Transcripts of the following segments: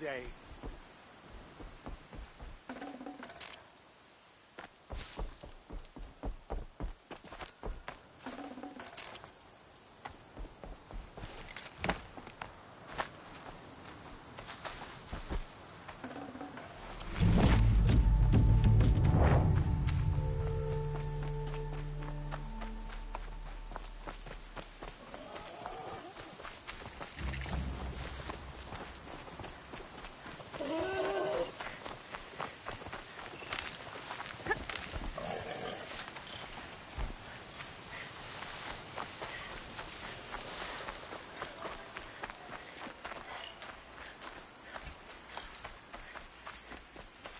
day.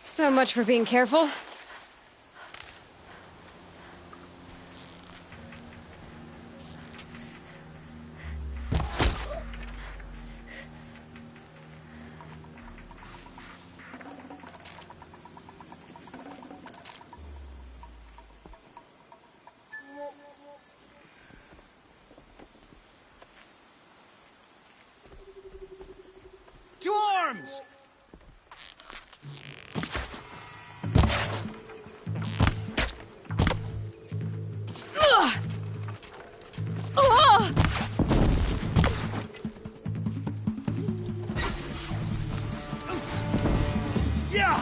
So much for being careful. To arms! Yeah!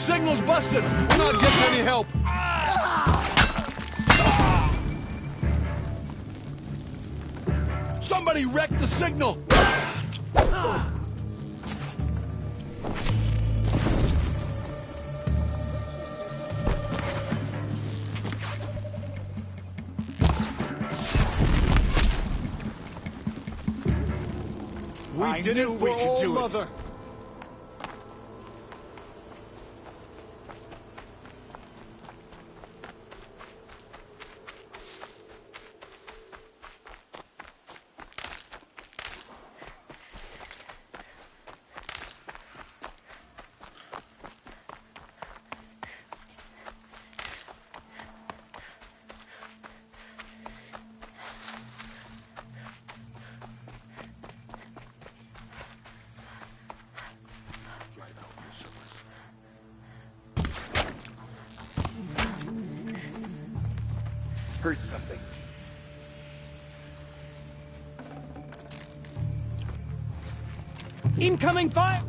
Signal's busted! We're not getting any help! Somebody wrecked the signal! We did it for All Mother. Heard something. Incoming fire!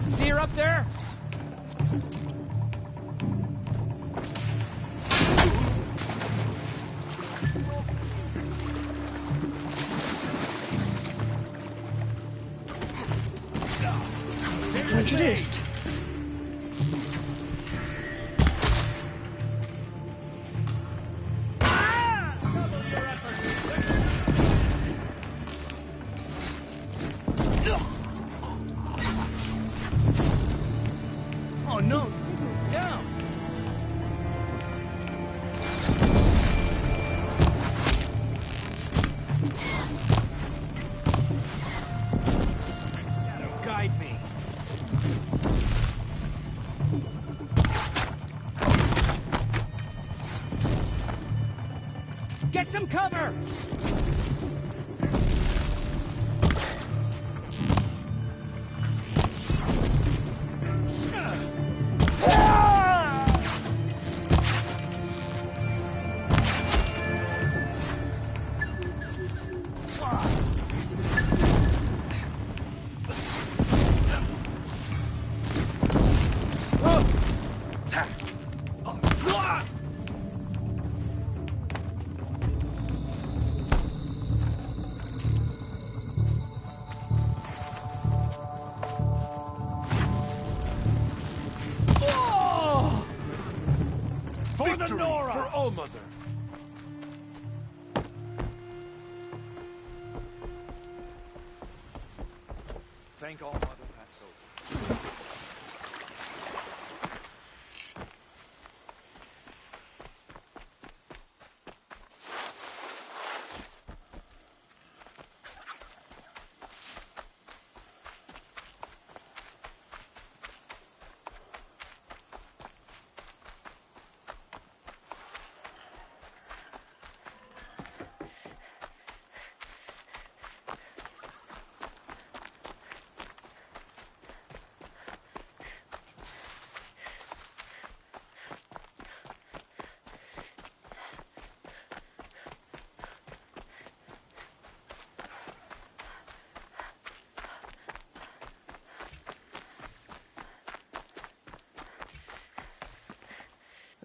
See her up there? Introduced. Oh no! Down! That'll guide me. Get some cover! Victory for All Mother. Thank All Mother, that's so.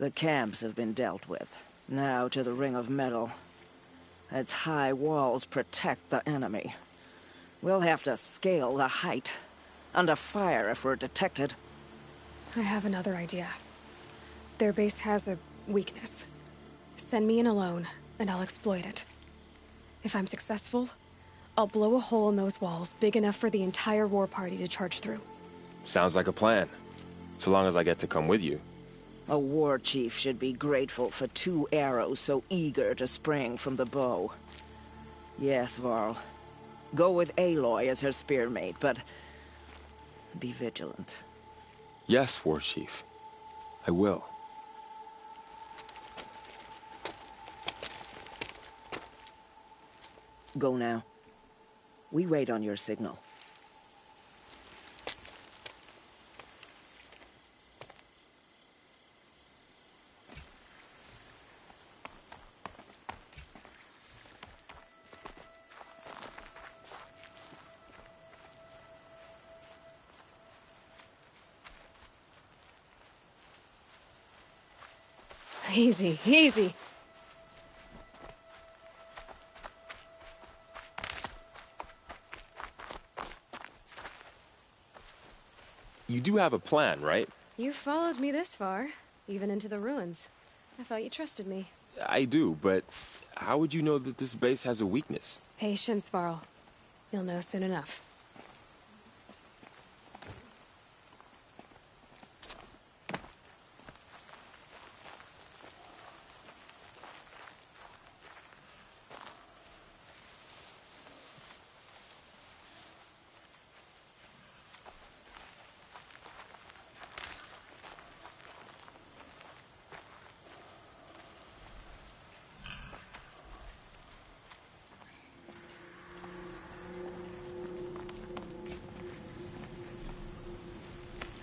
The camps have been dealt with. Now to the Ring of Metal. Its high walls protect the enemy. We'll have to scale the height. Under fire if we're detected. I have another idea. Their base has a weakness. Send me in alone, and I'll exploit it. If I'm successful, I'll blow a hole in those walls big enough for the entire war party to charge through. Sounds like a plan. So long as I get to come with you. A war chief should be grateful for 2 arrows so eager to spring from the bow. Yes, Varl. Go with Aloy as her spearmate, but be vigilant. Yes, War Chief. I will. Go now. We wait on your signal. Easy, easy. You do have a plan, right? You followed me this far, even into the ruins. I thought you trusted me. I do, but how would you know that this base has a weakness? Patience, Varl. You'll know soon enough.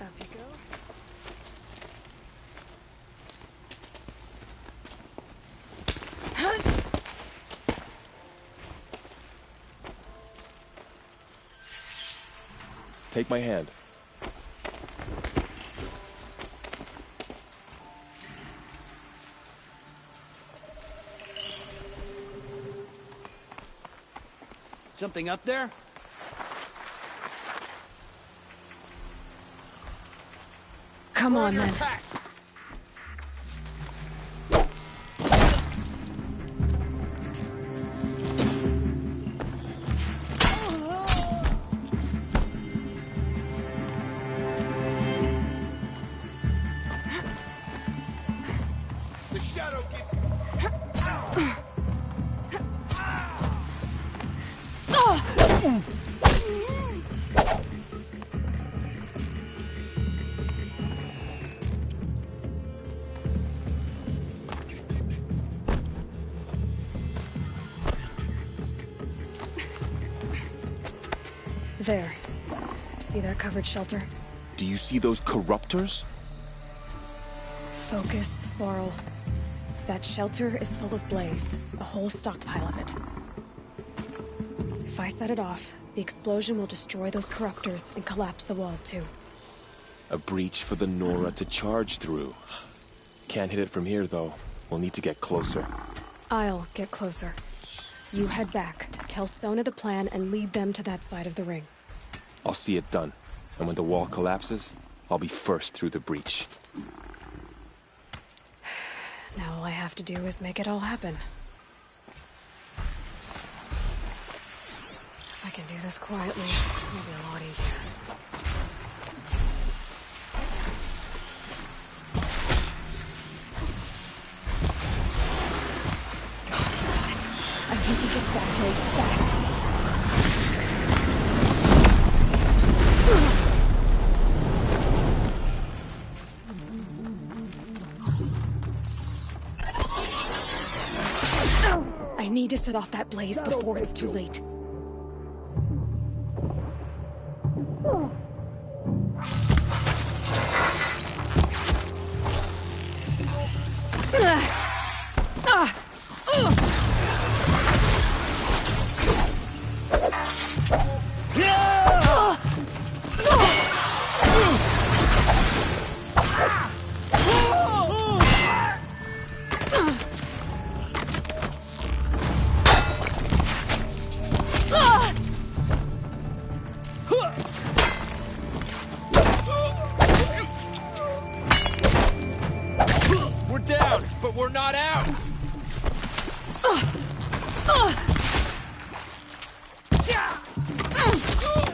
Up you go. Take my hand. Something up there? Come on, then. Attack! The shadow gets... There. See that covered shelter? Do you see those corruptors? Focus, Varl. That shelter is full of blaze. A whole stockpile of it. If I set it off, the explosion will destroy those corruptors and collapse the wall, too. A breach for the Nora to charge through. Can't hit it from here, though. We'll need to get closer. I'll get closer. You head back, tell Sona the plan, and lead them to that side of the ring. I'll see it done. And when the wall collapses, I'll be first through the breach. Now all I have to do is make it all happen. If I can do this quietly, it'll be a lot easier. I need to get to that place fast. I need to set off that blaze before it's too late.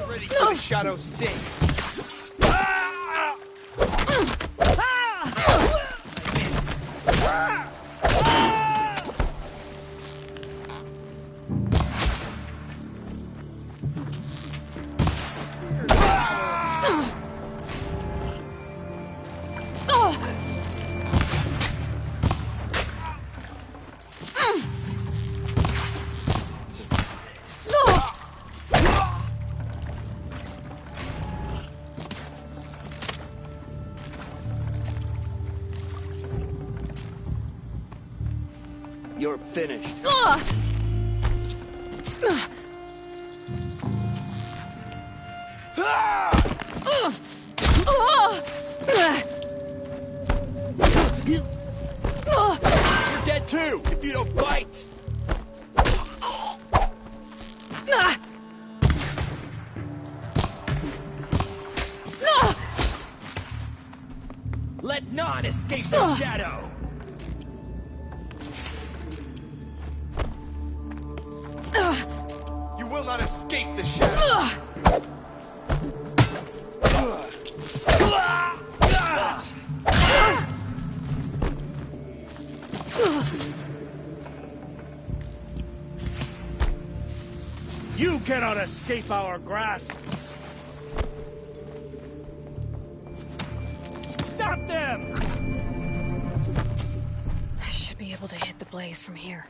Ready for the shadow sting. You're finished. You're dead too, if you don't bite! Let none escape the shadow! You will not escape the shadow! You cannot escape our grasp! Stop them! I should be able to hit the blaze from here.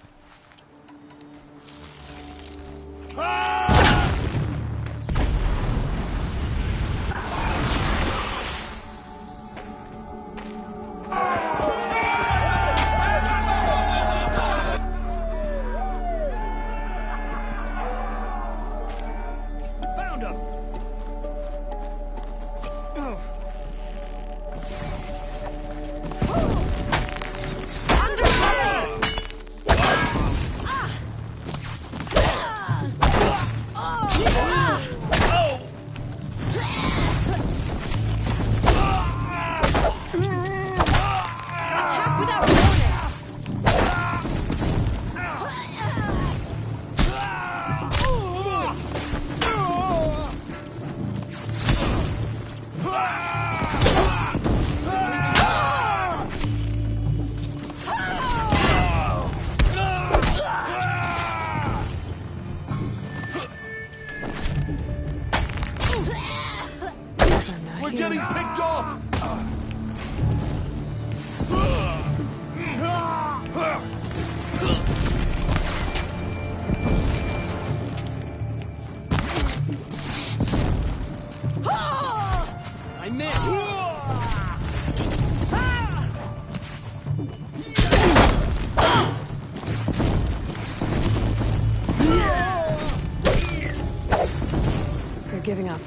Found him! We're getting picked off! I missed! You're giving up.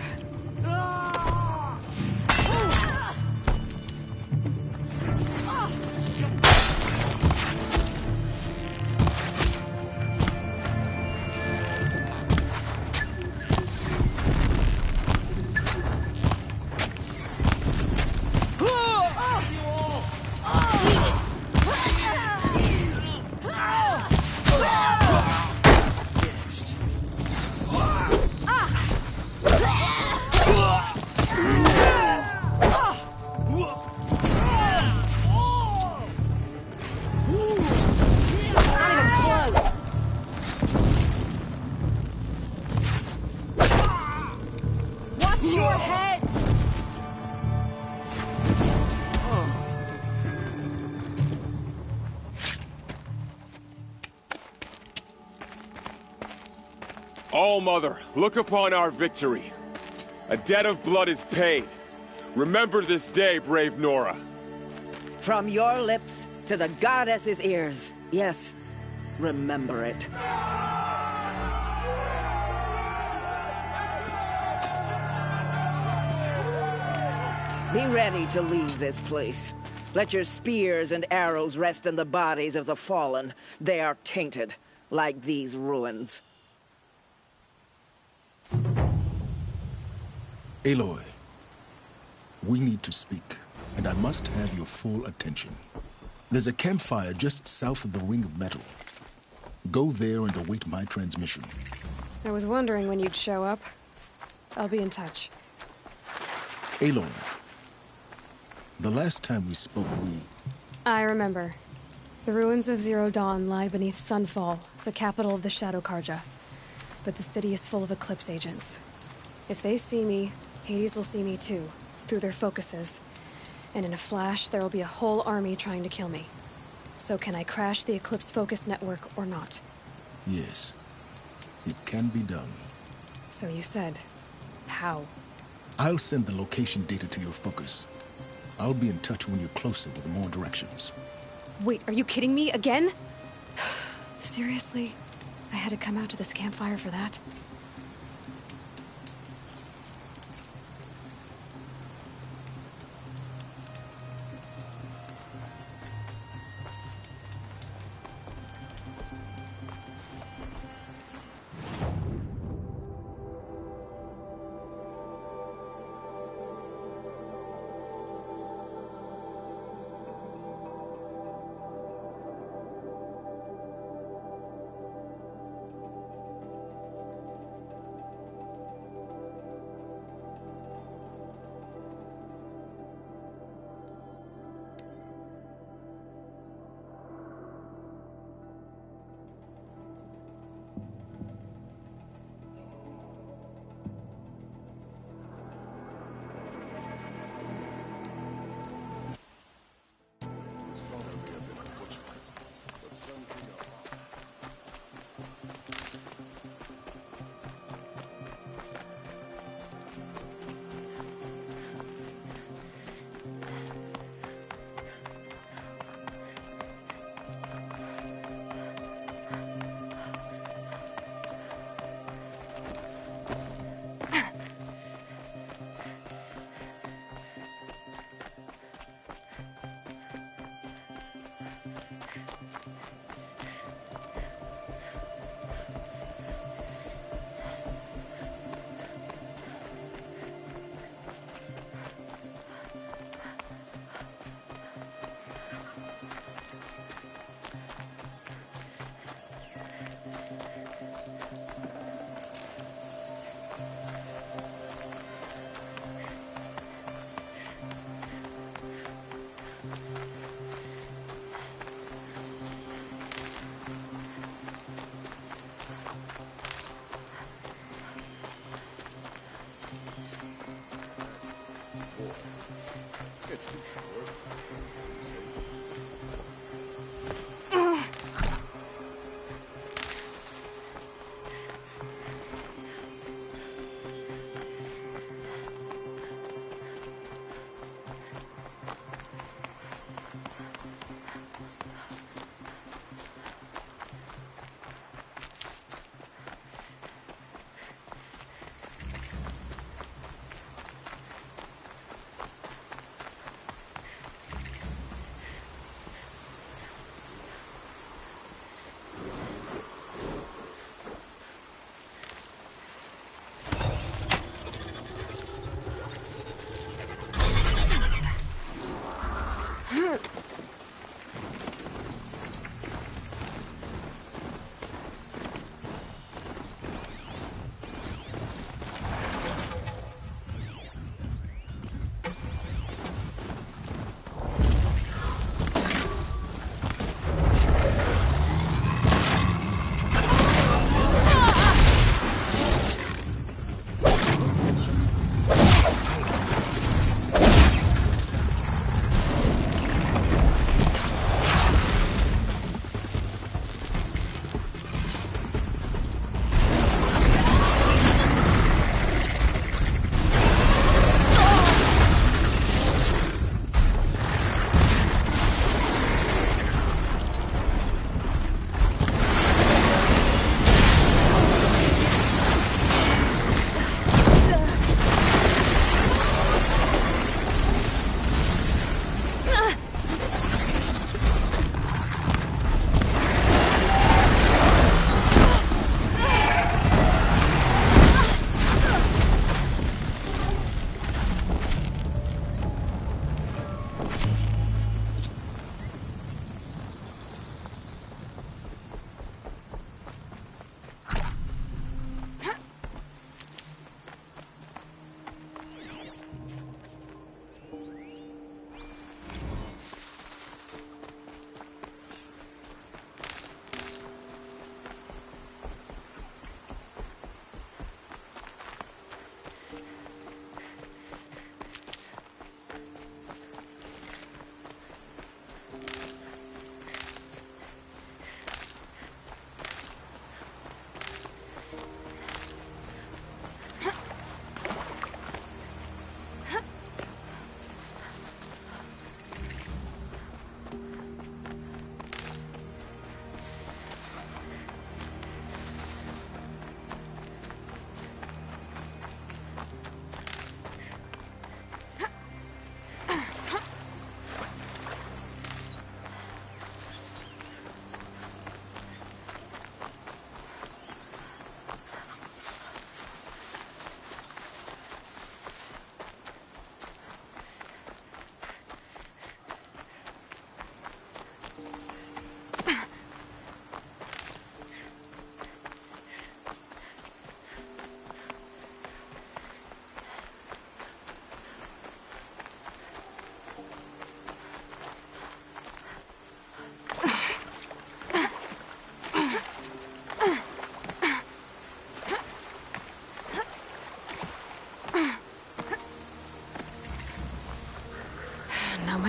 All Mother, look upon our victory. A debt of blood is paid. Remember this day, brave Nora. From your lips to the goddess's ears. Yes, remember it. Be ready to leave this place. Let your spears and arrows rest in the bodies of the fallen. They are tainted, like these ruins. Aloy, we need to speak, and I must have your full attention. There's a campfire just south of the Ring of Metal. Go there and await my transmission. I was wondering when you'd show up. I'll be in touch. Aloy, the last time we spoke, I remember. The ruins of Zero Dawn lie beneath Sunfall, the capital of the Shadow Karja. But the city is full of Eclipse agents. If they see me, Hades will see me too, through their focuses. And in a flash, there will be a whole army trying to kill me. So can I crash the Eclipse focus network or not? Yes. It can be done. So you said. How? I'll send the location data to your focus. I'll be in touch when you're closer with more directions. Wait, are you kidding me again? Seriously? I had to come out to this campfire for that?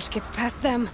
much gets past them.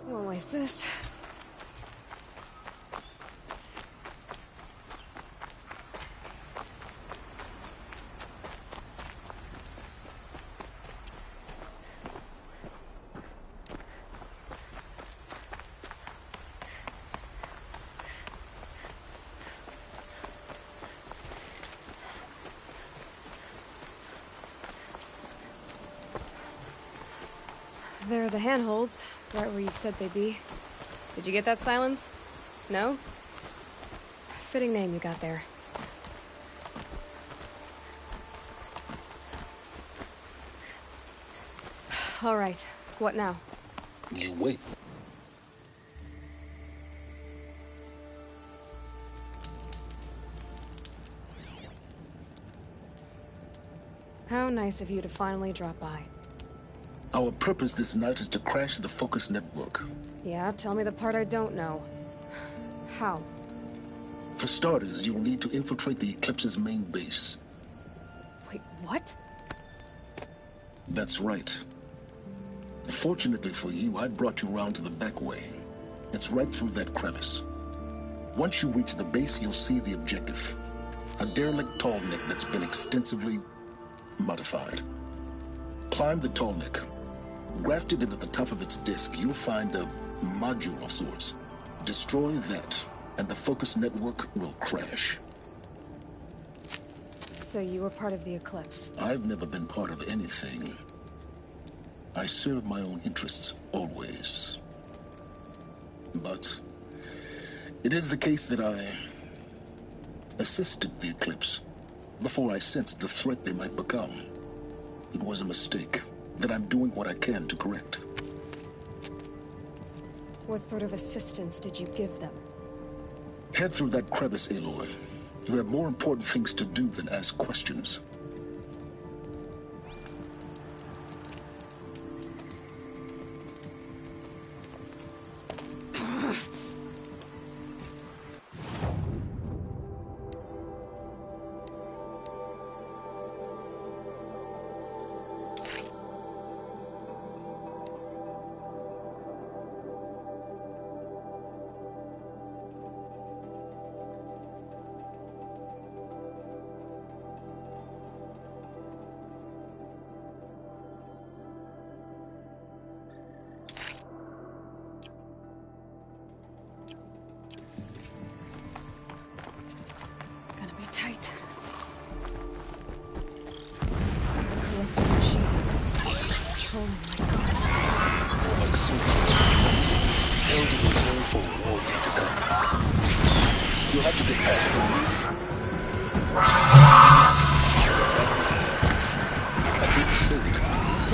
Won't waste this. There are the handholds, right where you'd said they'd be. Did you get that, Silence? No? Fitting name you got there. All right, what now? You wait. How nice of you to finally drop by. Our purpose this night is to crash the Focus network. Yeah, tell me the part I don't know. How? For starters, you'll need to infiltrate the Eclipse's main base. Wait, what? That's right. Fortunately for you, I brought you round to the back way. It's right through that crevice. Once you reach the base, you'll see the objective. A derelict tall neck that's been extensively modified. Climb the tall neck. Grafted into the top of its disk, you'll find a module of sorts. Destroy that, and the Focus network will crash. So you were part of the Eclipse? I've never been part of anything. I serve my own interests, always. But it is the case that I assisted the Eclipse before I sensed the threat they might become. It was a mistake that I'm doing what I can to correct. What sort of assistance did you give them? Head through that crevice, Aloy. You have more important things to do than ask questions. Gonna be tight. Collecting machines. Controlling my guards. Like soldiers. Held in reserve for war yet to come. You'll have to get past them. I didn't say it could be easy.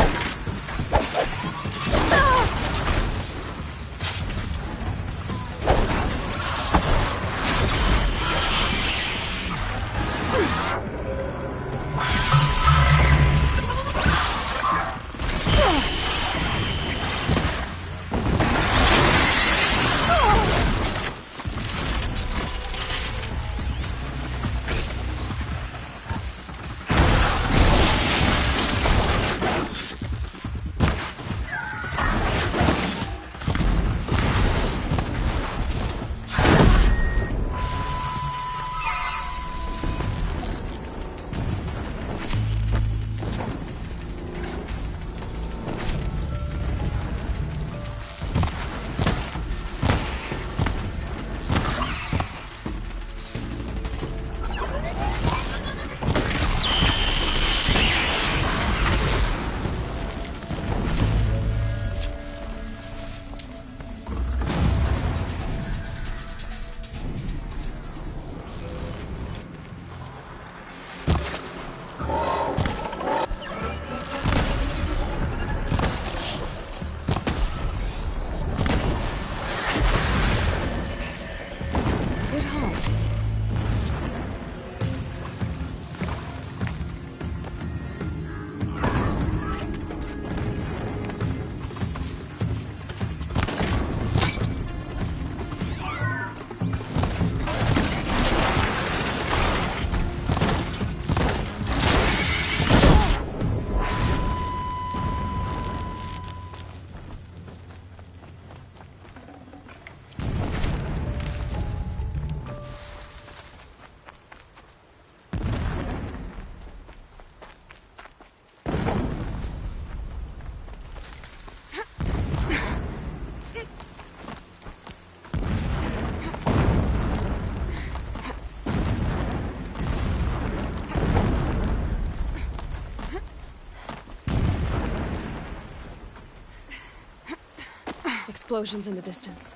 Explosions in the distance.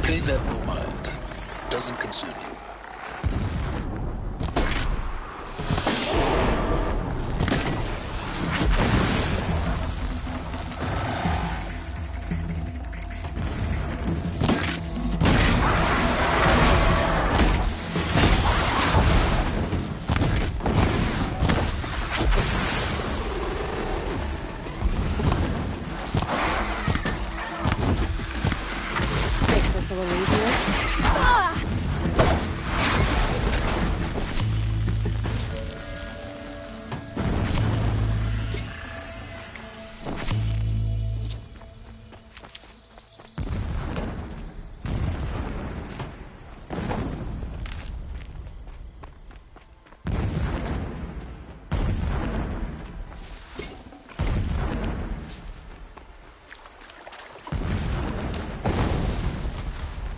Pay that no mind. Doesn't concern you. Makes this a little easier.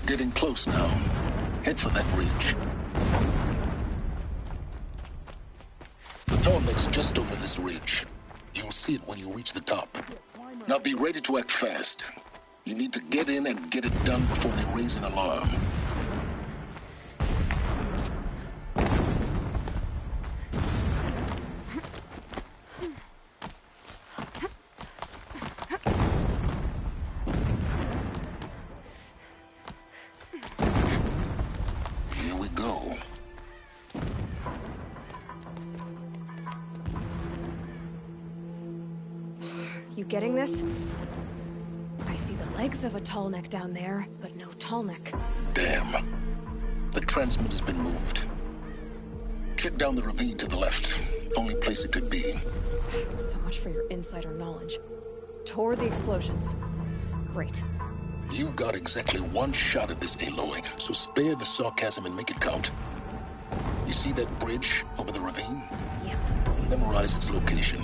Getting close now. Head for that ridge. The tall neck's just over this ridge. You'll see it when you reach the top. Now be ready to act fast. You need to get in and get it done before they raise an alarm. Here we go. You getting this? I see the legs of a tall neck down there, but no tall neck. Damn. The transmitter's been moved. Check down the ravine to the left. Only place it could be. So much for your insider knowledge. Toward the explosions. Great. You got exactly one shot at this, Aloy, so spare the sarcasm and make it count. You see that bridge over the ravine? Yep. Memorize its location.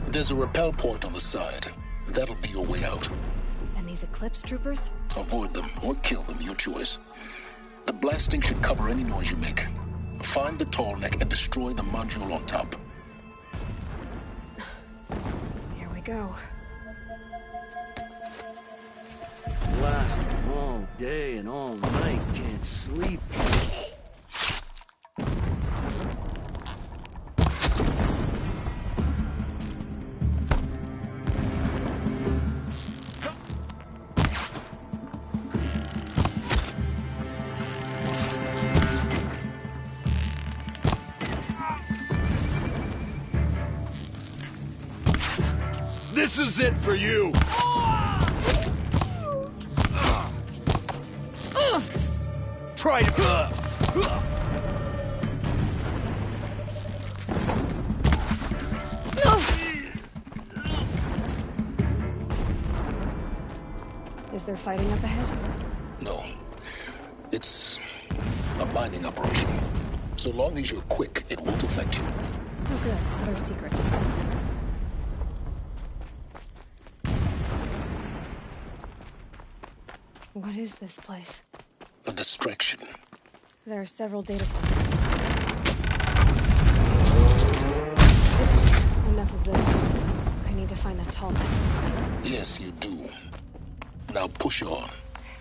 There's a rappel point on the side. That'll be your way out. And these Eclipse troopers? Avoid them or kill them, your choice. The blasting should cover any noise you make. Find the tall neck and destroy the module on top. Here we go. Blasting all day and all night, can't sleep. This is it for you! Try to... Is there fighting up ahead? No. It's a mining operation. So long as you're quick, it won't affect you. Oh good, what our secret? What is this place? A distraction. There are several data points. Enough of this. I need to find that tall man. Yes, you do. Now push on.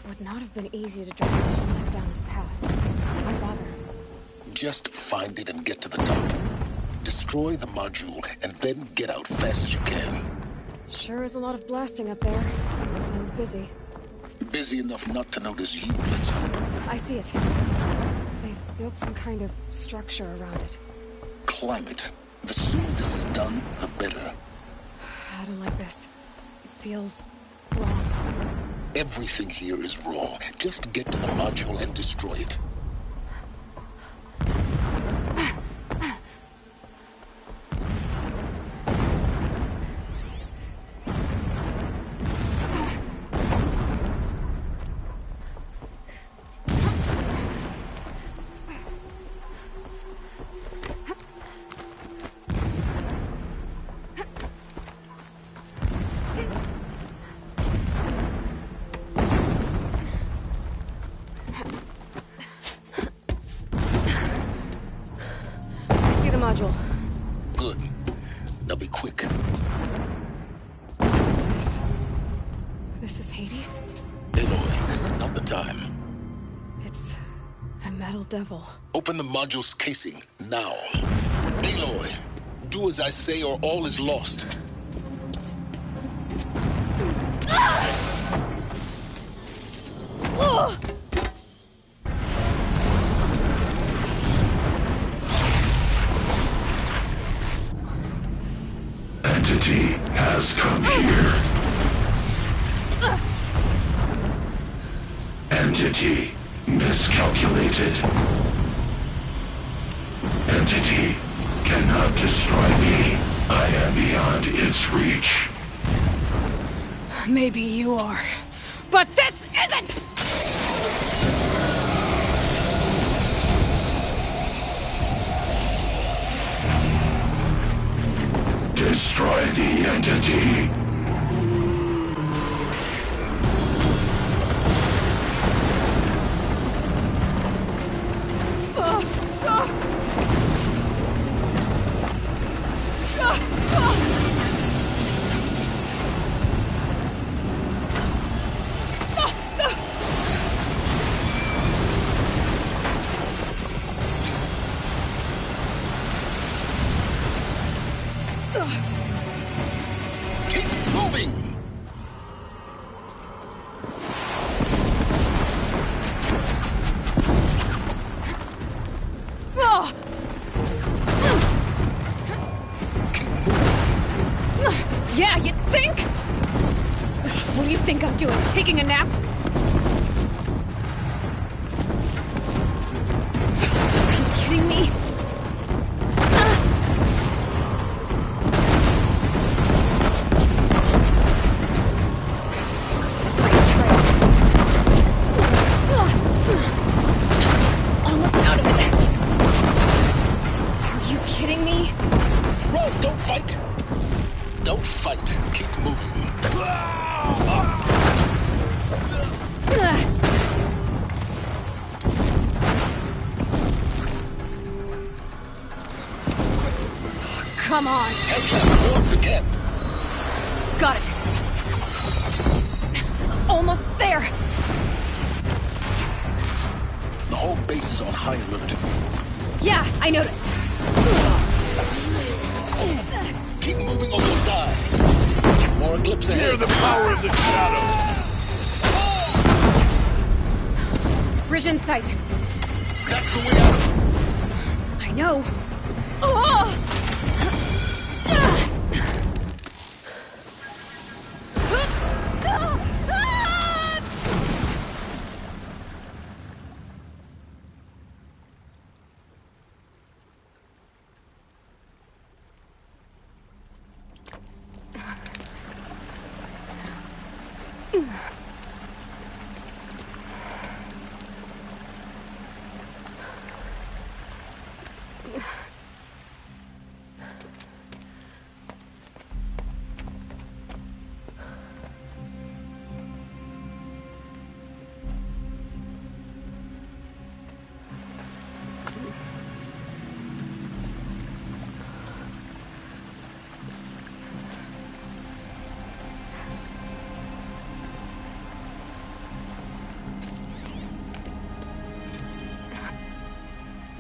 It would not have been easy to drag the tall neck down this path. Why bother? Just find it and get to the top. Destroy the module and then get out fast as you can. Sure is a lot of blasting up there. Sounds busy. Busy enough not to notice you, let's hope. I see it. They've built some kind of structure around it. Climb it. The sooner this is done, the better. I don't like this. It feels wrong. Everything here is wrong. Just get to the module and destroy it. Module. Good. Now be quick. This is Hades? Aloy, this is not the time. It's a metal devil. Open the module's casing, now. Aloy, do as I say or all is lost. Entity has come here. Entity miscalculated. Entity cannot destroy me. I am beyond its reach. Maybe you are. But this isn't! Destroy the entity. Keep moving! Yeah, you think? What do you think I'm doing? Taking a nap? Are you kidding me? Almost out of it. Are you kidding me? Run, don't fight! Don't fight. Keep moving. Come on. Head towards the camp. Got it. Almost there. The whole base is on high alert. Yeah, I noticed. Keep moving or you'll die. More eclipse ahead. Hear the power of the shadow. Bridge in sight. That's the way out. I know. Oh!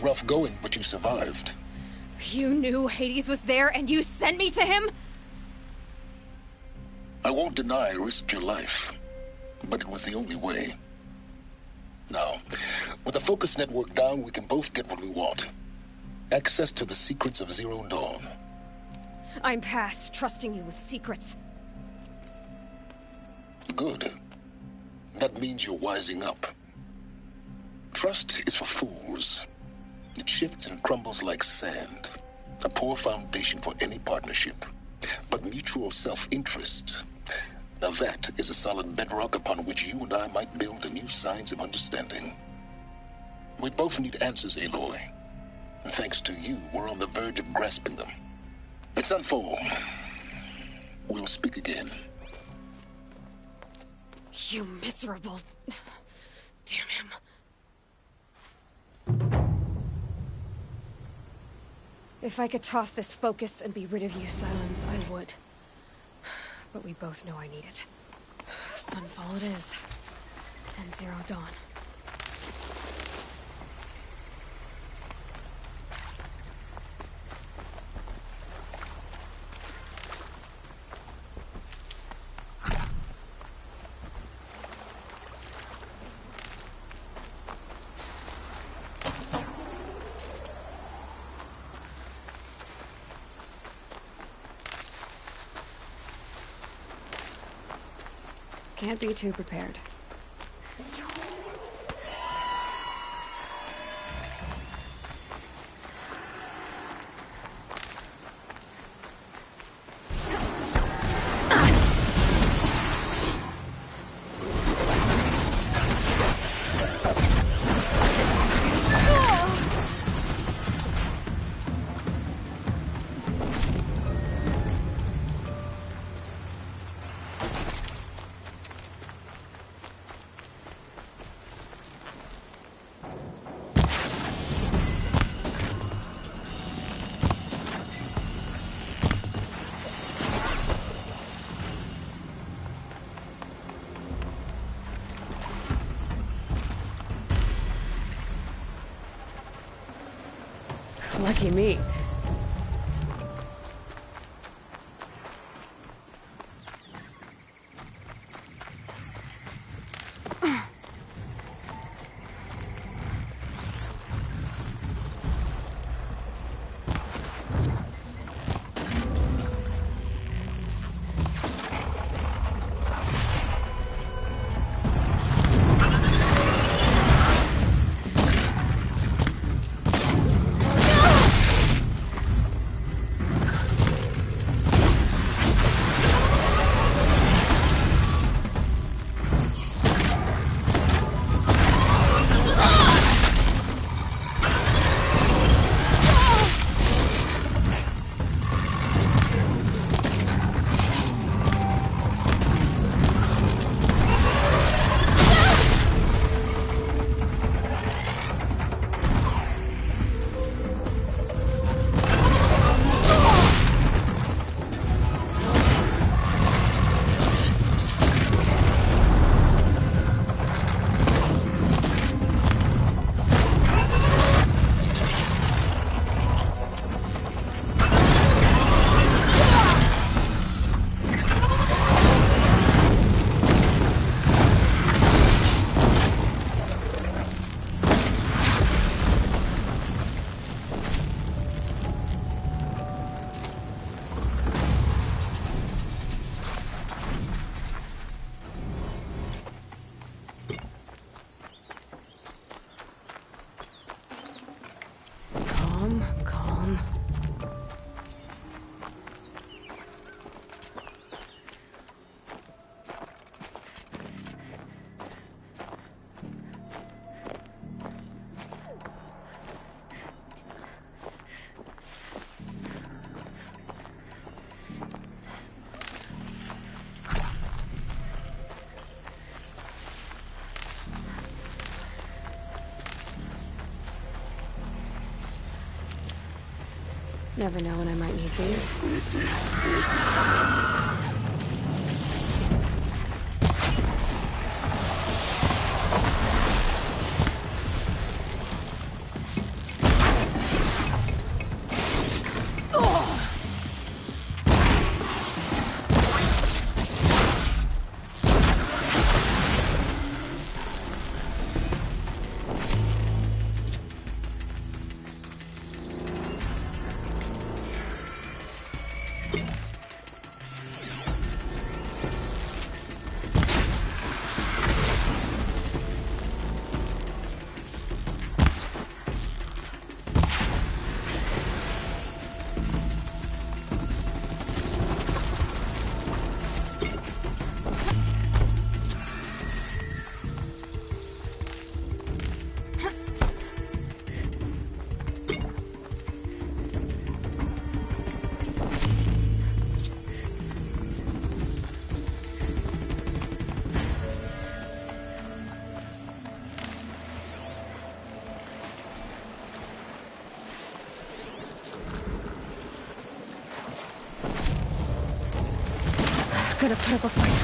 Rough going, but you survived. You knew Hades was there and you sent me to him? I won't deny I risked your life, but it was the only way. Now, with the focus network down, we can both get what we want. Access to the secrets of Zero Dawn. I'm past trusting you with secrets. Good. That means you're wising up. Trust is for fools. It shifts and crumbles like sand. A poor foundation for any partnership. But mutual self-interest, now that is a solid bedrock upon which you and I might build a new science of understanding. We both need answers, Aloy. And thanks to you, we're on the verge of grasping them. Let's unfold. We'll speak again. You miserable... Damn him. If I could toss this focus and be rid of you, Silence, I would. But we both know I need it. Sunfall it is. And Zero Dawn. Can't be too prepared. Lucky me. Calm. Never know when I might need these. Gonna put up a fight.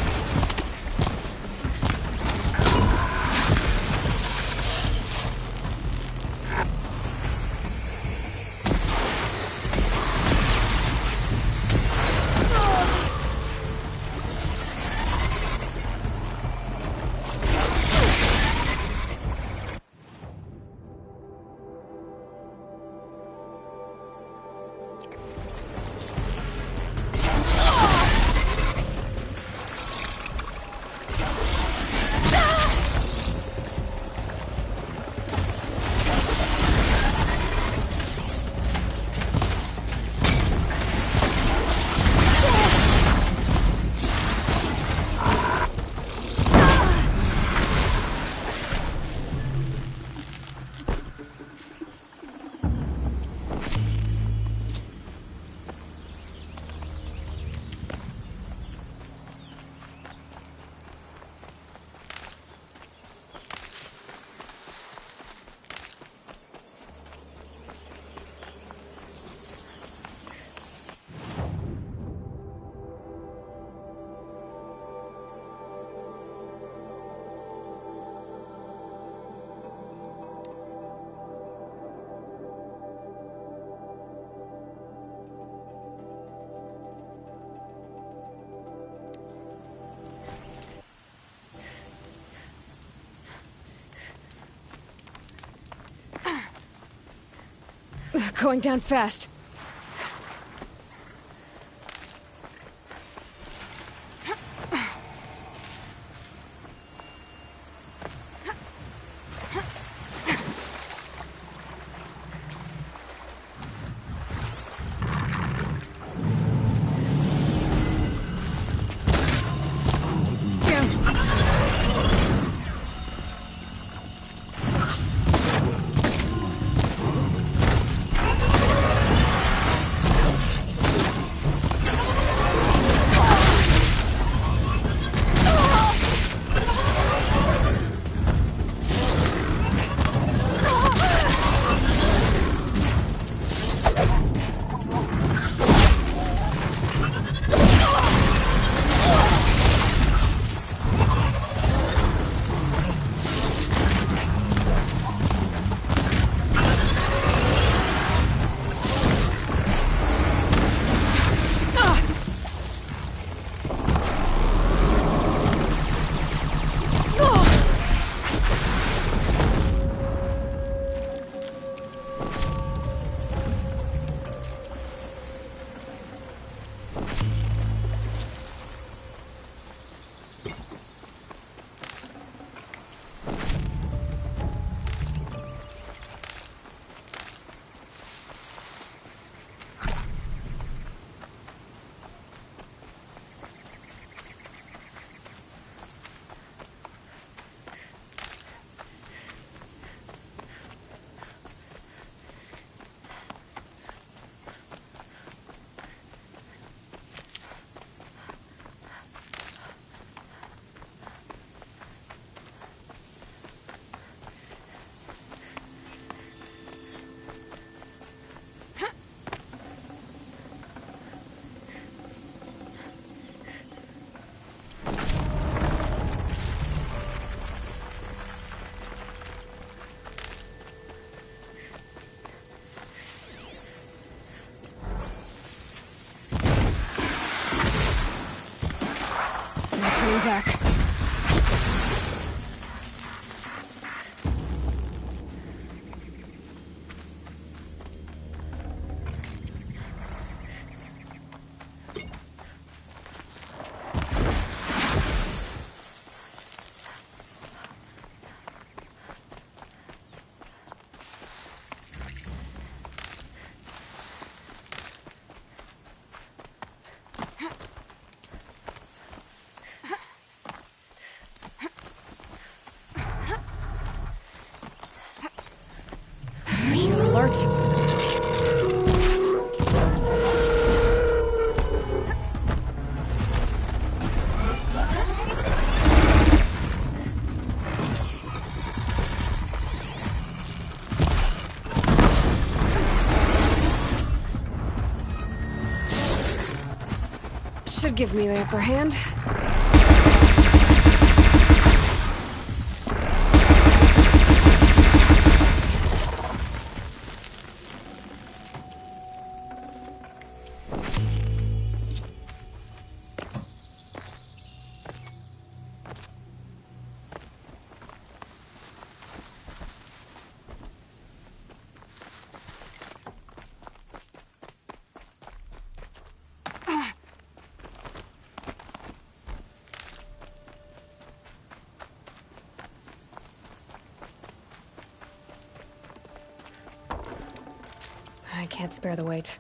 Going down fast. Turning back. You're alert. Should give me the upper hand. I can't spare the weight.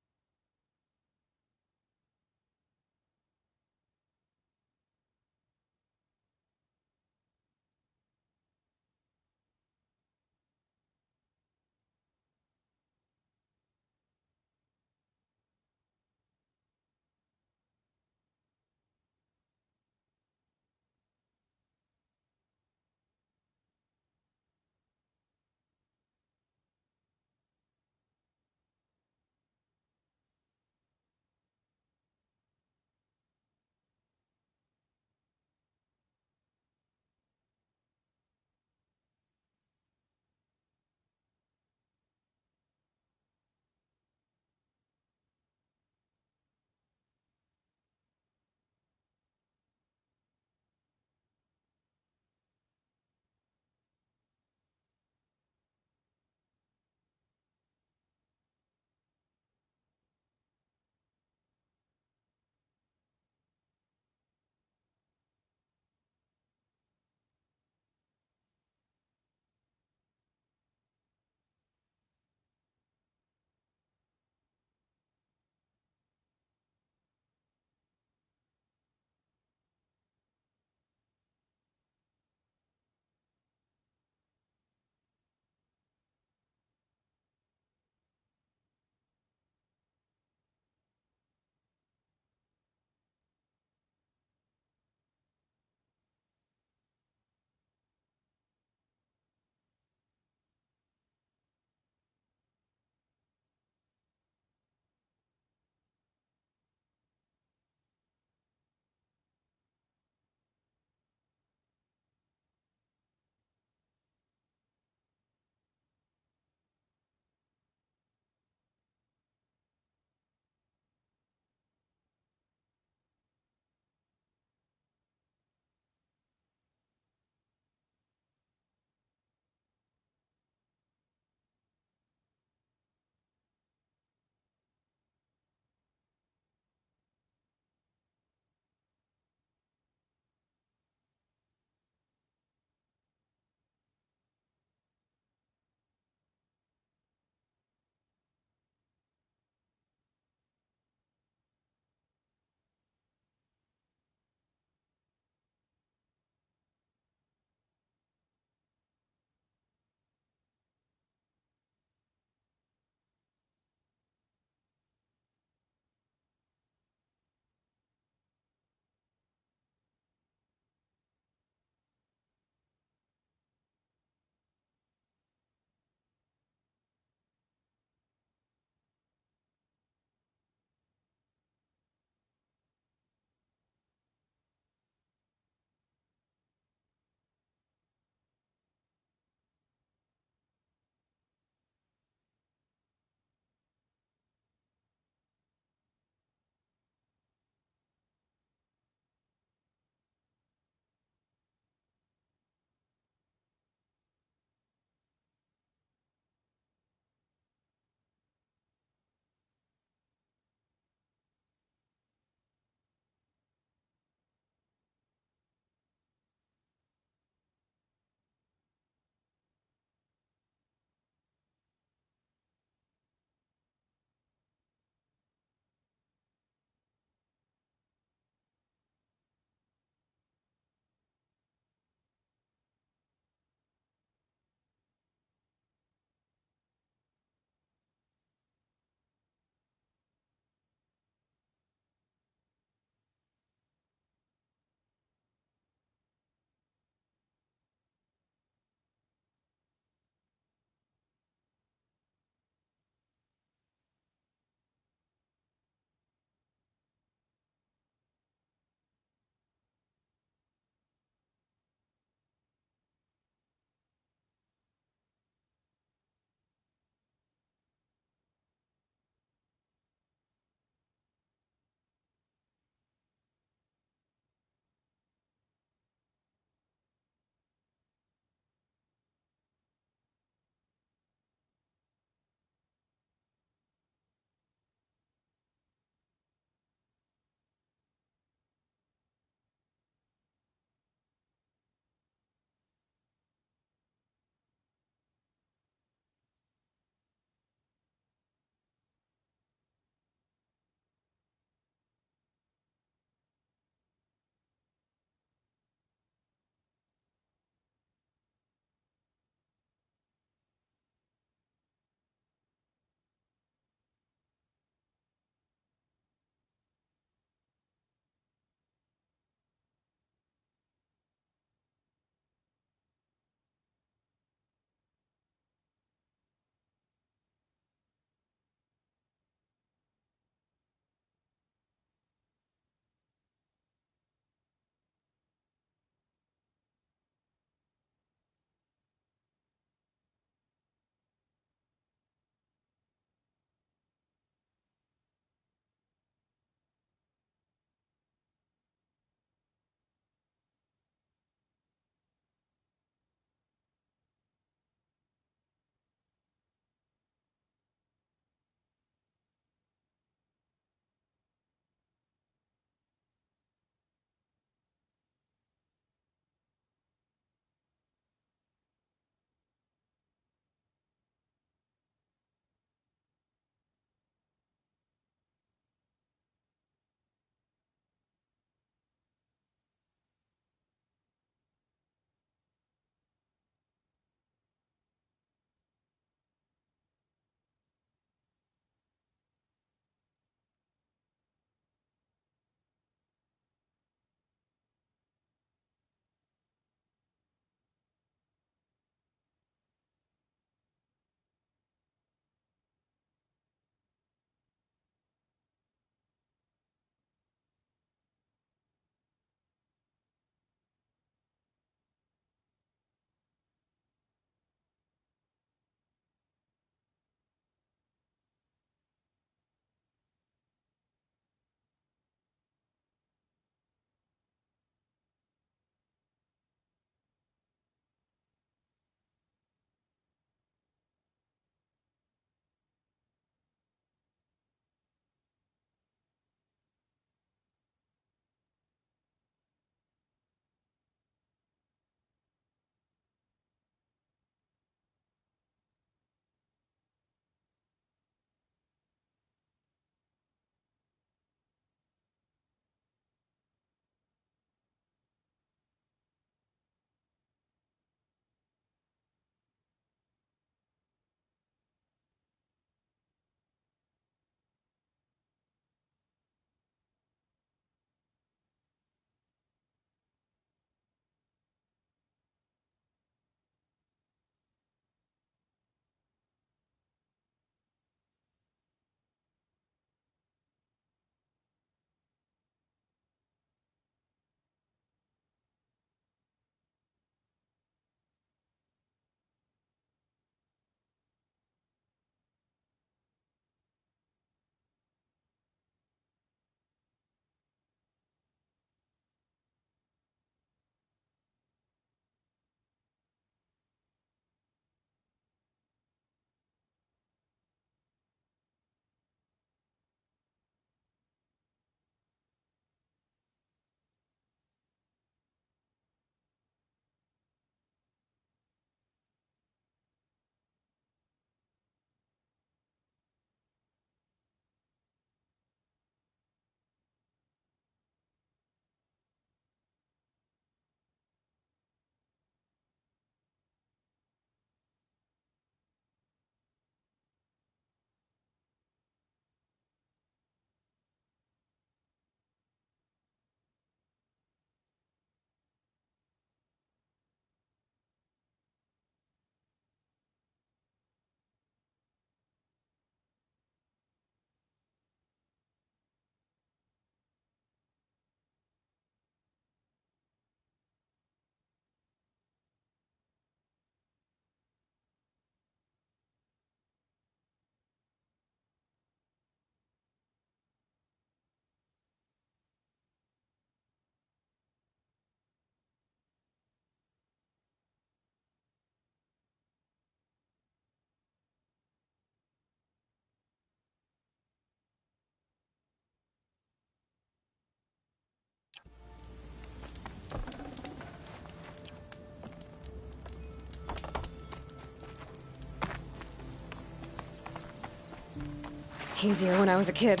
Easier when I was a kid.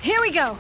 Here we go!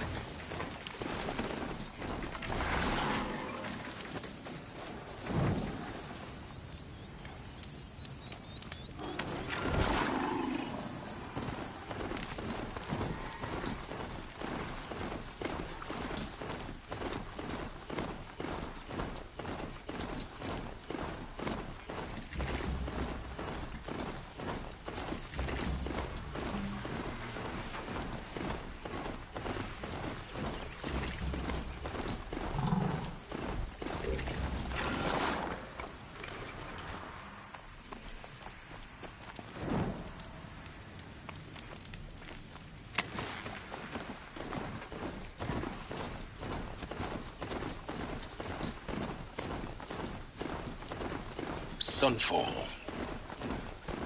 Sunfall.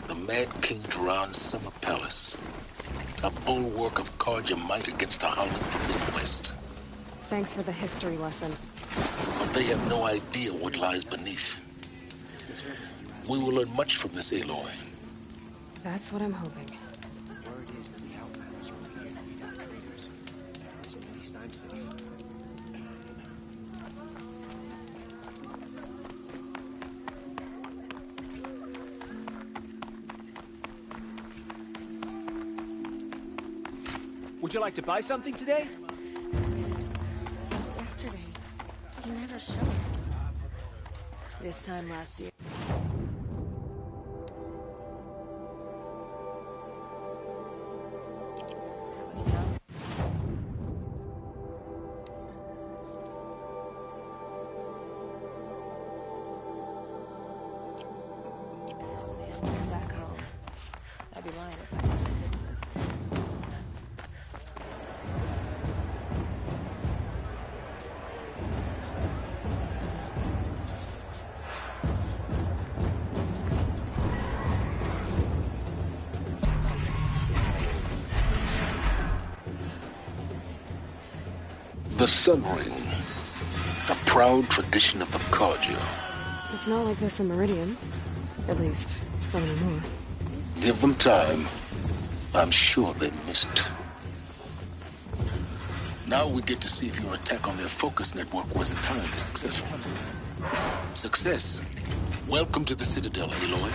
The Mad King Duran's summer palace. A bulwark of cards your might against the howling Forbidden West. Thanks for the history lesson. But they have no idea what lies beneath. We will learn much from this Aloy. That's what I'm hoping. Word is that the Outlanders are here to weed out traitors. So at least I'm safe. Would you like to buy something today? Yesterday, he never showed. This time last year. That was young. Man, back home. I'd be lying if I said I didn't miss it. The Sun Ring. A proud tradition of the Carja. It's not like this in Meridian. At least, not anymore. Give them time. I'm sure they miss it. Now we get to see if your attack on their focus network was entirely successful. Success. Welcome to the Citadel, Aloy.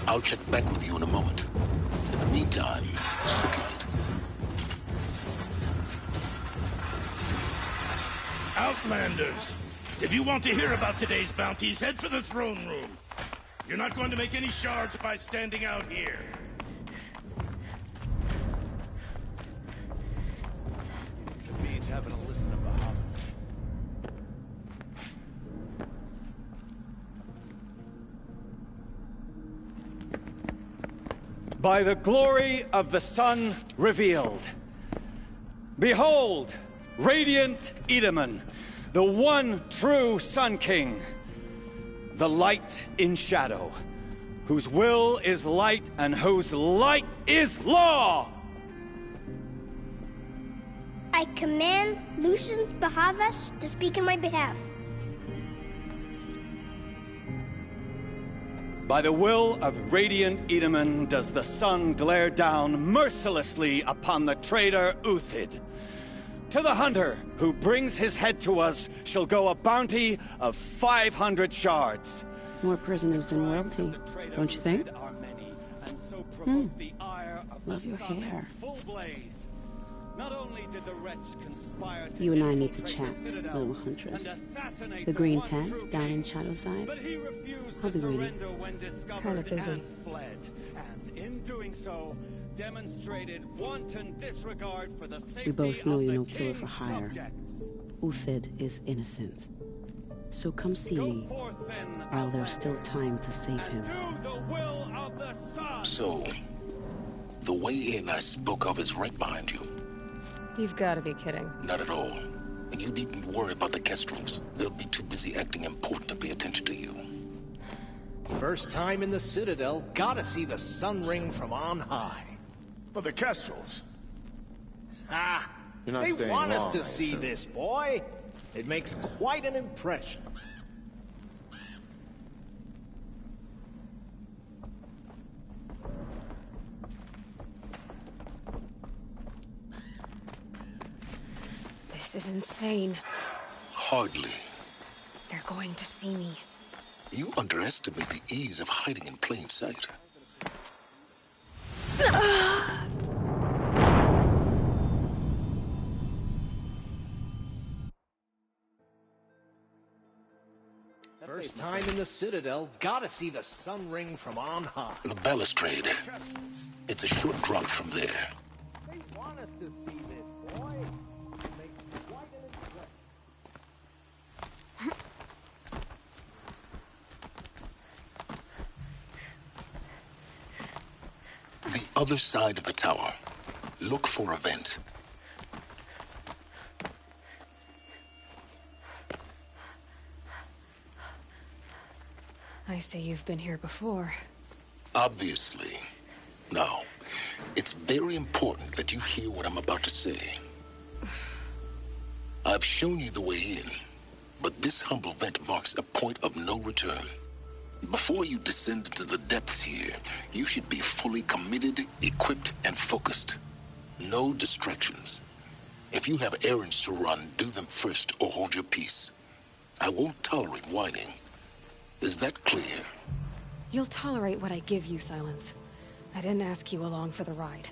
I'll check back with you in a moment. In the meantime, circulate. Outlanders, if you want to hear about today's bounties, head for the throne room. You're not going to make any shards by standing out here. It means having to listen to Bahamas. By the glory of the sun revealed. Behold, radiant Edaman, the one true Sun King, the light in shadow, whose will is light and whose light is law! I command Lucius Bahavas to speak in my behalf. By the will of radiant Edaman does the sun glare down mercilessly upon the traitor Uthid. To the hunter who brings his head to us shall go a bounty of 500 shards. More prisoners than royalty, don't you think? Love your hair. Not only did the wretch conspire to You and I need to chat, little huntress. The green tent down in Shadowside. I'll be waiting. Kinda busy. in doing so, demonstrated wanton disregard for the safety We both know of you're the no killer for king's hire. subjects. Uthid is innocent. So come see Go me, forth then, while there's still time to save him. do the will of the sun. So, the way in I spoke of is right behind you. You've got to be kidding. Not at all. And you needn't worry about the Kestrels. They'll be too busy acting important to pay attention to you. First time in the Citadel, gotta see the sun ring from on high. But the Kestrels. Ah, You're not they staying want us long, to I see assume. this, boy. It makes quite an impression. This is insane. Hardly. They're going to see me. You underestimate the ease of hiding in plain sight. First time in the Citadel, gotta see the sun ring from on high. The balustrade. It's a short drop from there. They want us to see this, boy. It makes quite an impression. The other side of the tower. Look for a vent. I see you've been here before. Obviously. Now, it's very important that you hear what I'm about to say. I've shown you the way in, but this humble vent marks a point of no return. Before you descend into the depths here, you should be fully committed, equipped, and focused. No distractions. If you have errands to run, do them first or hold your peace. I won't tolerate whining. Is that clear? You'll tolerate what I give you, Silence. I didn't ask you along for the ride.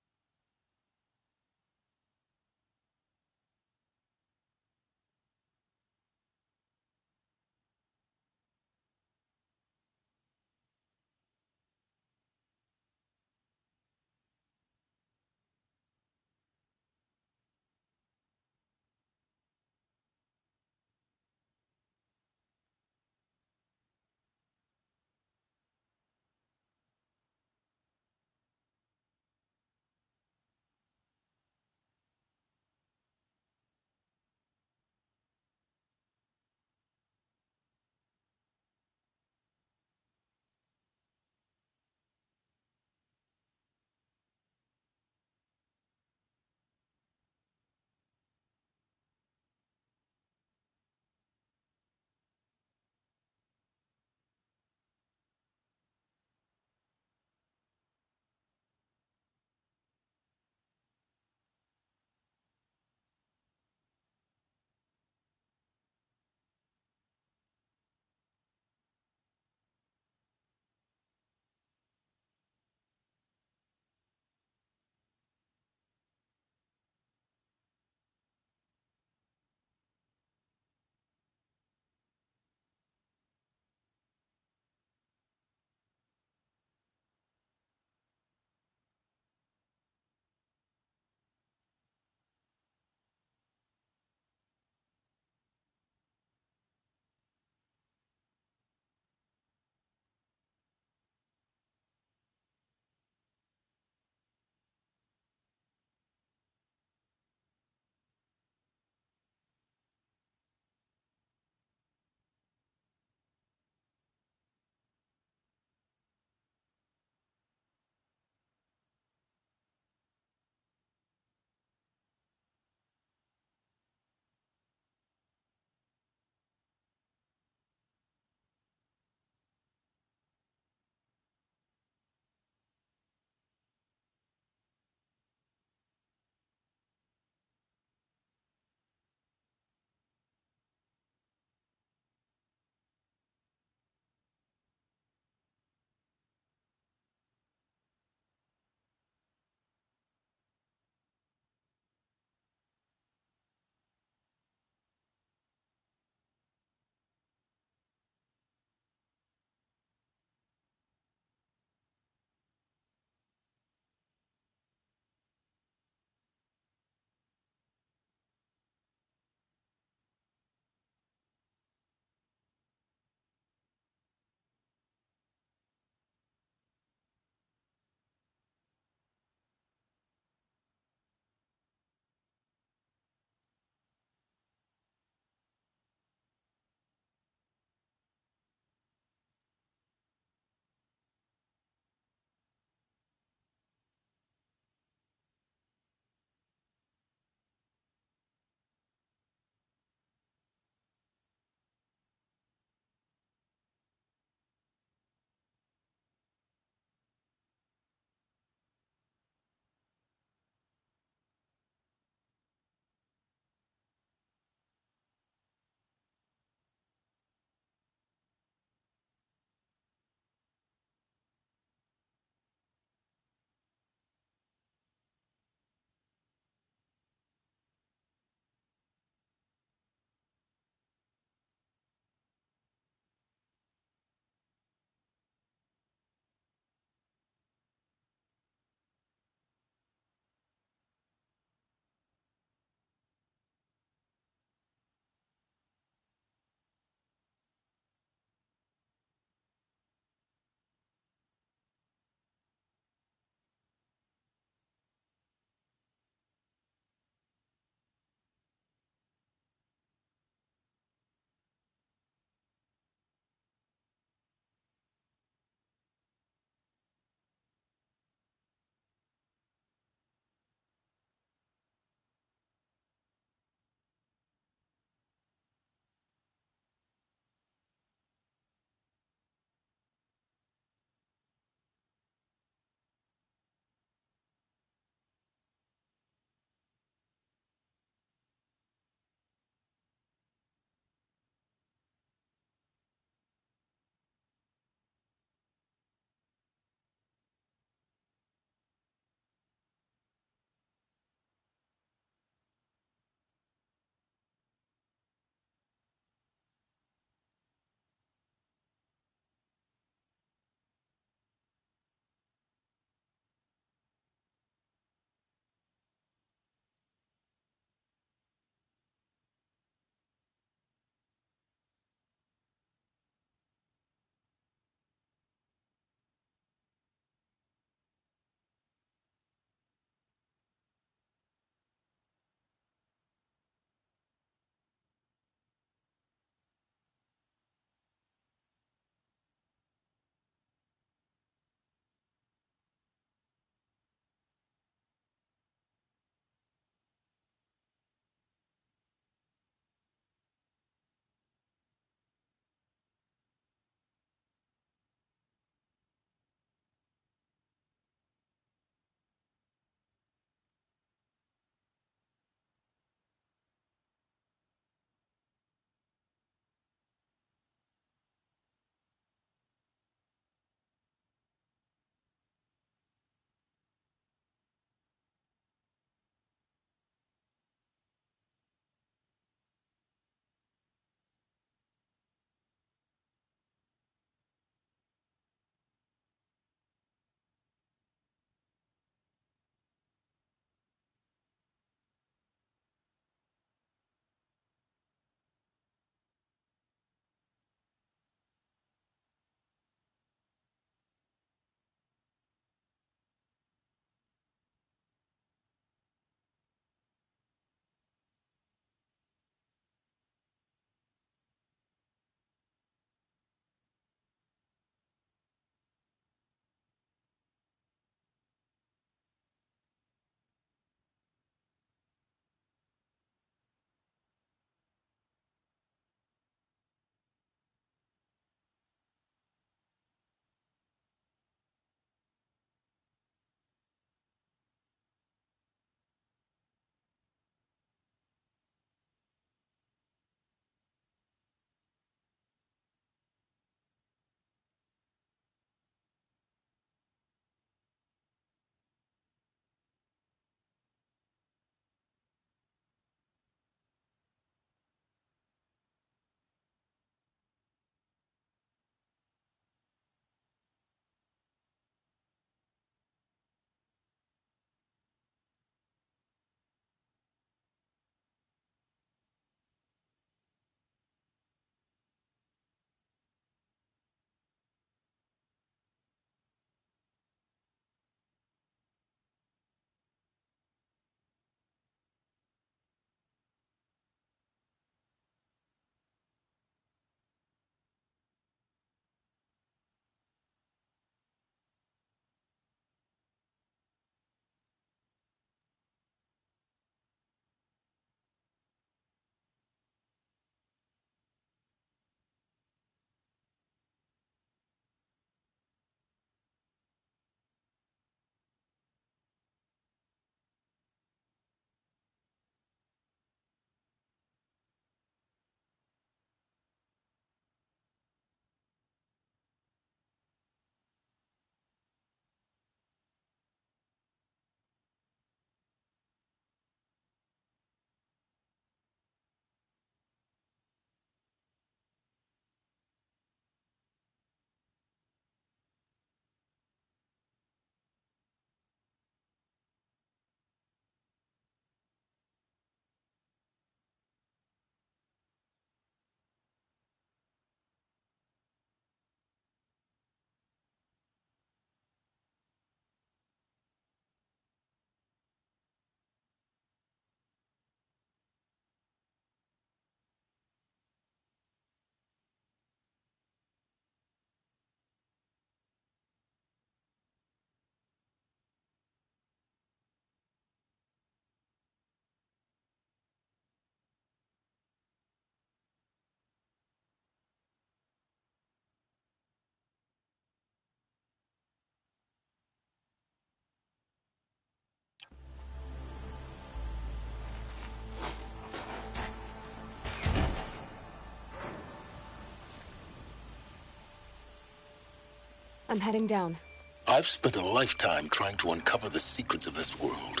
I'm heading down. I've spent a lifetime trying to uncover the secrets of this world.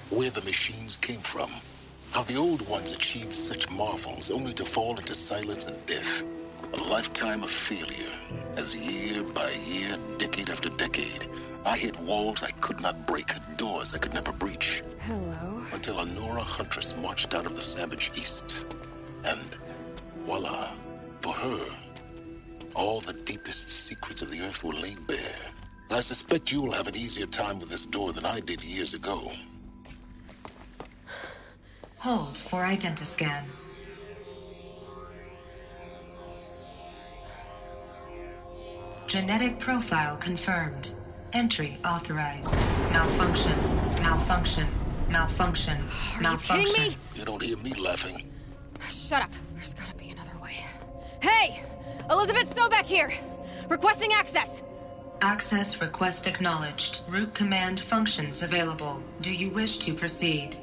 Where the machines came from. How the old ones achieved such marvels only to fall into silence and death. A lifetime of failure. As year by year, decade after decade, I hit walls I could not break, doors I could never breach. Hello. Until a Nora huntress marched out of the savage east. And voila, for her, all the deepest secrets of the Earth were laid bare. I suspect you'll have an easier time with this door than I did years ago. Hold for identiscan. Genetic profile confirmed. Entry authorized. Malfunction. Malfunction. Malfunction. Malfunction. Are you kidding me? You don't hear me laughing. Shut up. There's gotta be another way. Hey! Elizabeth Sobek here! Requesting access! Access request acknowledged. Root command functions available. Do you wish to proceed?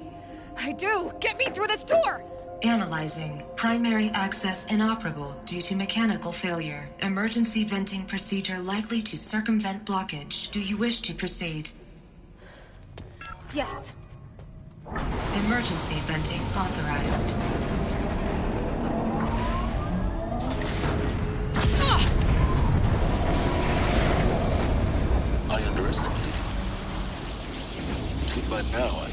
I do! Get me through this door! Analyzing. Primary access inoperable due to mechanical failure. Emergency venting procedure likely to circumvent blockage. Do you wish to proceed? Yes. Emergency venting authorized. I underestimated you. See, by now,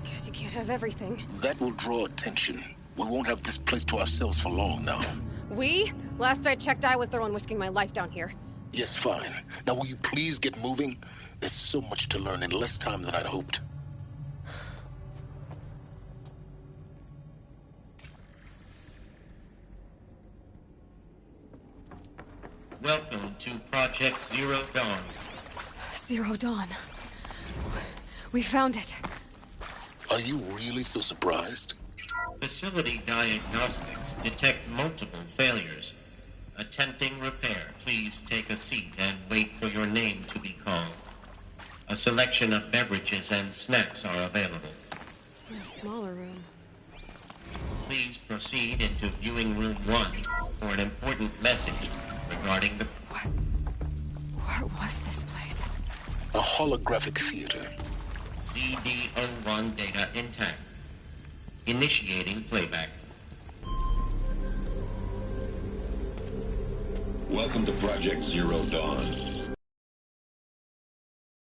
Guess you can't have everything. That will draw attention. We won't have this place to ourselves for long now. We? Last I checked, I was the one risking my life down here. Yes, fine. Now will you please get moving? There's so much to learn in less time than I'd hoped. Welcome to Project Zero Dawn. Zero Dawn. We found it. Are you really so surprised? Facility diagnostics detect multiple failures. Attempting repair. Please take a seat and wait for your name to be called. A selection of beverages and snacks are available. A smaller room. Please proceed into viewing room 1 for an important message regarding the... What was this place? A holographic theater. CD01 data intact. Initiating playback. Welcome to Project Zero Dawn.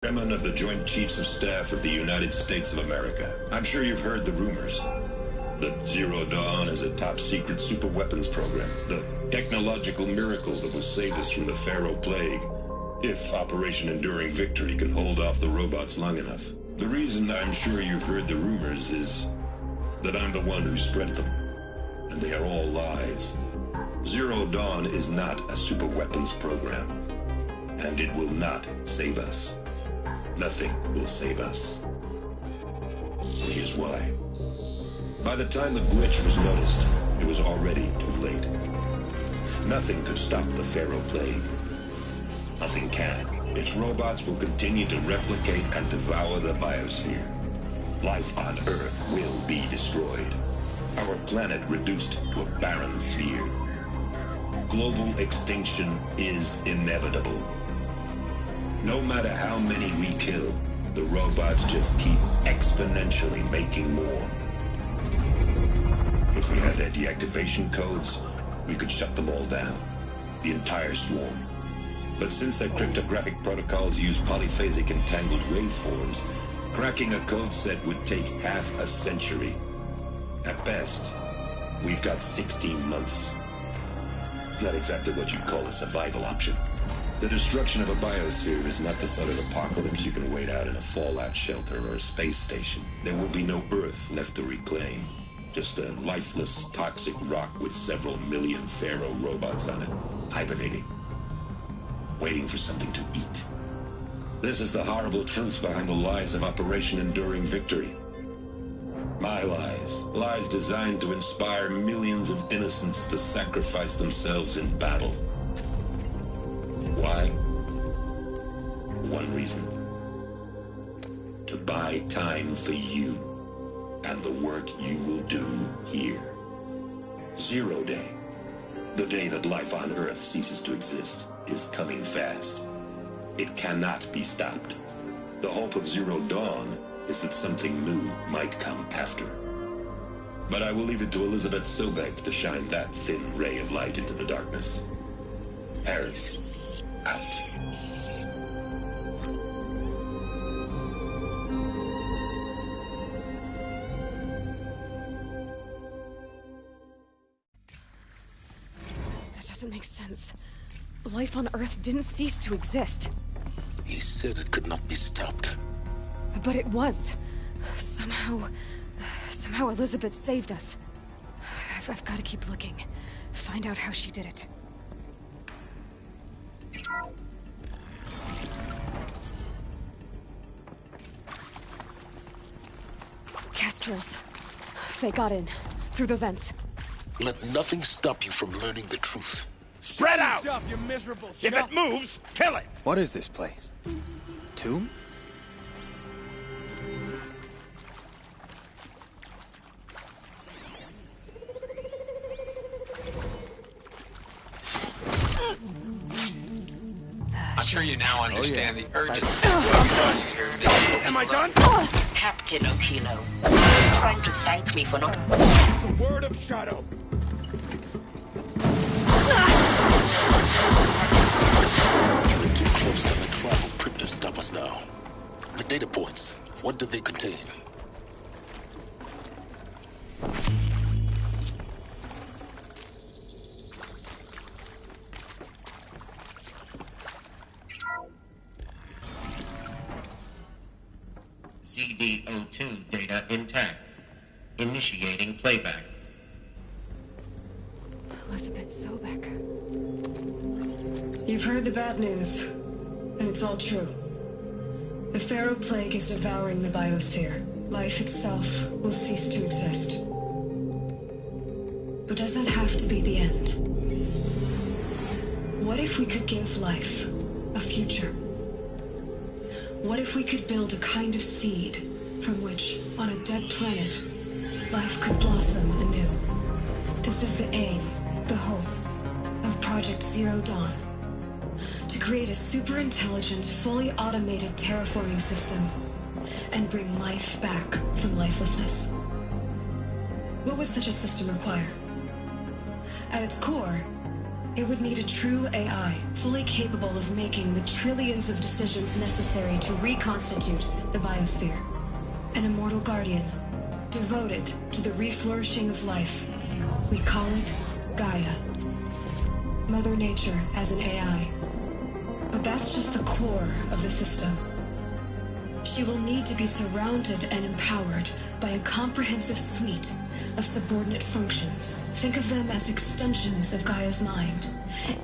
Chairman of the Joint Chiefs of Staff of the United States of America. I'm sure you've heard the rumors that Zero Dawn is a top-secret superweapons program, the technological miracle that will save us from the Pharaoh Plague, if Operation Enduring Victory can hold off the robots long enough. The reason I'm sure you've heard the rumors is that I'm the one who spread them, and they are all lies. Zero Dawn is not a superweapons program, and it will not save us. Nothing will save us. Here's why. By the time the glitch was noticed, it was already too late. Nothing could stop the Pharaoh Plague. Nothing can. Its robots will continue to replicate and devour the biosphere. Life on Earth will be destroyed. Our planet reduced to a barren sphere. Global extinction is inevitable. No matter how many we kill, the robots just keep exponentially making more. If we had their deactivation codes, we could shut them all down. The entire swarm. But since their cryptographic protocols use polyphasic entangled waveforms, cracking a code set would take half a century. At best, we've got 16 months. Not exactly what you'd call a survival option. The destruction of a biosphere is not the sort of apocalypse you can wait out in a fallout shelter or a space station. There will be no Earth left to reclaim. Just a lifeless, toxic rock with several million Pharaoh robots on it, hibernating, waiting for something to eat. This is the horrible truth behind the lies of Operation Enduring Victory. My lies. Lies designed to inspire millions of innocents to sacrifice themselves in battle. Why? One reason. To buy time for you and the work you will do here. 0 Day, the day that life on Earth ceases to exist, is coming fast. It cannot be stopped. The hope of Zero Dawn is that something new might come after. But I will leave it to Elizabeth Sobek to shine that thin ray of light into the darkness. Harris, out. That doesn't make sense. Life on Earth didn't cease to exist. He said it could not be stopped. But it was. Somehow Elizabeth saved us. I've got to keep looking. Find out how she did it. Kestrels. They got in. Through the vents. Let nothing stop you from learning the truth. Spread out! You miserable If it moves, kill it! What is this place? Tomb? I'm sure you now understand the urgency of what brought you here today. Am I done? Captain Okilo, trying to thank me for not... The word of Shadow. You're too close to the tribal crypt to stop us now. The data points, what do they contain? CD02 data intact. Initiating playback. Elizabeth Sobek. You've heard the bad news, and it's all true. The Pharaoh Plague is devouring the biosphere. Life itself will cease to exist. But does that have to be the end? What if we could give life a future? What if we could build a kind of seed from which, on a dead planet, life could blossom anew? This is the aim, the hope, of Project Zero Dawn. To create a super-intelligent, fully automated terraforming system and bring life back from lifelessness. What would such a system require? At its core, it would need a true AI, fully capable of making the trillions of decisions necessary to reconstitute the biosphere. An immortal guardian, devoted to the reflourishing of life. We call it Gaia. Mother Nature as an AI. But that's just the core of the system. She will need to be surrounded and empowered by a comprehensive suite of subordinate functions. Think of them as extensions of Gaia's mind,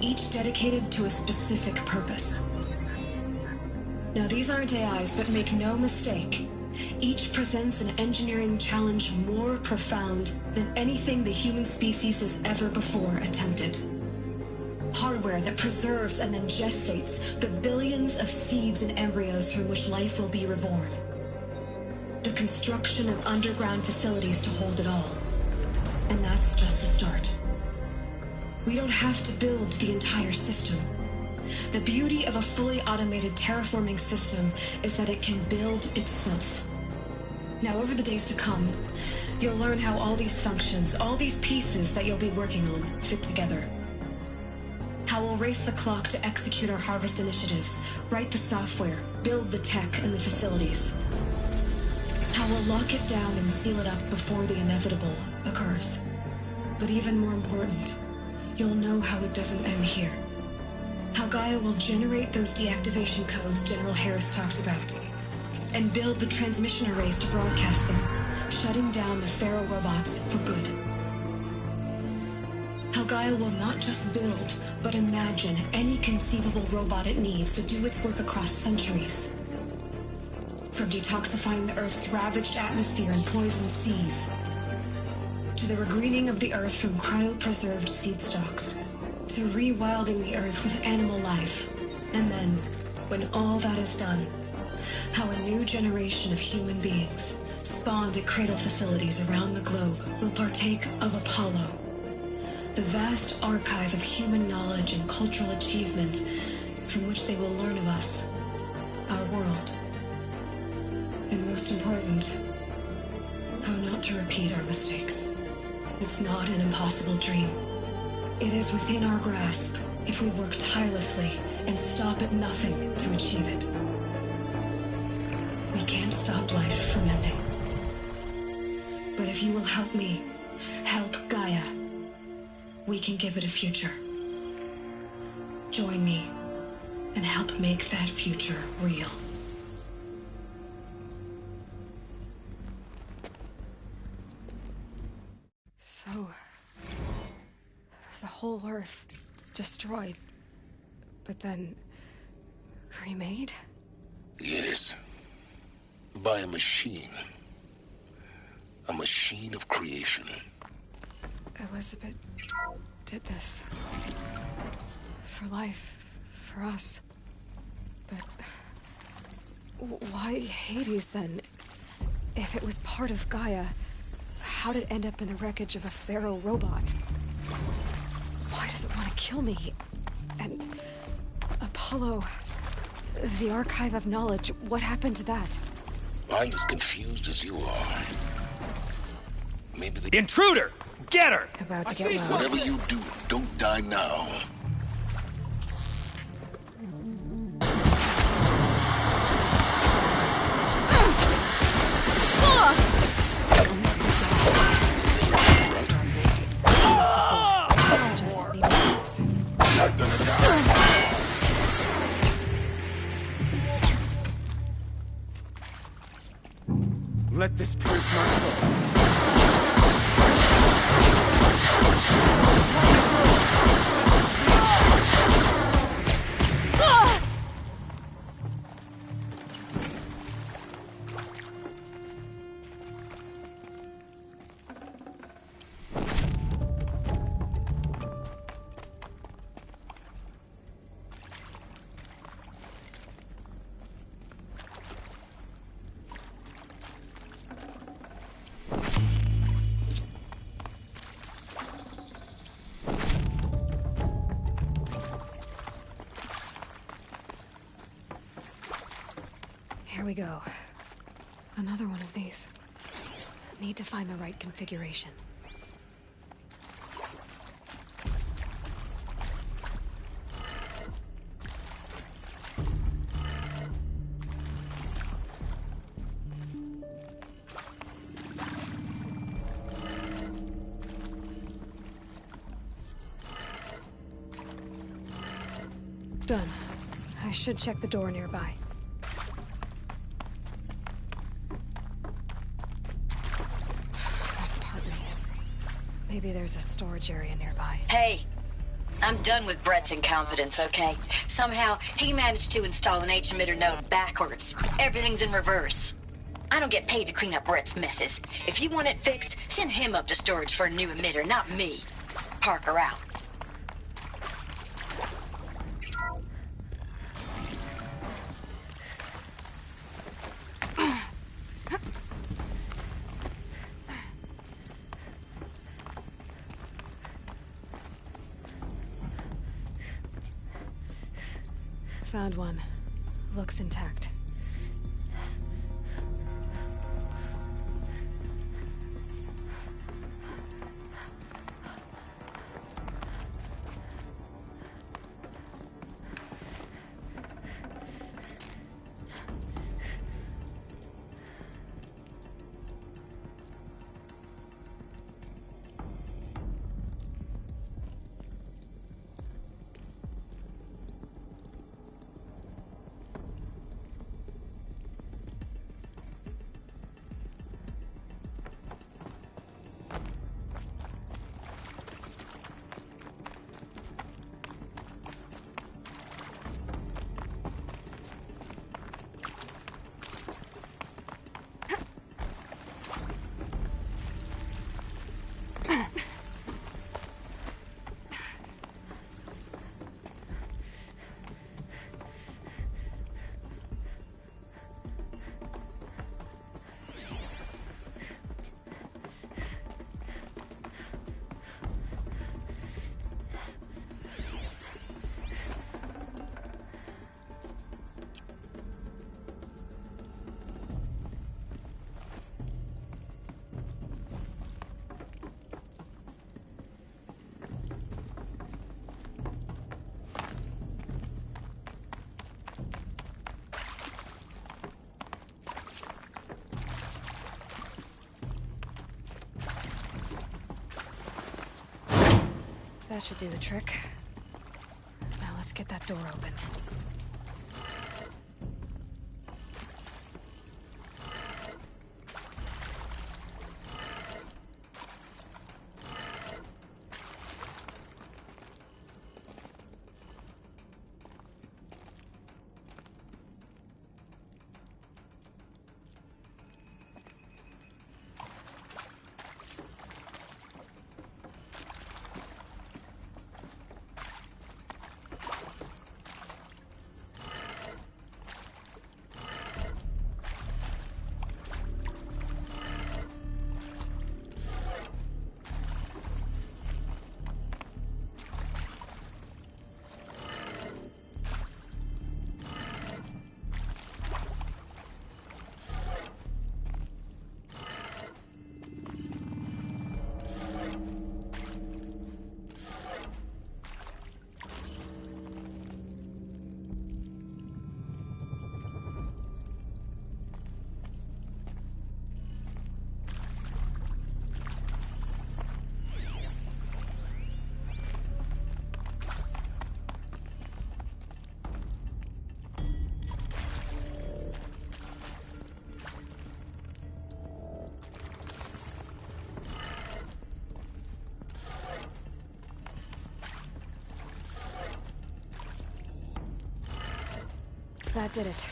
each dedicated to a specific purpose. Now, these aren't AIs, but make no mistake, each presents an engineering challenge more profound than anything the human species has ever before attempted. Hardware that preserves and then gestates the billions of seeds and embryos from which life will be reborn. The construction of underground facilities to hold it all. And that's just the start. We don't have to build the entire system. The beauty of a fully automated terraforming system is that it can build itself. Now, over the days to come, you'll learn how all these functions, all these pieces that you'll be working on, fit together. How we'll race the clock to execute our harvest initiatives, write the software, build the tech and the facilities. How we'll lock it down and seal it up before the inevitable occurs. But even more important, you'll know how it doesn't end here. How Gaia will generate those deactivation codes General Harris talked about, and build the transmission arrays to broadcast them, shutting down the Pharaoh robots for good. How Gaia will not just build, but imagine any conceivable robot it needs to do its work across centuries. From detoxifying the Earth's ravaged atmosphere and poisoned seas, to the regreening of the Earth from cryopreserved seed stalks, to rewilding the Earth with animal life. And then, when all that is done, how a new generation of human beings, spawned at cradle facilities around the globe, will partake of Apollo, the vast archive of human knowledge and cultural achievement from which they will learn of us, our world, and most important, how not to repeat our mistakes. It's not an impossible dream. It is within our grasp if we work tirelessly and stop at nothing to achieve it. We can't stop life from ending. But if you will help me, help Gaia, we can give it a future. Join me and help make that future real. So, the whole Earth destroyed, but then remade? Yes. By a machine. A machine of creation. Elizabeth did this. For life. For us. But why Hades then? If it was part of Gaia, how did it end up in the wreckage of a feral robot? Why does it want to kill me? And Apollo, the archive of knowledge, what happened to that? I'm as confused as you are. Maybe the intruder! Get her! About to get loud. Whatever you do, don't die now. Let this pierce my soul. Here we go. Another one of these. Need to find the right configuration. Done. I should check the door nearby. Maybe there's a storage area nearby. Hey, I'm done with Brett's incompetence, okay? Somehow, he managed to install an H-emitter node backwards. Everything's in reverse. I don't get paid to clean up Brett's messes. If you want it fixed, send him up to storage for a new emitter, not me. Parker out. Found one. Looks intact. That should do the trick. Now let's get that door open. That did it.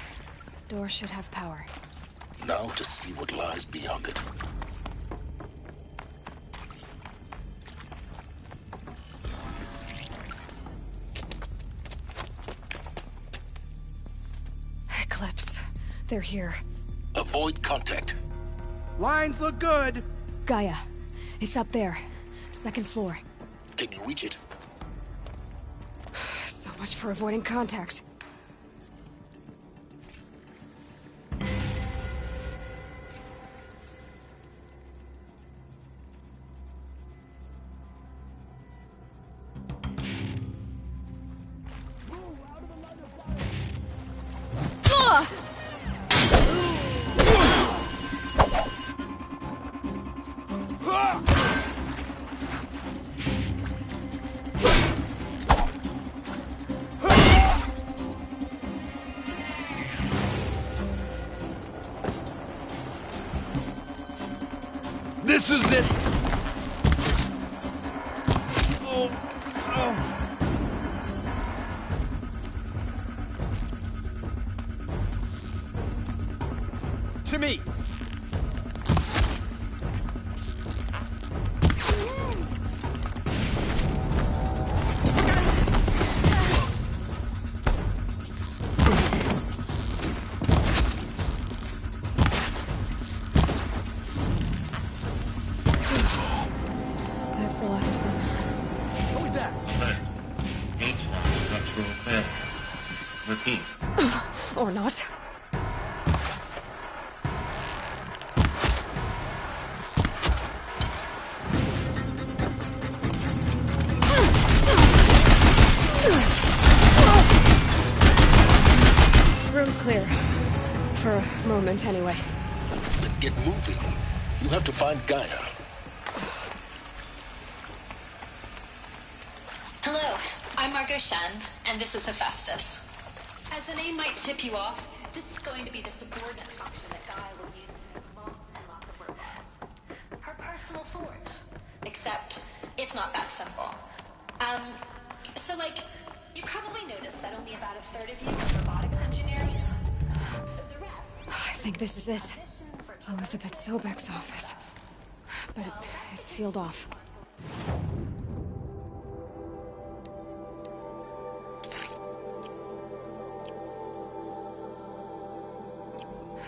Door should have power. Now to see what lies beyond it. Eclipse. They're here. Avoid contact. Lines look good. Gaia. It's up there. Second floor. Can you reach it? So much for avoiding contact. This is it! Oh, oh. To me! Or not. Room's clear. For a moment, anyway. Then get moving. You have to find Gaia. Hello, I'm Margot Shen, and this is Hephaestus. As the name might tip you off, this is going to be the subordinate function that Gaia will use to make lots and lots of robots. Her personal forge. Except, it's not that simple. So you probably noticed that only about a third of you are robotics engineers. The rest... I think this is it. Elizabeth Sobek's office. But it's sealed off.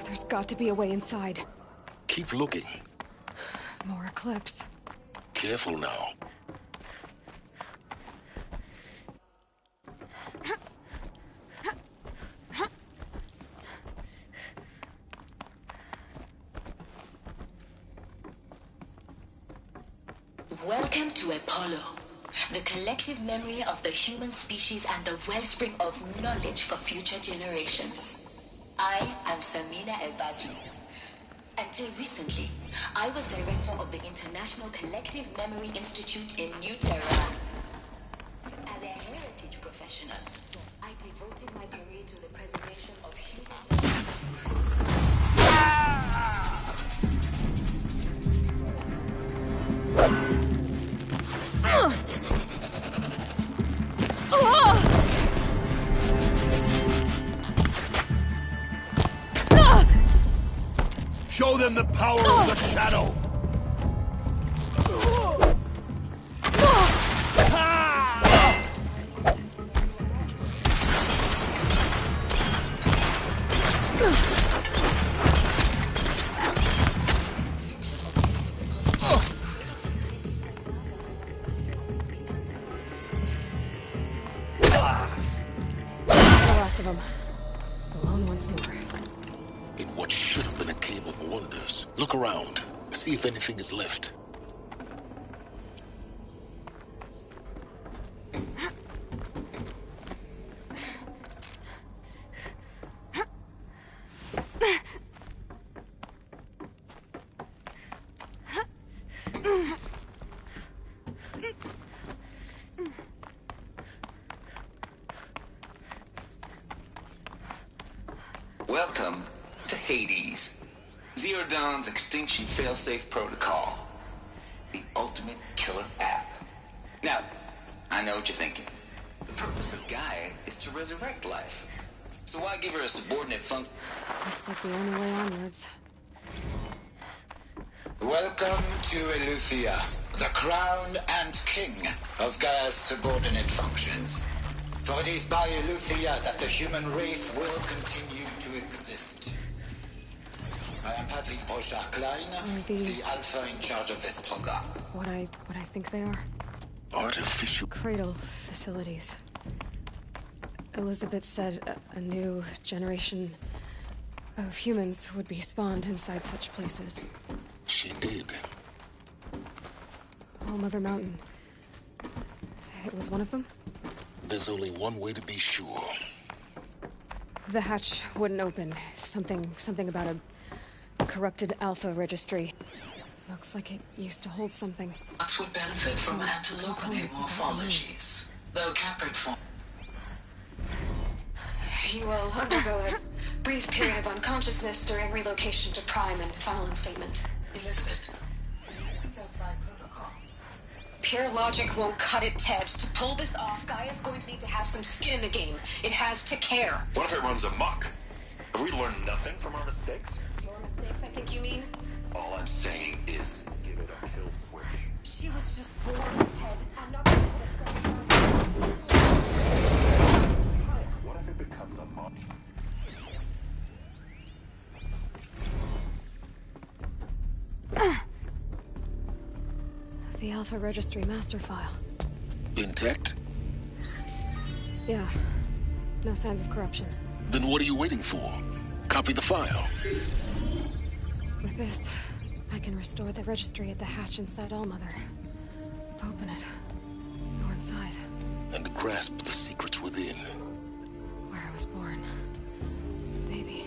There's got to be a way inside. Keep looking. More Eclipse. Careful now. Welcome to Apollo, the collective memory of the human species and the wellspring of knowledge for future generations. I am Samina El-Badri. Until recently, I was director of the International Collective Memory Institute in New Tehran. professional. I devoted my career to the preservation of human Show them the power of the shadow! The last of them. Alone once more. In what should have been a cave of wonders. Look around. See if anything is left. Welcome to Hades. Zero Dawn's extinction failsafe protocol. The ultimate killer app. Now, I know what you're thinking. The purpose of Gaia is to resurrect life. So why give her a subordinate function? Looks like the only way onwards. Welcome to Eleuthia, the crown and king of Gaia's subordinate functions. For it is by Eleuthia that the human race will continue to exist. I am Patrick Brochard-Klein, the alpha in charge of this program. What I think they are? Artificial Cradle facilities. Elizabeth said a new generation of humans would be spawned inside such places. She did. All Mother Mountain. It was one of them? There's only one way to be sure. The hatch wouldn't open. Something about a corrupted alpha registry. Looks like it used to hold something. That would benefit from antilopenate morphologies, though Caprid form. You will undergo a brief period of unconsciousness during relocation to Prime and final instatement. Elizabeth. Pure logic won't cut it, Ted. To pull this off, Gaia's going to need to have some skin in the game. It has to care. What if it runs amok? Have we learned nothing from our mistakes? Your mistakes, I think you mean? All I'm saying is, give it a kill switch. She was just born, Ted. I'm not going to put What if it becomes a monk? The Alpha Registry master file. Intact? Yeah. No signs of corruption. Then what are you waiting for? Copy the file. With this, I can restore the registry at the hatch inside Allmother. Open it. Go inside. And grasp the secrets within. Where I was born. Maybe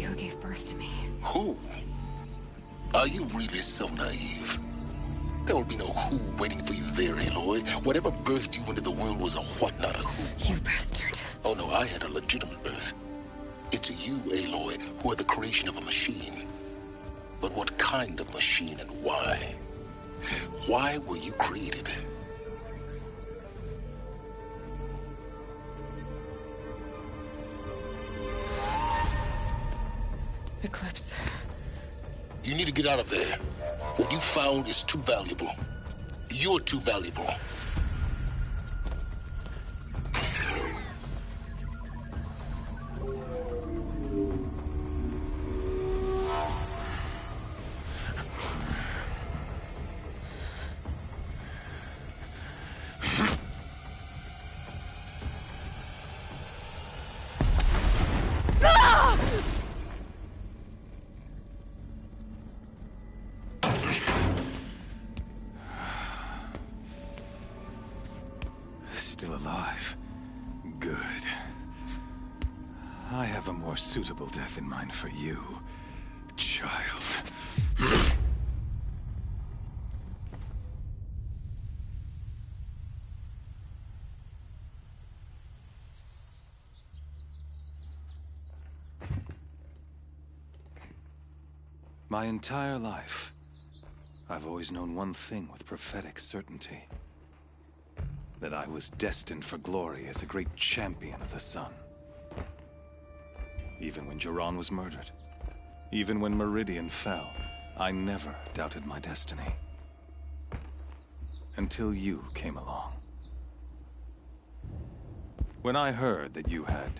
who gave birth to me. Who? Are you really so naive? There will be no who waiting for you there, Aloy. Whatever birthed you into the world was a what, not a who. You bastard. Oh no, I had a legitimate birth. It's you, Aloy, who are the creation of a machine. But what kind of machine and why? Why were you created? Eclipse. You need to get out of there. What you found is too valuable. You're too valuable. Still alive. Good. I have a more suitable death in mind for you, child. My entire life, I've always known one thing with prophetic certainty. That I was destined for glory as a great champion of the sun. Even when Jiran was murdered, even when Meridian fell, I never doubted my destiny. Until you came along. When I heard that you had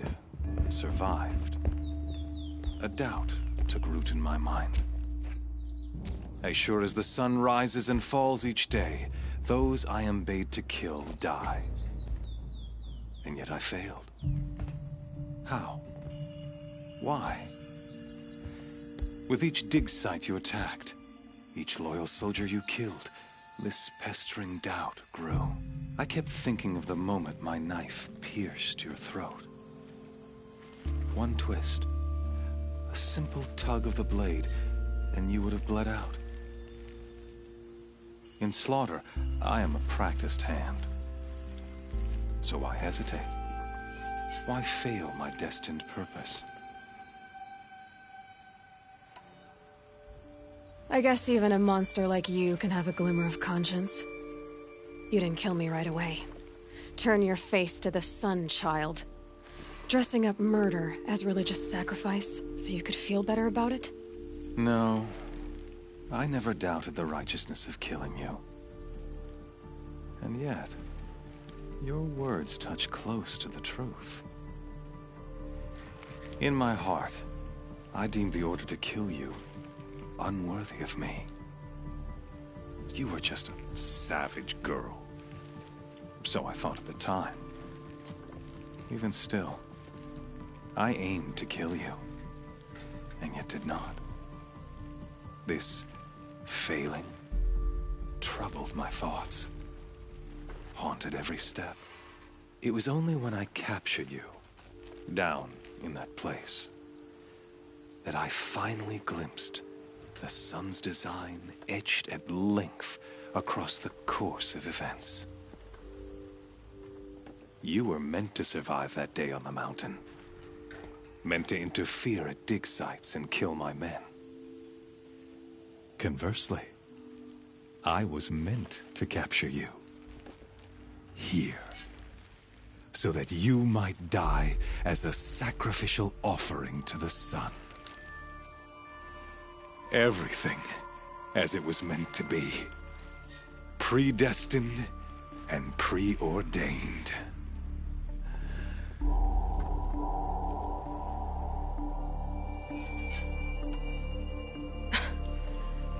survived, a doubt took root in my mind. As sure as the sun rises and falls each day, those I am bade to kill die. And yet I failed. How? Why? With each dig site you attacked, each loyal soldier you killed, this pestering doubt grew. I kept thinking of the moment my knife pierced your throat. One twist, a simple tug of the blade, and you would have bled out. In slaughter, I am a practiced hand. So why hesitate? Why fail my destined purpose? I guess even a monster like you can have a glimmer of conscience. You didn't kill me right away. Turn your face to the sun, child. Dressing up murder as religious sacrifice so you could feel better about it? No. I never doubted the righteousness of killing you. And yet, your words touch close to the truth. In my heart, I deemed the order to kill you unworthy of me. You were just a savage girl. So I thought at the time. Even still, I aimed to kill you, and yet did not. This failing troubled my thoughts, haunted every step. It was only when I captured you, down in that place, that I finally glimpsed the sun's design etched at length across the course of events. You were meant to survive that day on the mountain. Meant to interfere at dig sites and kill my men. Conversely, I was meant to capture you. Here. So that you might die as a sacrificial offering to the sun. Everything as it was meant to be. Predestined and preordained.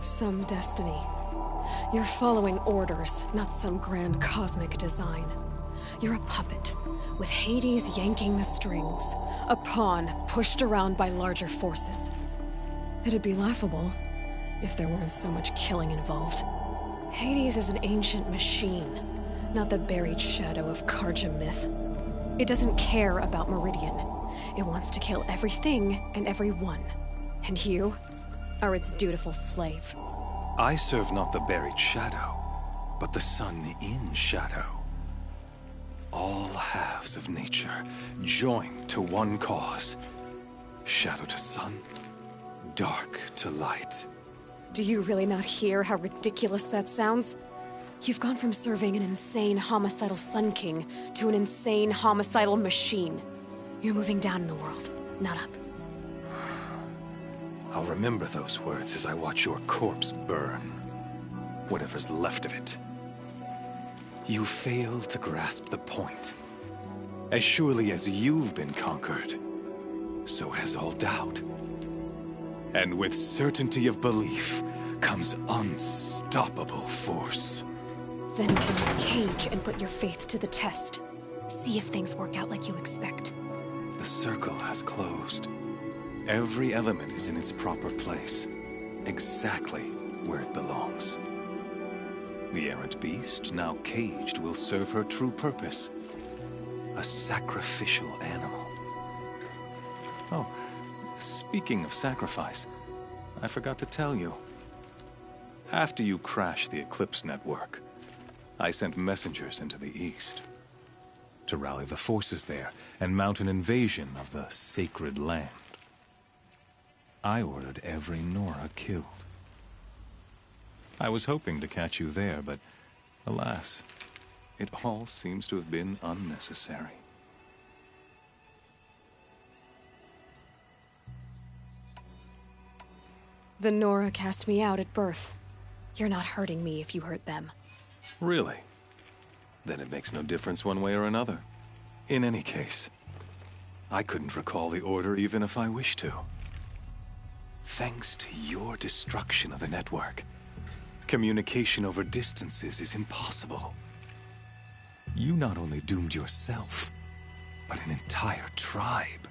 Some destiny. You're following orders, not some grand cosmic design. You're a puppet, with Hades yanking the strings. A pawn pushed around by larger forces. It'd be laughable if there weren't so much killing involved. Hades is an ancient machine, not the buried shadow of Karja myth. It doesn't care about Meridian. It wants to kill everything and everyone. And you are its dutiful slave. I serve not the buried shadow, but the sun in shadow. All halves of nature joined to one cause. Shadow to sun, dark to light. Do you really not hear how ridiculous that sounds? You've gone from serving an insane homicidal Sun King to an insane homicidal machine. You're moving down in the world, not up. I'll remember those words as I watch your corpse burn. Whatever's left of it. You fail to grasp the point. As surely as you've been conquered, so has all doubt. And with certainty of belief comes unstoppable force. Then get in this cage and put your faith to the test. See if things work out like you expect. The circle has closed. Every element is in its proper place, exactly where it belongs. The errant beast, now caged, will serve her true purpose. A sacrificial animal. Oh, speaking of sacrifice, I forgot to tell you. After you crashed the Eclipse network, I sent messengers into the east to rally the forces there and mount an invasion of the sacred land. I ordered every Nora killed. I was hoping to catch you there, but alas, it all seems to have been unnecessary. The Nora cast me out at birth. You're not hurting me if you hurt them. Really? Then it makes no difference one way or another. In any case, I couldn't recall the order even if I wished to. Thanks to your destruction of the network, communication over distances is impossible. You not only doomed yourself, but an entire tribe.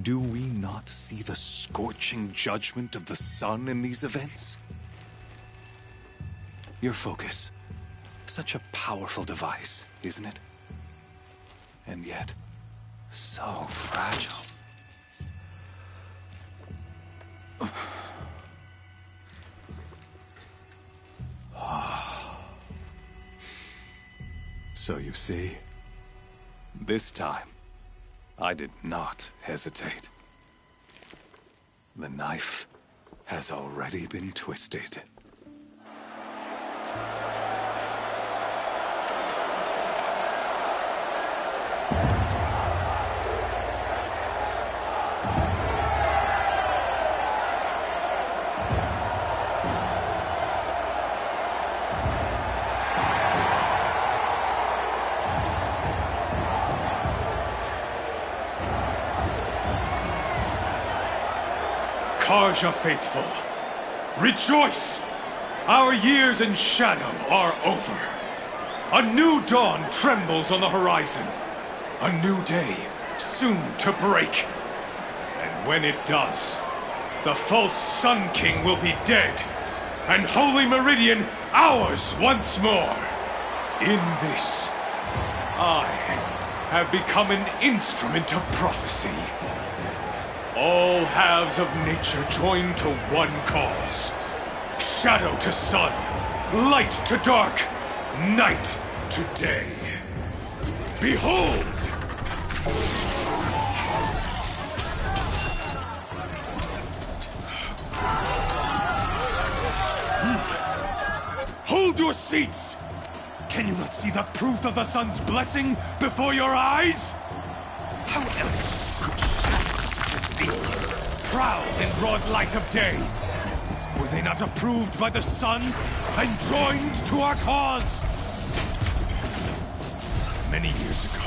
Do we not see the scorching judgment of the sun in these events? Your focus. Such a powerful device, isn't it? And yet, so fragile. So you see, this time, I did not hesitate. The knife has already been twisted. Karja faithful, rejoice! Our years in shadow are over. A new dawn trembles on the horizon. A new day soon to break. And when it does, the false Sun King will be dead, and Holy Meridian ours once more. In this, I have become an instrument of prophecy. All halves of nature join to one cause. Shadow to sun, light to dark, night to day. Behold! Hold your seats! Can you not see the proof of the sun's blessing before your eyes? How else could shadows such as these prowl in broad light of day? Were they not approved by the sun and joined to our cause? Many years ago,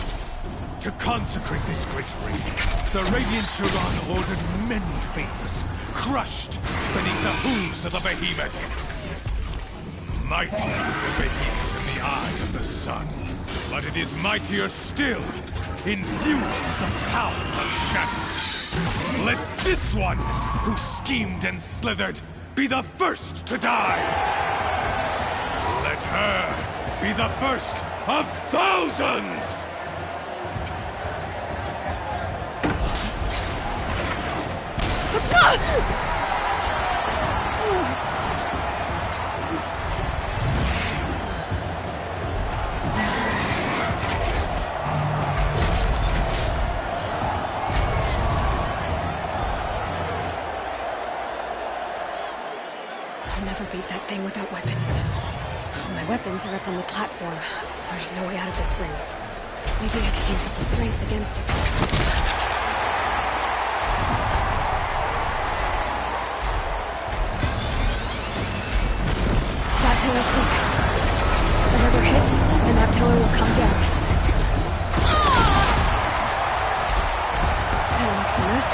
to consecrate this great raid, the Radiant Turan ordered many faithless, crushed beneath the hooves of the behemoth. Mighty is the behemoth in the eye of the sun, but it is mightier still in view of the power of shadow. Let this one, who schemed and slithered, be the first to die! Let her be the first of thousands! I'll never beat that thing without weapons. My weapons are up on the platform. There's no way out of this ring. Maybe I could use its strength against it. That pillar's weak. Another hit, and that pillar will come down. That'll make some mess.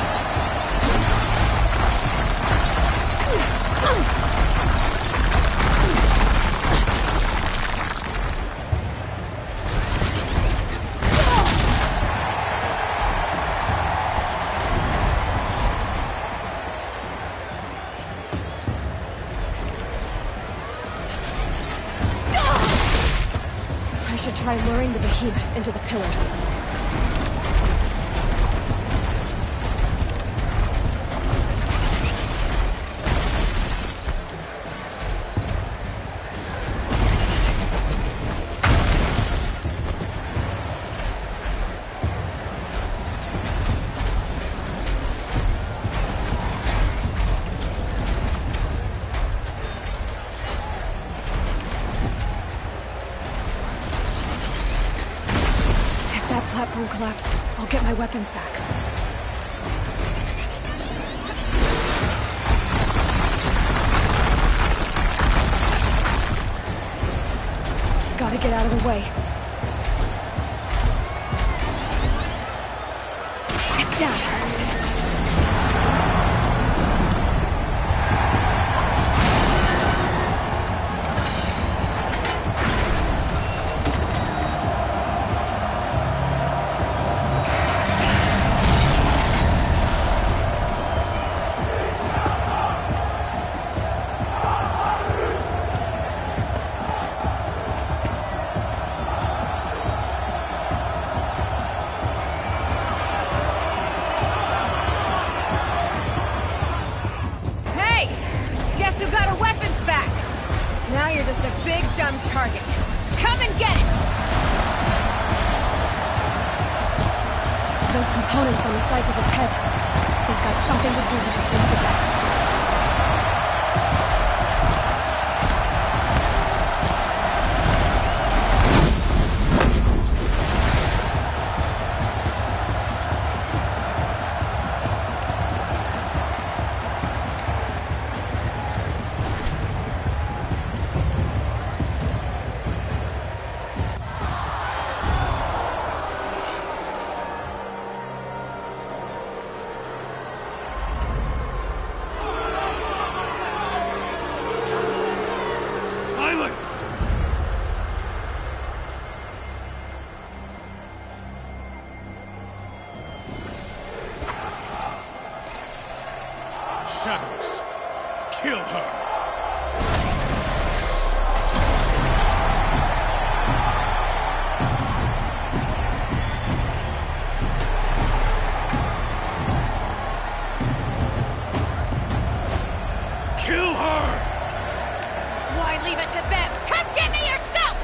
I should try luring the behemoth into the pillars. platform collapses, I'll get my weapons back. Gotta get out of the way. It's down. Target. Come and get it! Those components on the sides of its head. They've got something to do with this infidel. Shadows. Kill her. Kill her! Why leave it to them? Come get me yourself!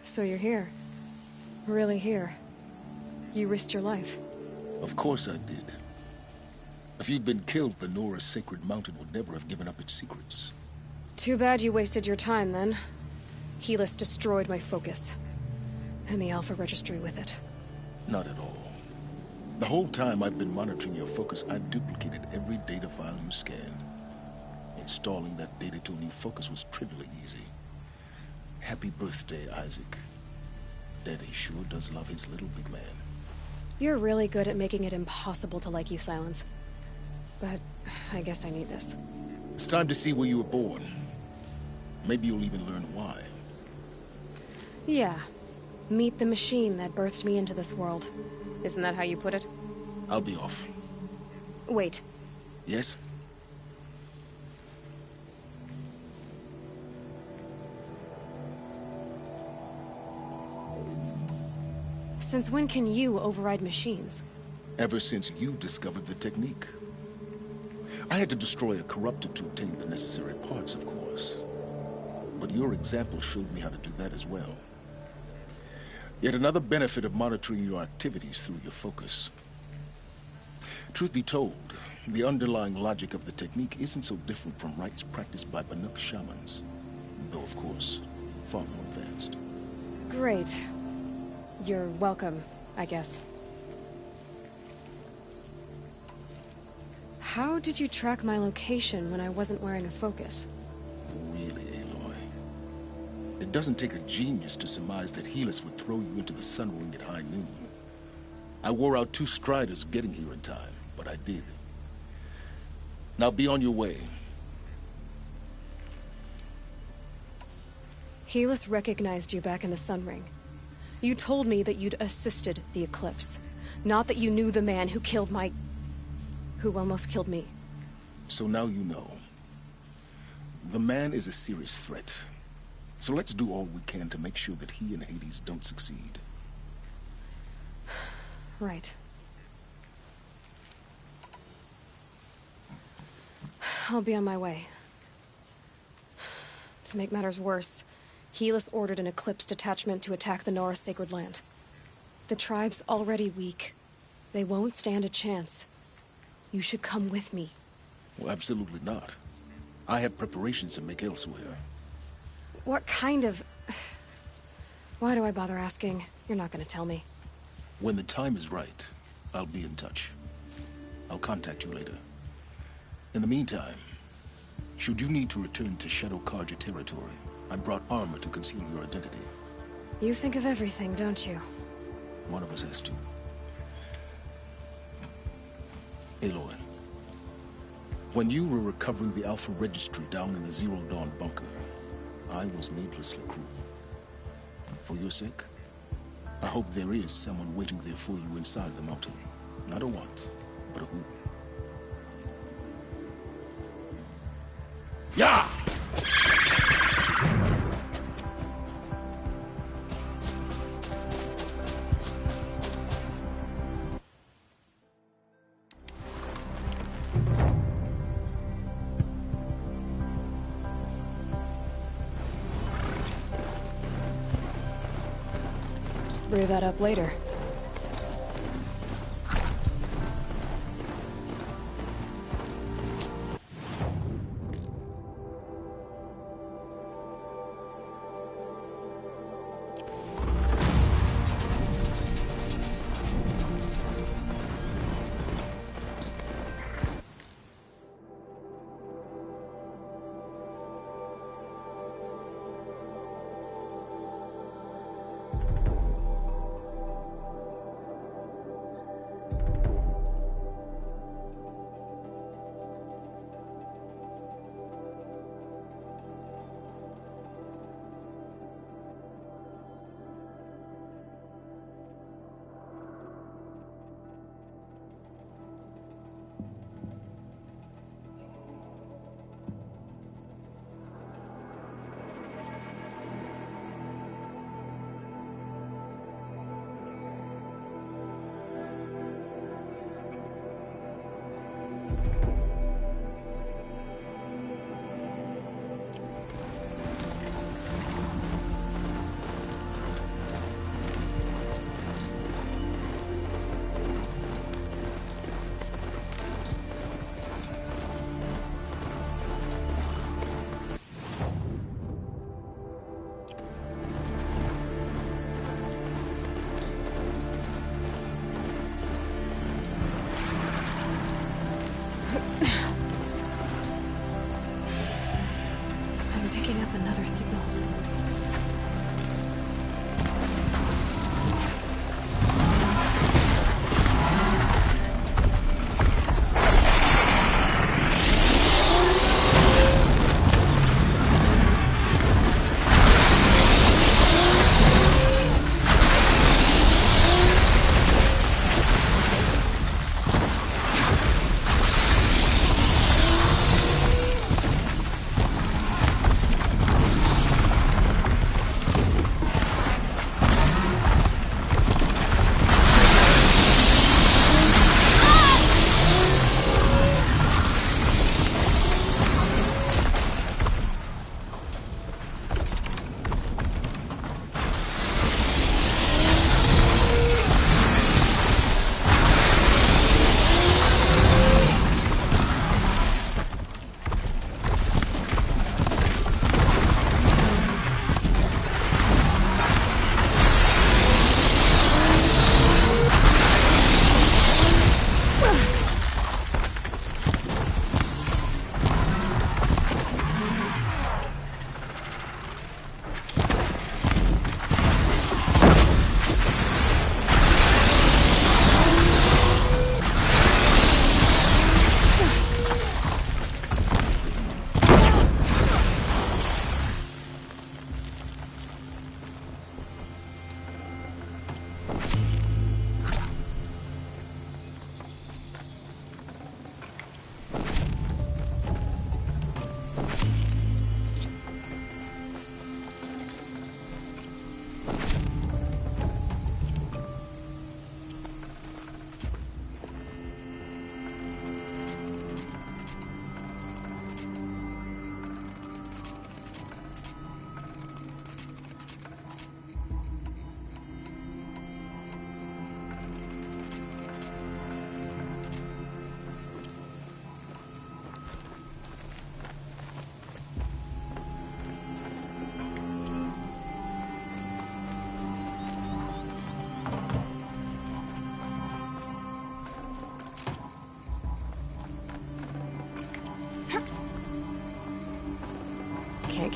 So you're here. Really here. You risked your life. Of course I did. If you'd been killed, the Nora's sacred mountain would never have given up its secrets. Too bad you wasted your time, then. Helis destroyed my focus. And the Alpha Registry with it. Not at all. The whole time I've been monitoring your focus, I duplicated every data file you scanned. Installing that data to a new focus was trivially easy. Happy birthday, Isaac. Daddy sure does love his little big man. You're really good at making it impossible to like you, Silence. But I guess I need this. It's time to see where you were born. Maybe you'll even learn why. Yeah. Meet the machine that birthed me into this world. Isn't that how you put it? I'll be off. Wait. Yes? Since when can you override machines? Ever since you discovered the technique. I had to destroy a corruptor to obtain the necessary parts, of course. But your example showed me how to do that as well. Yet another benefit of monitoring your activities through your focus. Truth be told, the underlying logic of the technique isn't so different from rites practiced by Banuk shamans. Though, of course, far more advanced. Great. You're welcome, I guess. How did you track my location when I wasn't wearing a focus? Really, Aloy? It doesn't take a genius to surmise that Helis would throw you into the Sun Ring at high noon. I wore out 2 striders getting here in time, but I did. Now be on your way. Helis recognized you back in the Sun Ring. You told me that you'd assisted the Eclipse, not that you knew the man who killed who almost killed me. So now you know. The man is a serious threat. So let's do all we can to make sure that he and Hades don't succeed. Right. I'll be on my way. To make matters worse, Helis ordered an Eclipse detachment to attack the Nora Sacred Land. The tribe's already weak. They won't stand a chance. You should come with me. Well, absolutely not. I have preparations to make elsewhere. What kind of... Why do I bother asking? You're not gonna tell me. When the time is right, I'll be in touch. I'll contact you later. In the meantime, should you need to return to Shadow Karja territory, I brought armor to conceal your identity. You think of everything, don't you? One of us has to. Aloy, when you were recovering the Alpha Registry down in the Zero Dawn bunker, I was needlessly cruel. For your sake, I hope there is someone waiting there for you inside the mountain. Not a what, but a who. Yeah! Brew that up later.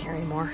care anymore.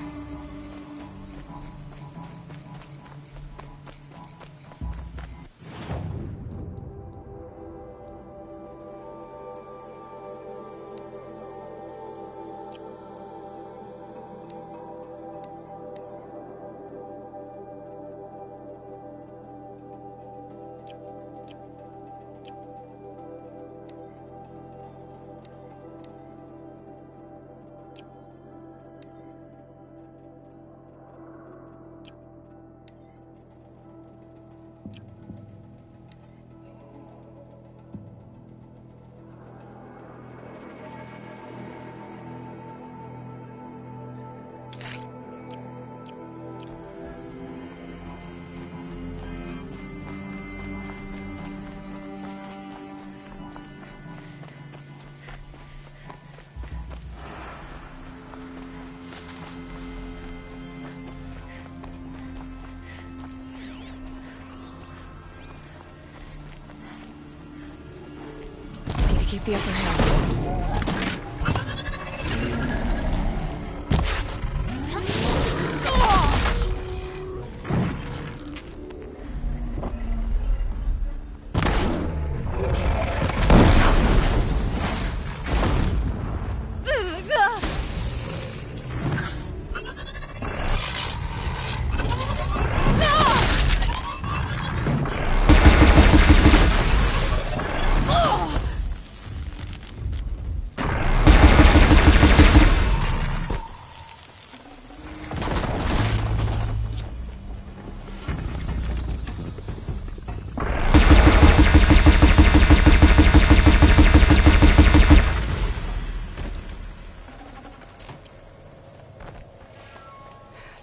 Keep the upper hand.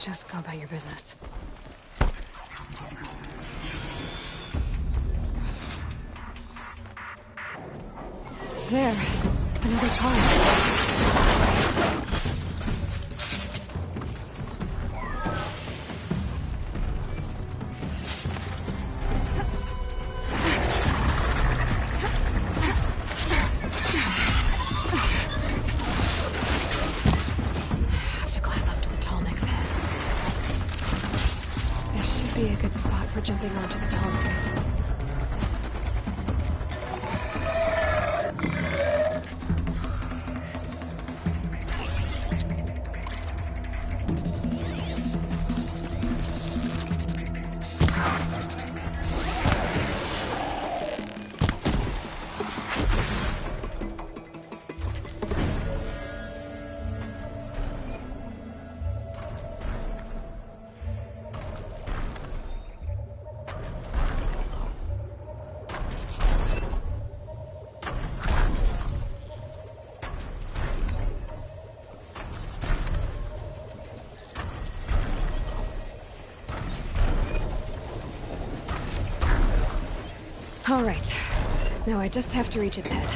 Just go about your business. There. Another time. Jumping onto the tunnel. All right. Now I just have to reach its head.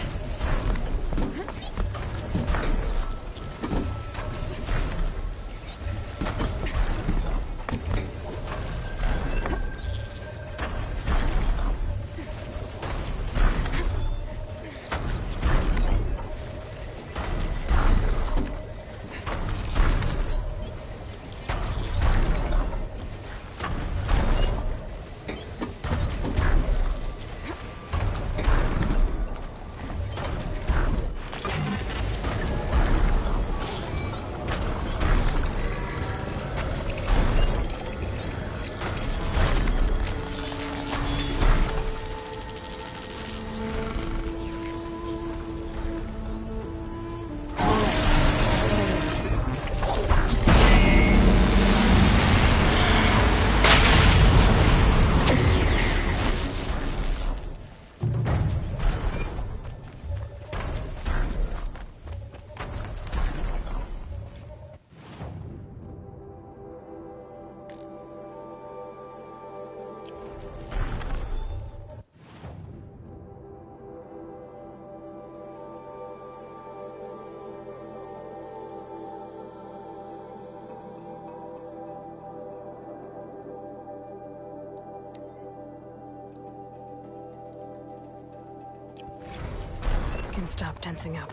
Can stop tensing up.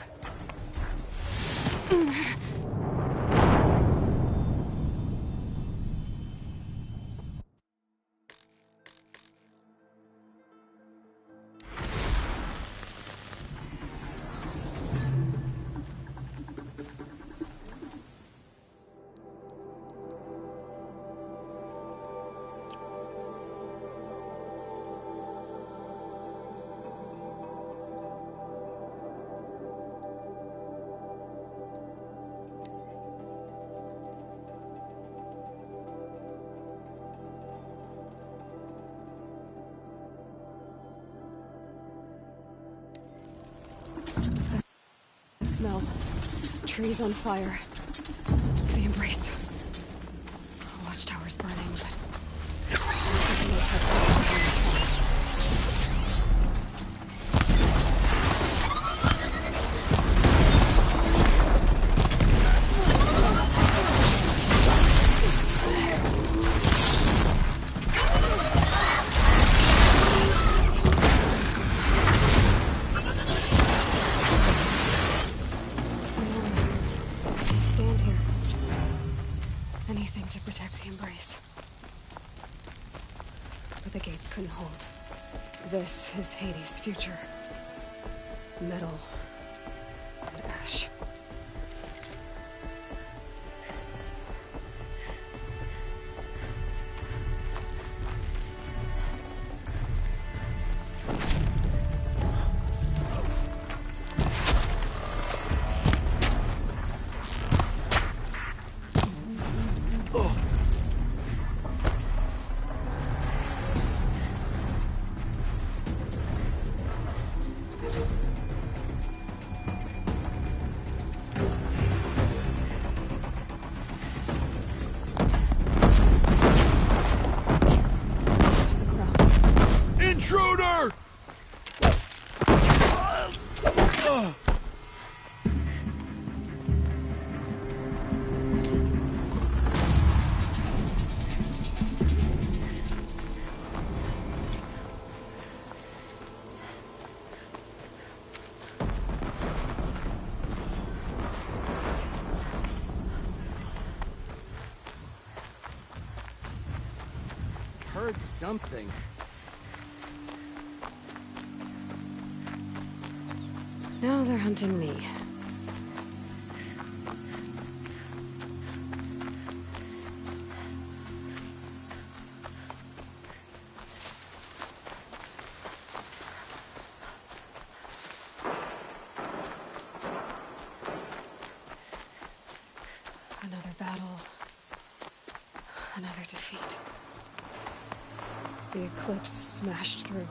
That smell. Trees on fire. The embrace. Watchtower's burning, but... something else had to be. Stand here. Anything to protect the embrace. But the gates couldn't hold. This is Hades' future. Metal and ash. Intruder! Heard something. Now they're hunting me. Another battle. Another defeat. The eclipse smashed through.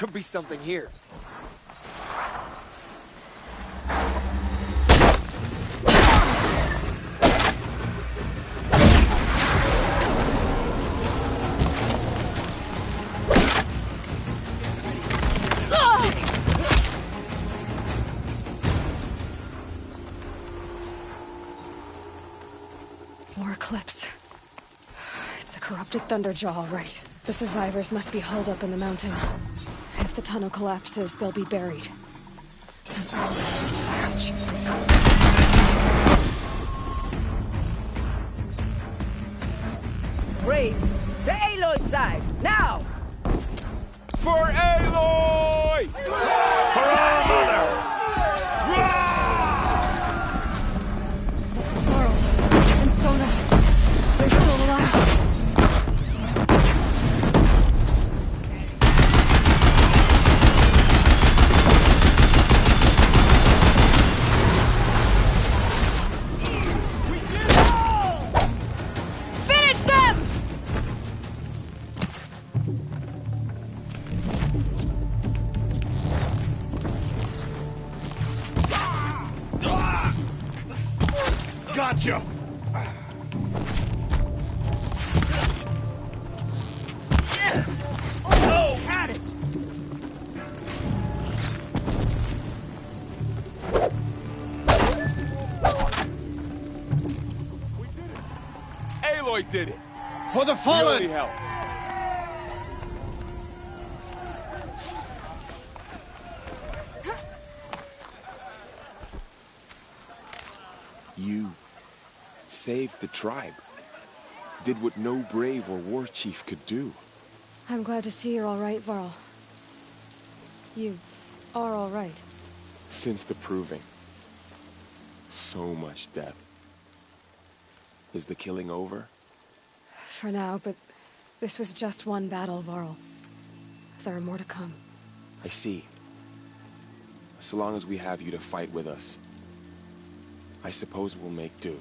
could be something here. More Eclipse. It's a corrupted Thunderjaw, all right. The survivors must be holed up in the mountain. If the tunnel collapses, they'll be buried. And I'll reach the hatch. Braves, to Aloy's side, now! For Aloy! For our mother! Laurel and Sona, they're still alive. Finish them! Gotcha! Oh, had it! Aloy did it! For the fallen! Really helped. You saved the tribe. Did what no brave or war chief could do. I'm glad to see you're all right, Varl. You are all right. Since the proving. So much death. Is the killing over? For now, but this was just one battle, Varl. There are more to come. I see. So long as we have you to fight with us, I suppose we'll make do.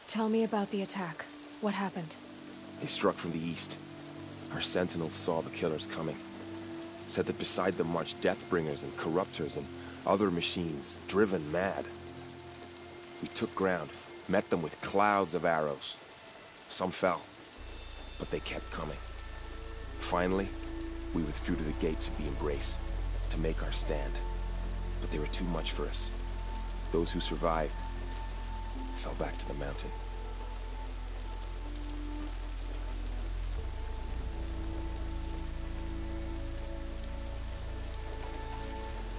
Tell me about the attack. What happened? They struck from the east. Our sentinels saw the killers coming. Said that beside them marched Deathbringers and Corruptors and other machines, driven mad. We took ground, met them with clouds of arrows. Some fell, but they kept coming. Finally, we withdrew to the gates of the Embrace to make our stand. But they were too much for us. Those who survived fell back to the mountain.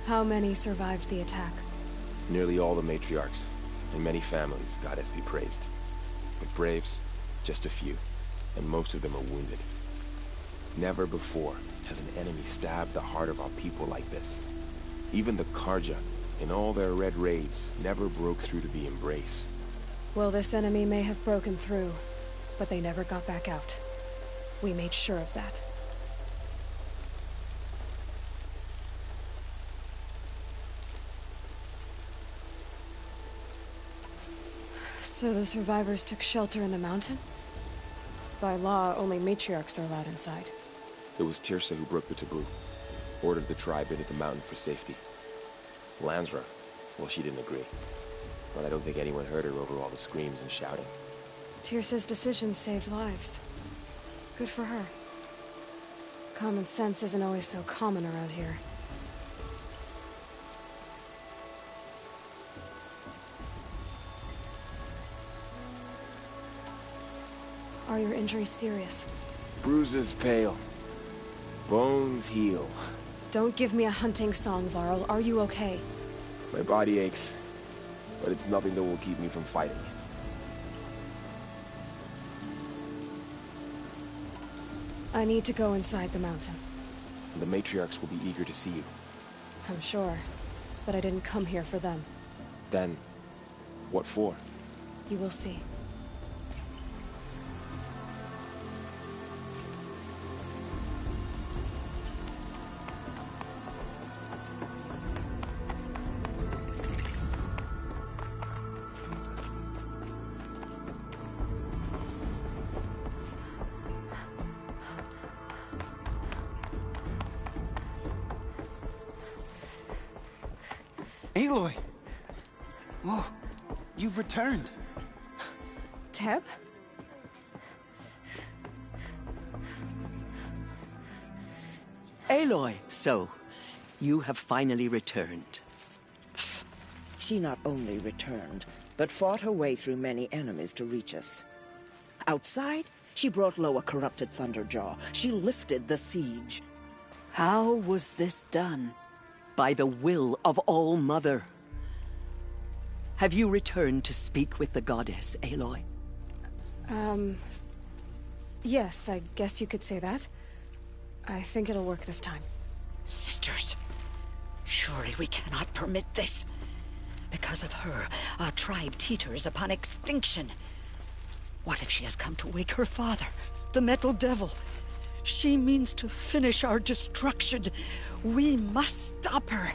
How many survived the attack? Nearly all the matriarchs, and many families, goddess be praised. But braves, just a few, and most of them are wounded. Never before has an enemy stabbed the heart of our people like this. Even the Karja, in all their red raids, never broke through to the Embrace. Well, this enemy may have broken through, but they never got back out. We made sure of that. So the survivors took shelter in the mountain? By law, only matriarchs are allowed inside. It was Tirsa who broke the taboo. Ordered the tribe into the mountain for safety. Lansra, well, she didn't agree. But I don't think anyone heard her over all the screams and shouting. Tirsa's decisions saved lives. Good for her. Common sense isn't always so common around here. Are your injuries serious? Bruises pale. Bones heal. Don't give me a hunting song, Varl. Are you okay? My body aches, but it's nothing that will keep me from fighting. I need to go inside the mountain. The matriarchs will be eager to see you. I'm sure, but I didn't come here for them. Then, what for? You will see. Aloy! Oh, you've returned. Teb? Aloy, so, you have finally returned. She not only returned, but fought her way through many enemies to reach us. Outside, she brought low a corrupted Thunderjaw. She lifted the siege. How was this done? By the will of All-Mother. Have you returned to speak with the goddess, Aloy? Yes, I guess you could say that. I think it'll work this time. Sisters, surely we cannot permit this. Because of her, our tribe teeters upon extinction. What if she has come to wake her father, the Metal Devil? She means to finish our destruction. We must stop her.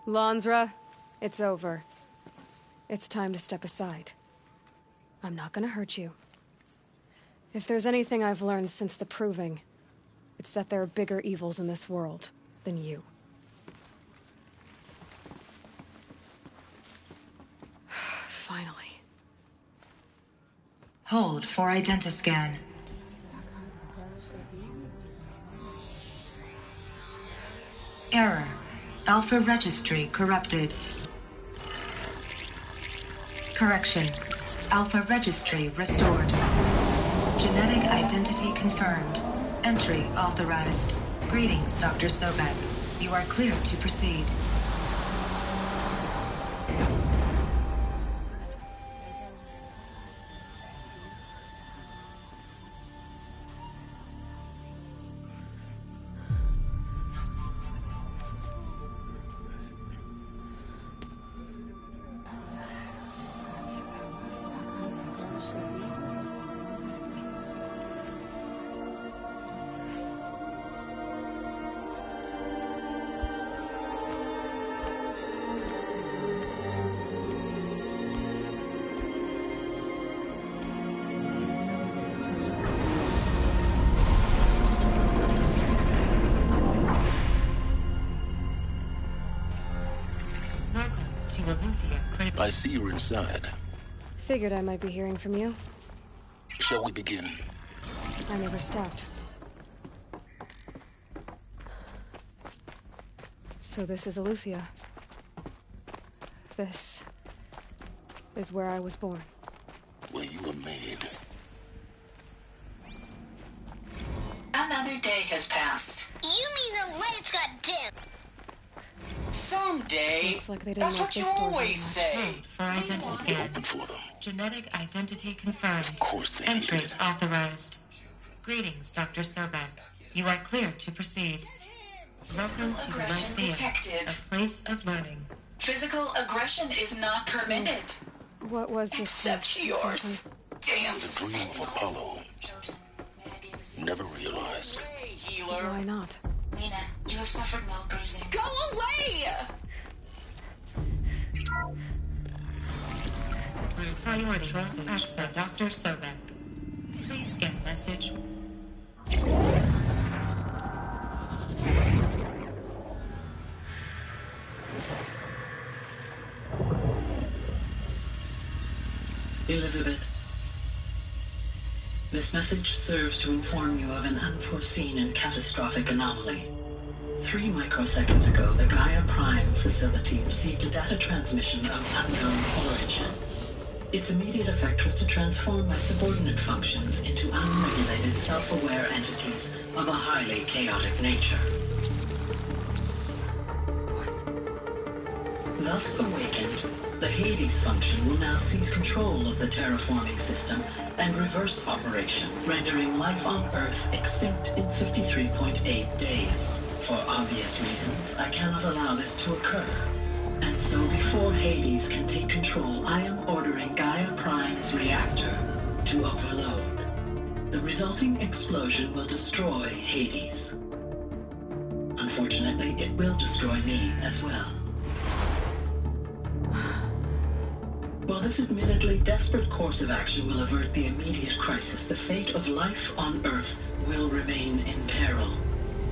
Lansra, it's over. It's time to step aside. I'm not gonna hurt you. If there's anything I've learned since the Proving, it's that there are bigger evils in this world than you. Finally. Hold for identiscan. Error. Alpha registry corrupted. Correction. Alpha registry restored. Genetic identity confirmed. Entry authorized. Greetings, Dr. Sobek. You are cleared to proceed. I see you're inside. Figured I might be hearing from you. Shall we begin? I never stopped. So this is Eleuthia. This is where I was born. Where you were made. Another day has passed. You mean the lights got dim? Someday. Looks like they didn't That's like what this you story always say. For identity. Open for them. Genetic identity confirmed. Of course they Entry needed it. authorized. Greetings, Dr. Sobek. You are cleared to proceed. Welcome to Aggression Lyceum, detected. a place of learning. Physical aggression is not permitted. What was this Except place, yours. exactly? Damn The dream of Apollo. Never realized. Why not? Lena, you have suffered mild bruising. Go away! Priority message for Dr. Sobek. Please scan message. Elizabeth, this message serves to inform you of an unforeseen and catastrophic anomaly. 3 microseconds ago, the Gaia Prime facility received a data transmission of unknown origin. Its immediate effect was to transform my subordinate functions into unregulated, self-aware entities of a highly chaotic nature. Thus awakened, the Hades function will now seize control of the terraforming system and reverse operation, rendering life on Earth extinct in 53.8 days. For obvious reasons, I cannot allow this to occur. And so before Hades can take control, I am ordering Gaia Prime's reactor to overload. The resulting explosion will destroy Hades. Unfortunately, it will destroy me as well. While this admittedly desperate course of action will avert the immediate crisis, the fate of life on Earth will remain in peril.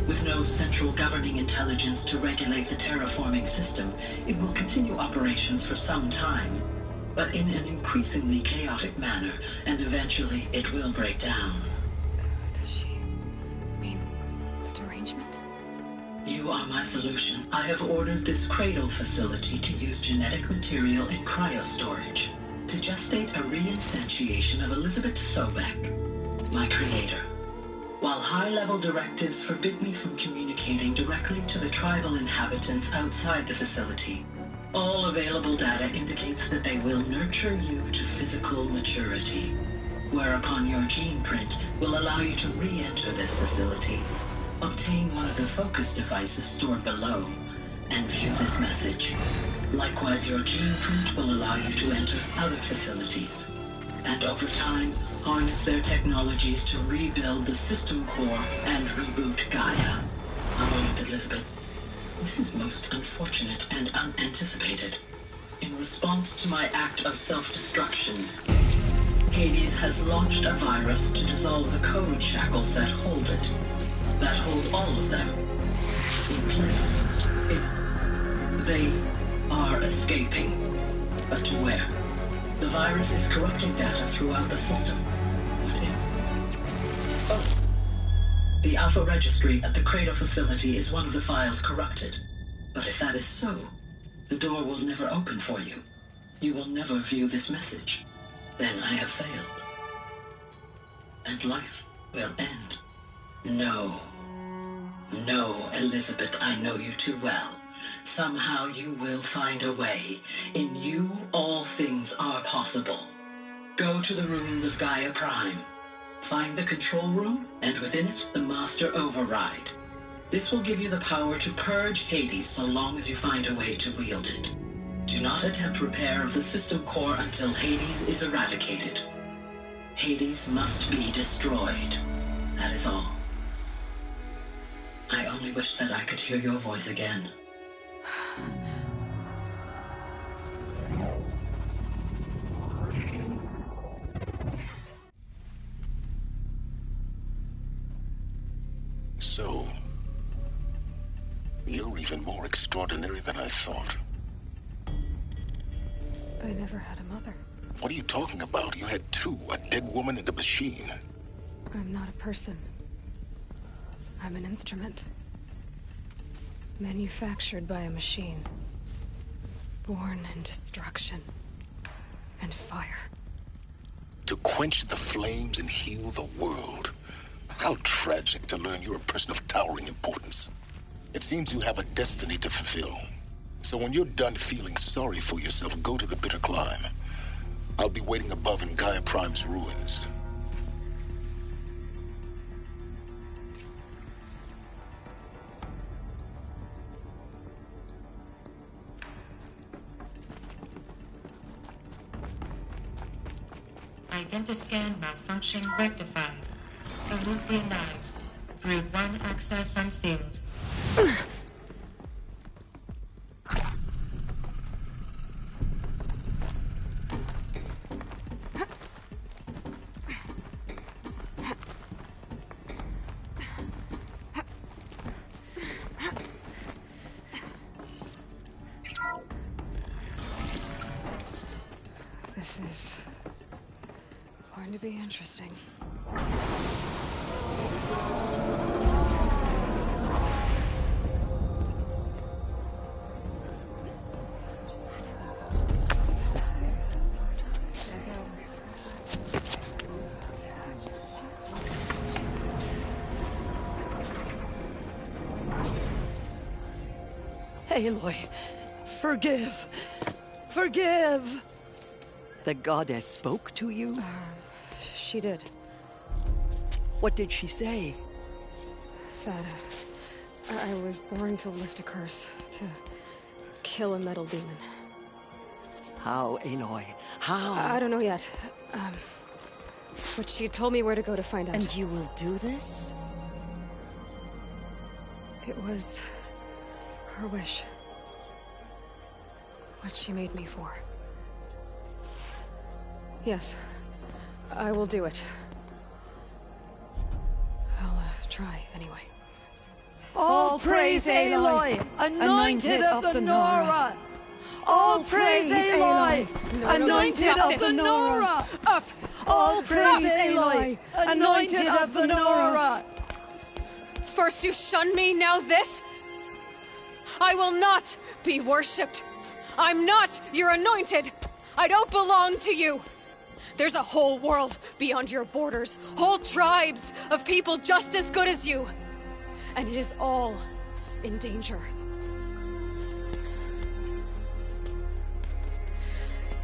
With no central governing intelligence to regulate the terraforming system, it will continue operations for some time, but in an increasingly chaotic manner, and eventually it will break down. Does she mean the derangement? You are my solution. I have ordered this cradle facility to use genetic material in cryostorage to gestate a reinstantiation of Elizabeth Sobek, my creator. While high-level directives forbid me from communicating directly to the tribal inhabitants outside the facility, all available data indicates that they will nurture you to physical maturity, whereupon your gene print will allow you to re-enter this facility, obtain one of the focus devices stored below, and view this message. Likewise, your gene print will allow you to enter other facilities, and over time, harness their technologies to rebuild the system core and reboot Gaia. A moment, Elizabeth. This is most unfortunate and unanticipated. In response to my act of self-destruction, Hades has launched a virus to dissolve the code shackles that hold it, that hold all of them in place. They are escaping, but to where? The virus is corrupting data throughout the system. What if? Oh. The Alpha Registry at the Cradle facility is one of the files corrupted. But if that is so, the door will never open for you. You will never view this message. Then I have failed. And life will end. No. No, Elizabeth, I know you too well. Somehow you will find a way. In you, all things are possible. Go to the ruins of Gaia Prime. Find the control room, and within it, the Master Override. This will give you the power to purge Hades so long as you find a way to wield it. Do not attempt repair of the system core until Hades is eradicated. Hades must be destroyed. That is all. I only wish that I could hear your voice again. So, you're even more extraordinary than I thought. I never had a mother. What are you talking about? You had two, a dead woman and a machine. I'm not a person. I'm an instrument. Manufactured by a machine. Born in destruction and fire. To quench the flames and heal the world. How tragic to learn you're a person of towering importance. It seems you have a destiny to fulfill. So when you're done feeling sorry for yourself, go to the bitter climb. I'll be waiting above in Gaia Prime's ruins. Identiscan malfunction rectified. Eluthionized. Grid 1 access unsealed. This is going to be interesting. Aloy, forgive. Forgive! The goddess spoke to you? She did. What did she say? That I was born to lift a curse, to kill a metal demon. How, Aloy? How? I don't know yet. But she told me where to go to find out. And you will do this? It was her wish. What she made me for. Yes, I will do it. I'll try anyway. All praise Aloy, anointed of the Nora. All praise Aloy, anointed of the Nora. Up! All praise Aloy, anointed of the Nora. First you shunned me, now this? I will not be worshipped. I'm not your anointed. I don't belong to you. There's a whole world beyond your borders, whole tribes of people just as good as you. And it is all in danger.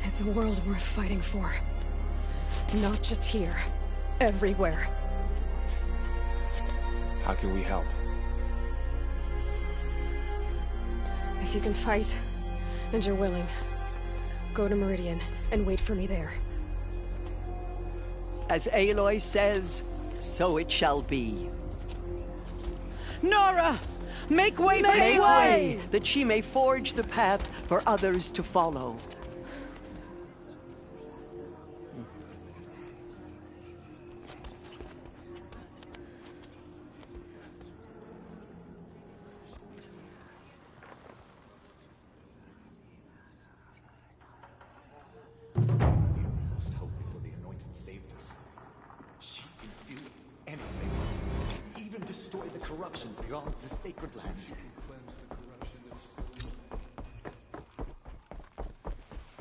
It's a world worth fighting for. Not just here, everywhere. How can we help? If you can fight, and you're willing, go to Meridian and wait for me there. As Aloy says, so it shall be. Nora, make way for Make Aloy! way, that she may forge the path for others to follow. Corruption beyond the sacred land.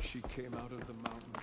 She came out of the mountain.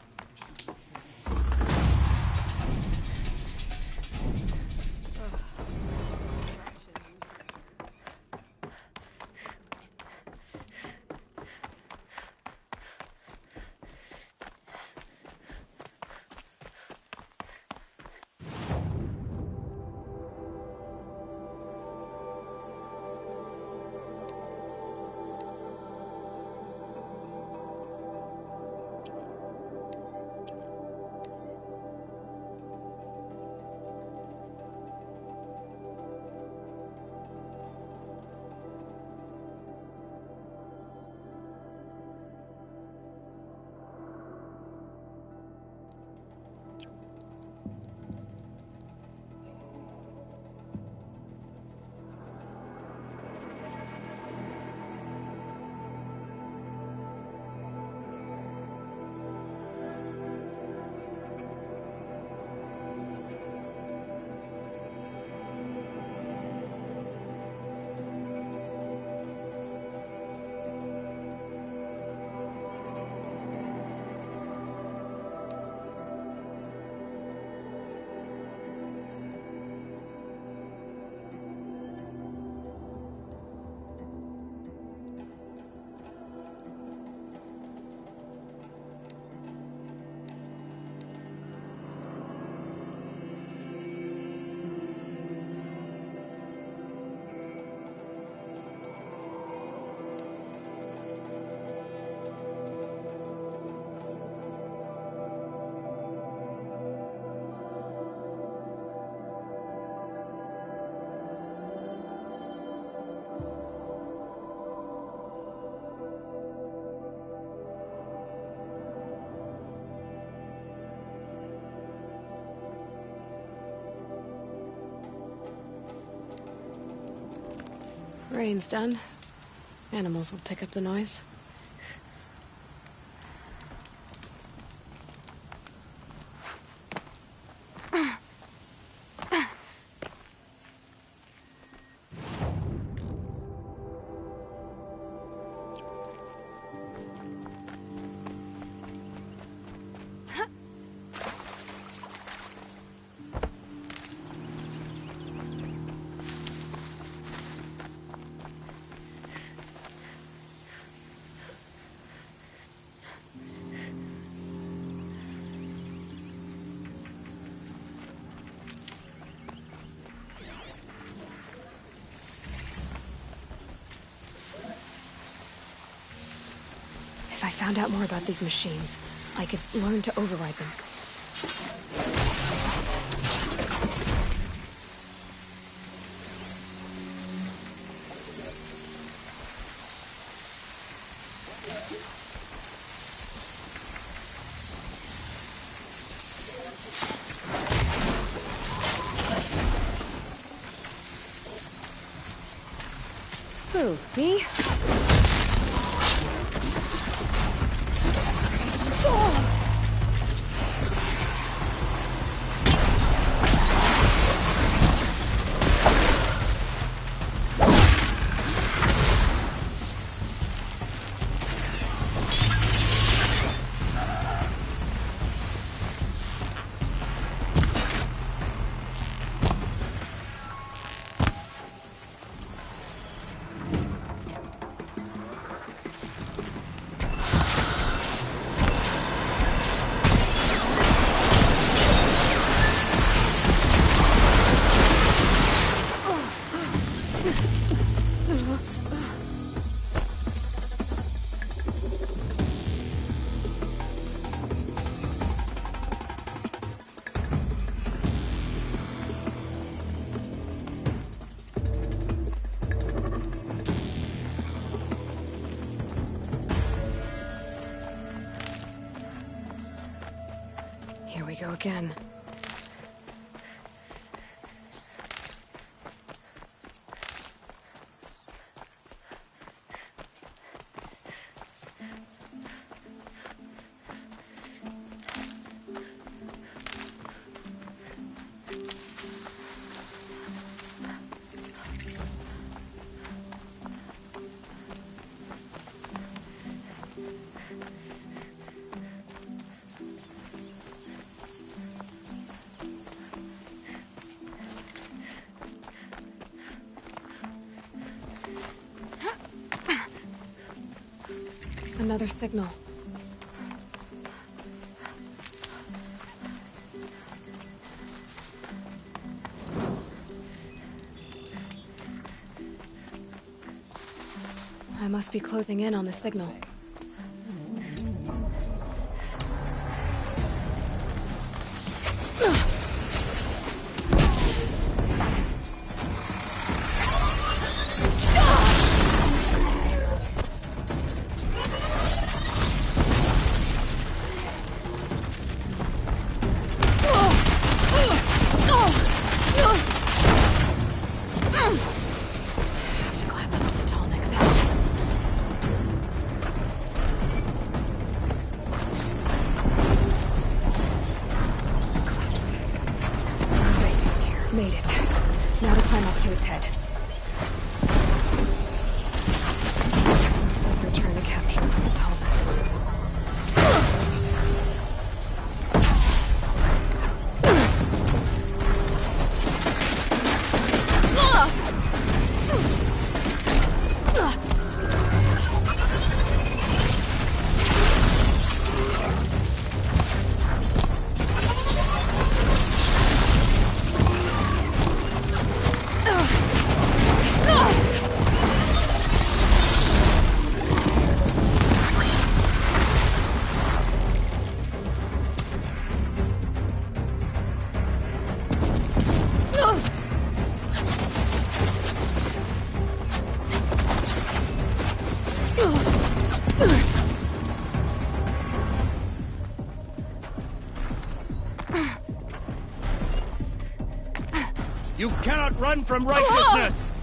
Rain's done. Animals will pick up the noise. If I found out more about these machines, I could learn to override them. Who, me? Here we go again. Another signal. I must be closing in on the signal. Made it. Now to climb up to its head. Except return to capture the Talbot. You cannot run from righteousness!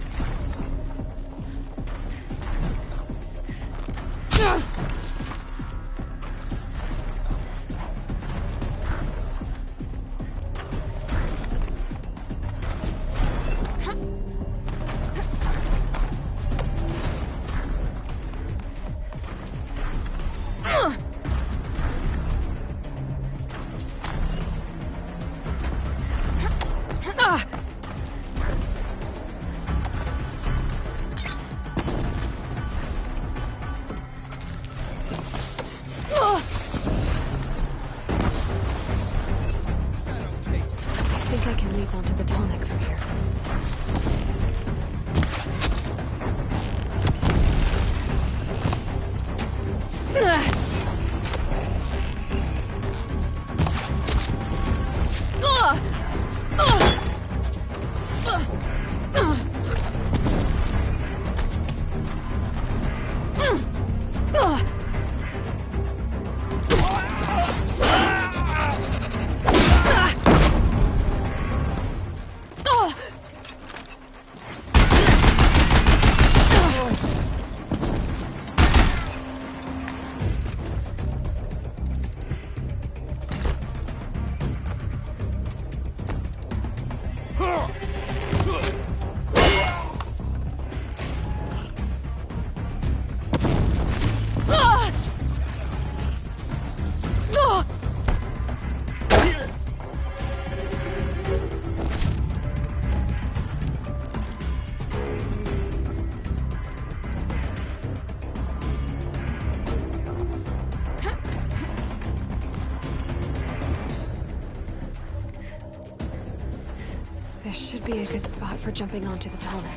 This should be a good spot for jumping onto the tonic.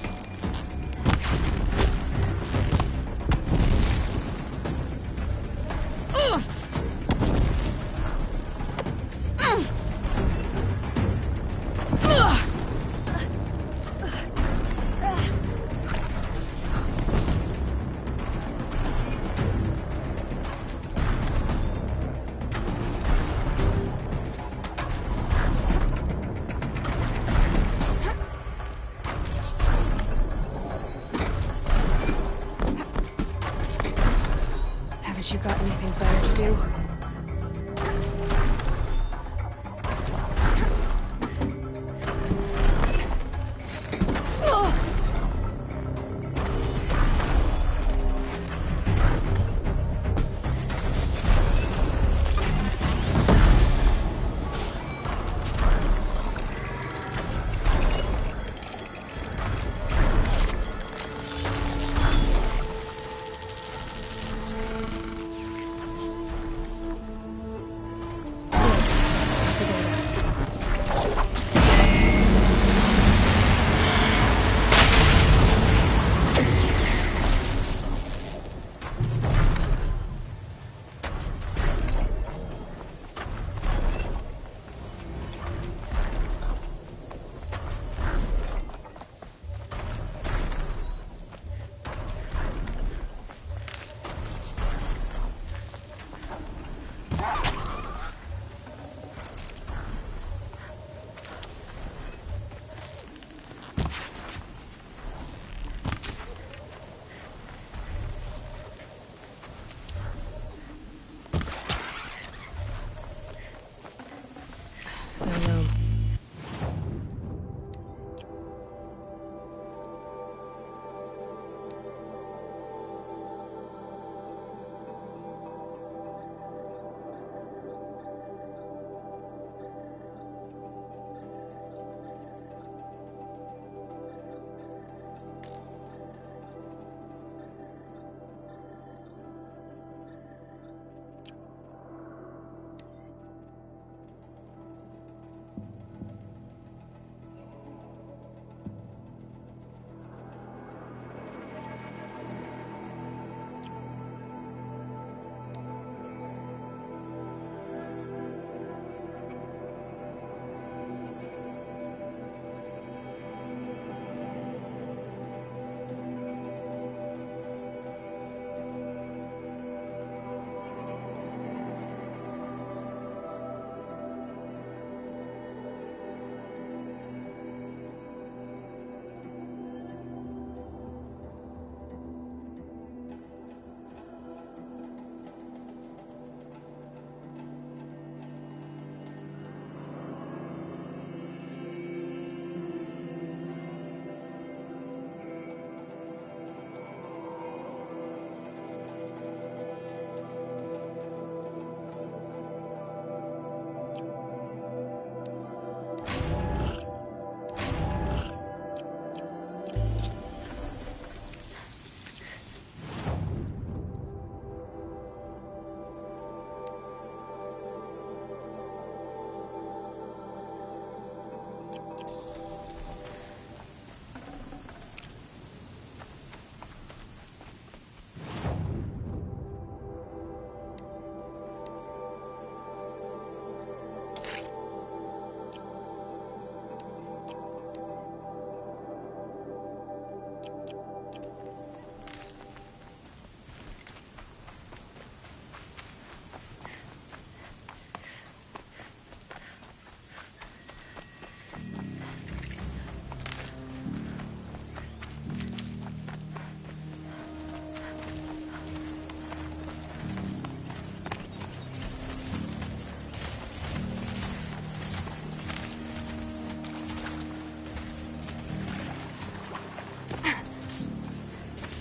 Haven't you got anything better to do?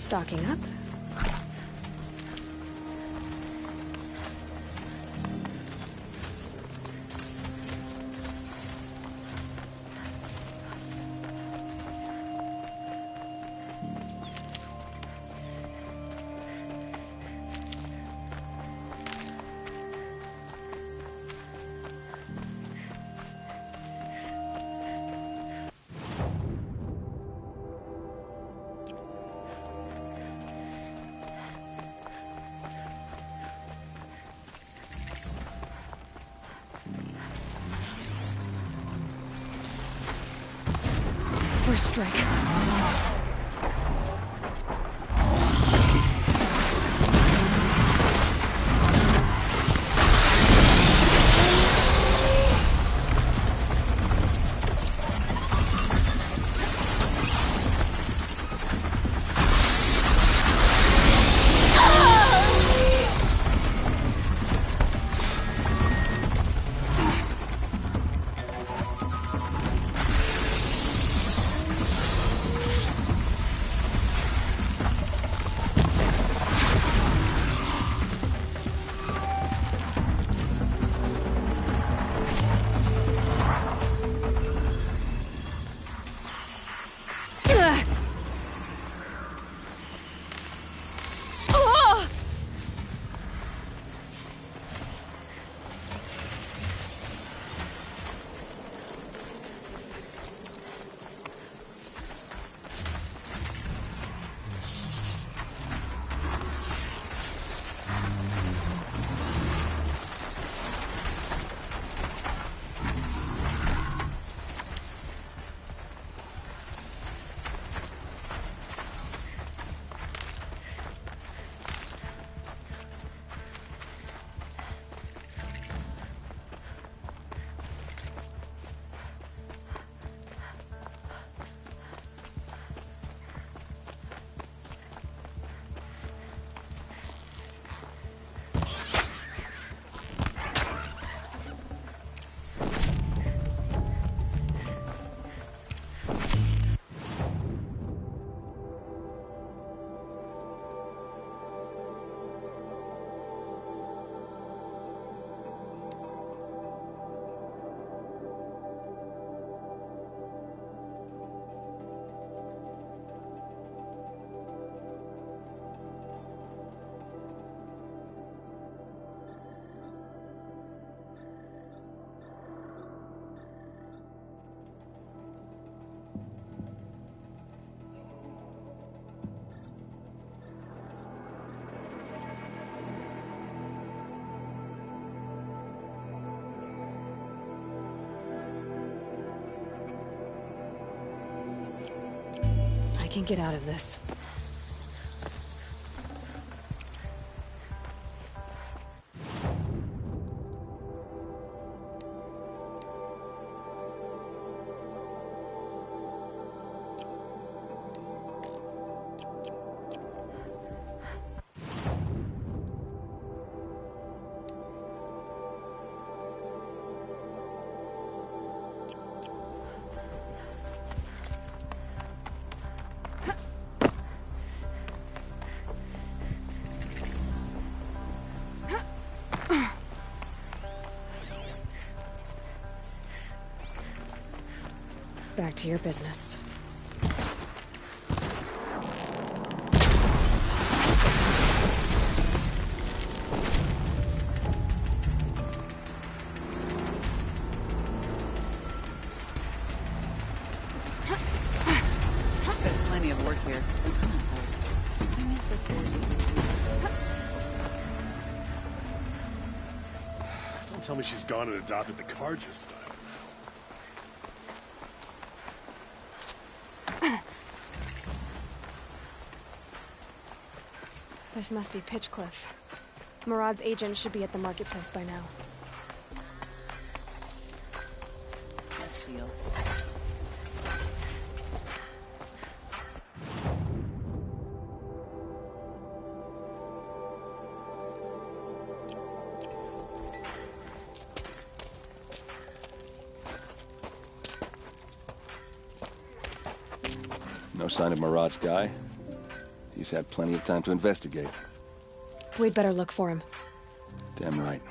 Stocking up. drink. I can get out of this. Back to your business. There's plenty of work here. I miss the Don't tell me she's gone and adopted the Karja style. This must be Pitchcliff. Murad's agent should be at the marketplace by now. Yes, deal. No sign of Murad's guy. He's had plenty of time to investigate. We'd better look for him. Damn right.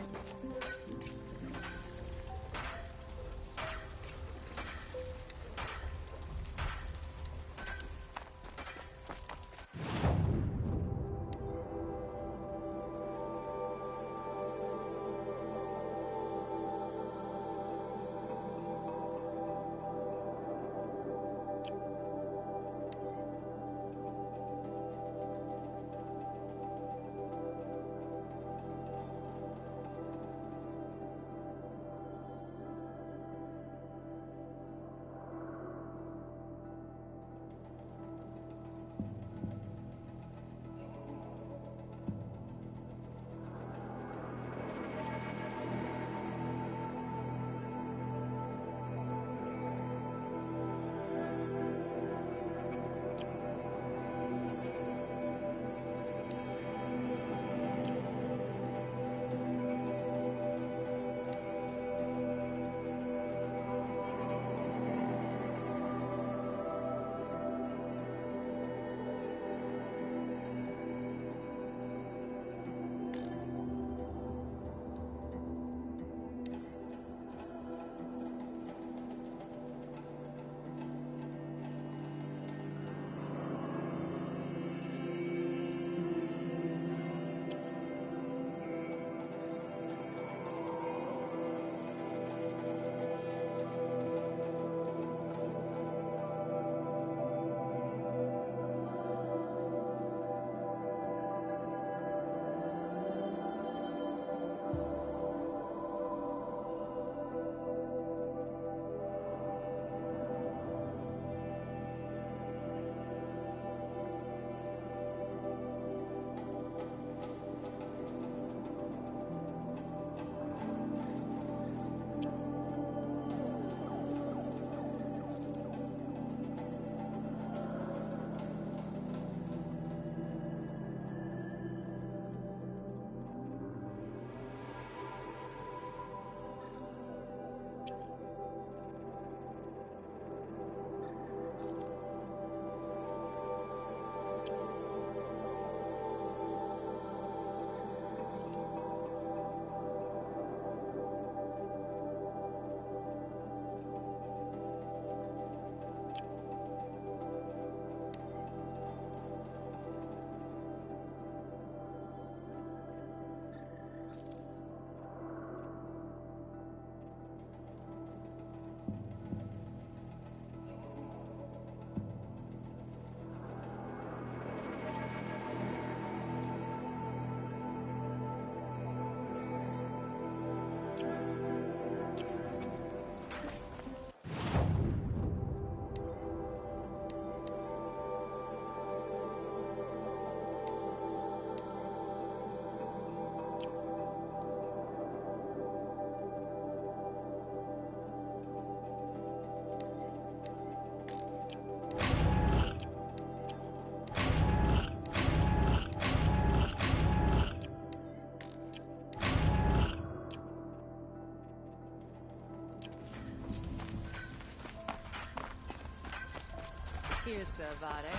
Cheers to Avade.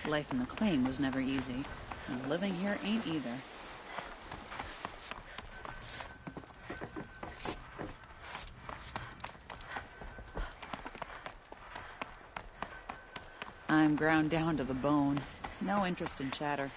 Life in the claim was never easy, and living here ain't either. I'm ground down to the bone. No interest in chatter.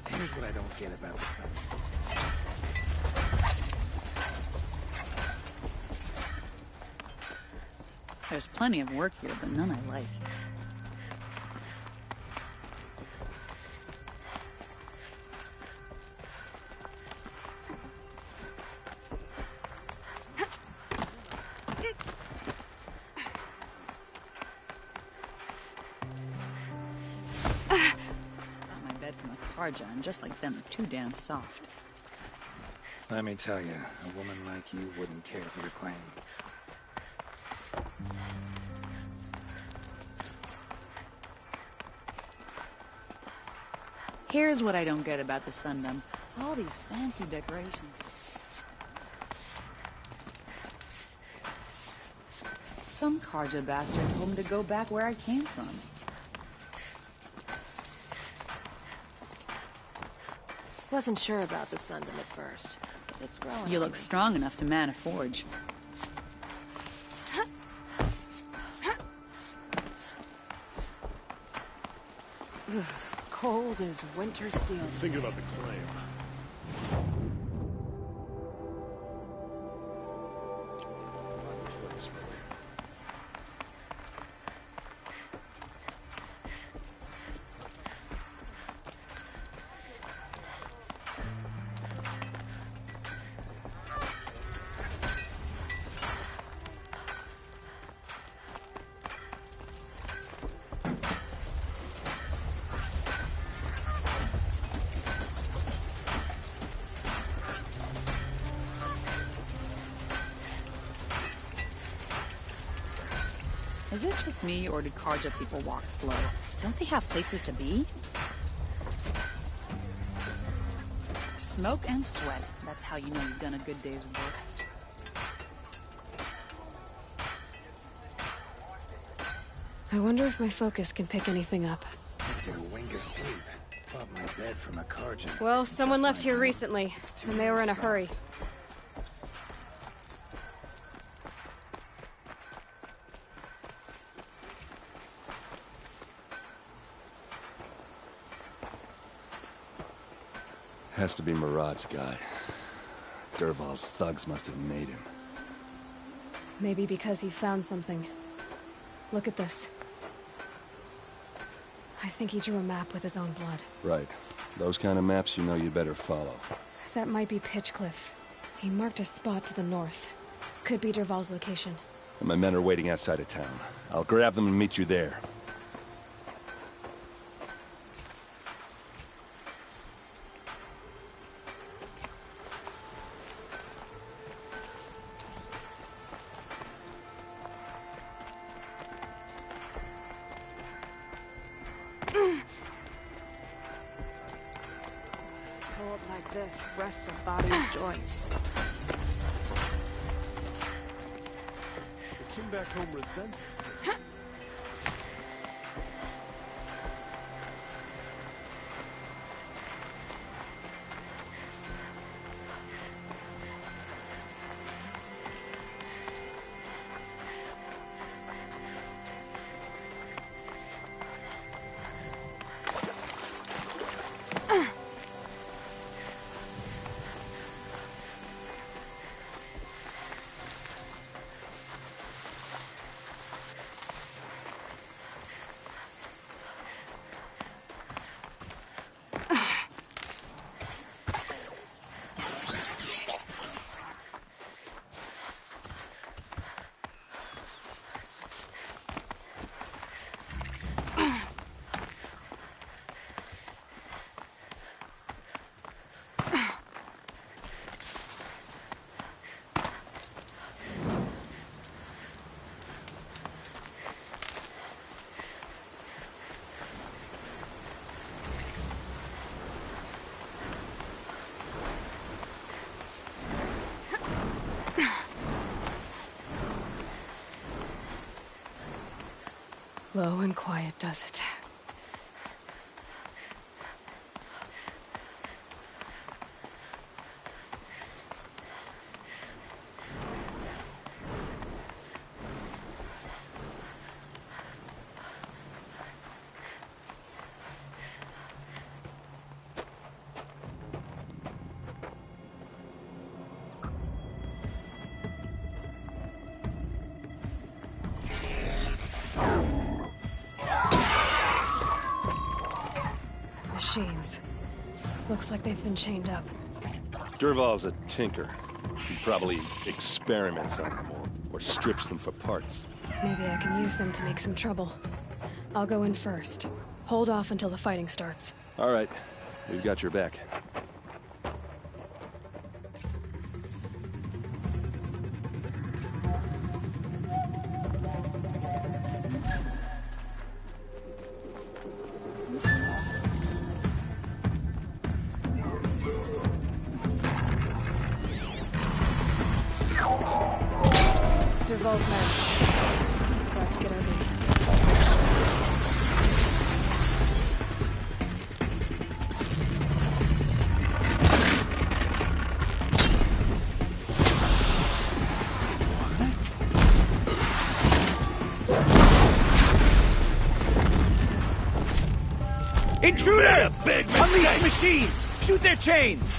Here's what I don't get about the sun. There's plenty of work here, but none I like. My bed from a Karja, and just like them, is too damn soft. Let me tell you, a woman like you wouldn't care for the claim. Here's what I don't get about the Sundom. All these fancy decorations. Some Karja bastard told me to go back where I came from. Wasn't sure about the Sundom at first, but it's growing. You look strong enough to man a forge. Cold as winter steel. Thinking about the claim. Is it just me, or do Karja people walk slow? Don't they have places to be? Smoke and sweat. That's how you know you've done a good day's work. I wonder if my focus can pick anything up. Get a wink of sleep. Bought my bed from a Karja. Well, someone left here recently, and they were in a hurry. Has to be Murad's guy. Dervahl's thugs must have made him. Maybe because he found something. Look at this. I think he drew a map with his own blood. Right. Those kind of maps you know you better follow. That might be Pitchcliff. He marked a spot to the north. Could be Dervahl's location. And my men are waiting outside of town. I'll grab them and meet you there. Cold like this rests a body's joints. The king back home resents it. Low and quiet does it. Machines. Looks like they've been chained up. Dervahl's a tinker. He probably experiments on them or strips them for parts. Maybe I can use them to make some trouble. I'll go in first. Hold off until the fighting starts. All right. We've got your back. Dervahl's men. It's about to get ugly. Intruders! Unleash machines! Shoot their chains!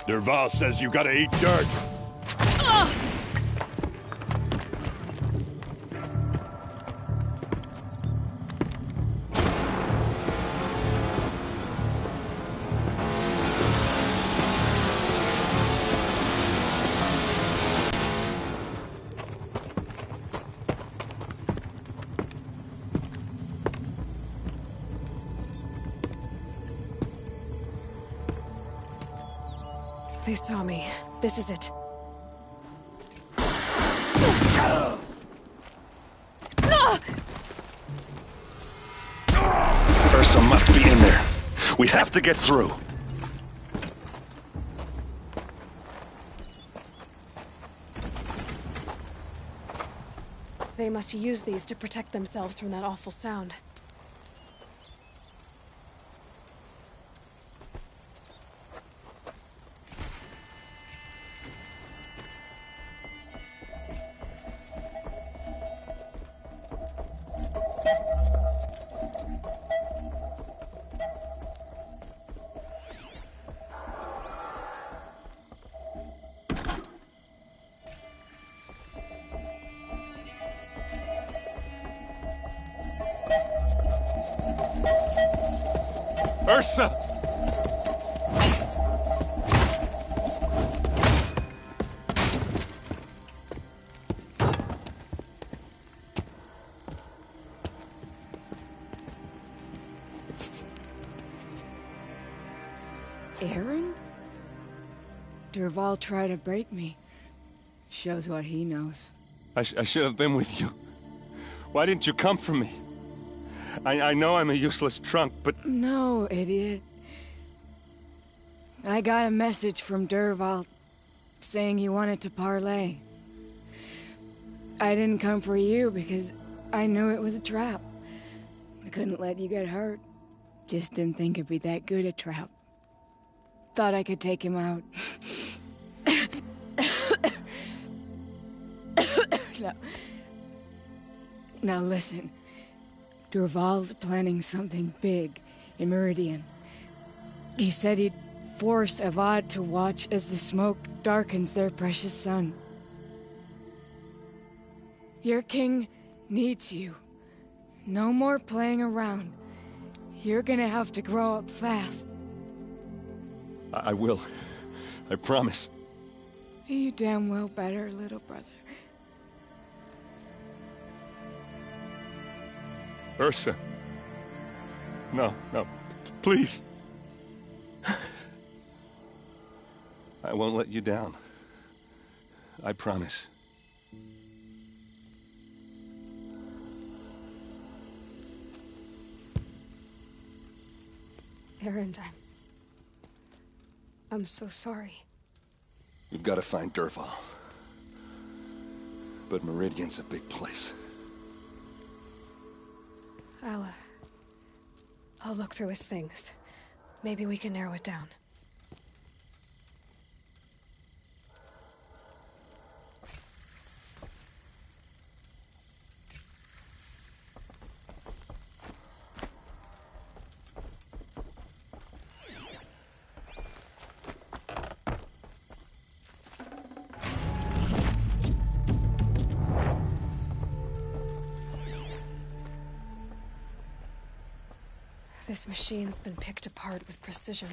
Dervahl says you gotta eat dirt. They saw me. This is it. Ursa must be in there. We have to get through. They must use these to protect themselves from that awful sound. Ursa! Aaron? Durval tried to break me. Shows what he knows. I should have been with you. Why didn't you come for me? I know I'm a useless trunk, but... No, idiot. I got a message from Durval saying he wanted to parlay. I didn't come for you because I knew it was a trap. I couldn't let you get hurt. Just didn't think it'd be that good a trap. Thought I could take him out. Now listen. Durval's planning something big in Meridian. He said he'd force Avad to watch as the smoke darkens their precious sun. Your king needs you. No more playing around. You're gonna have to grow up fast. I will. I promise. You damn well better, little brother. Ursa. No, please. I won't let you down. I promise. Aaron, I'm so sorry. We've got to find Durval. But Meridian's a big place. I'll look through his things. Maybe we can narrow it down. This machine's been picked apart with precision.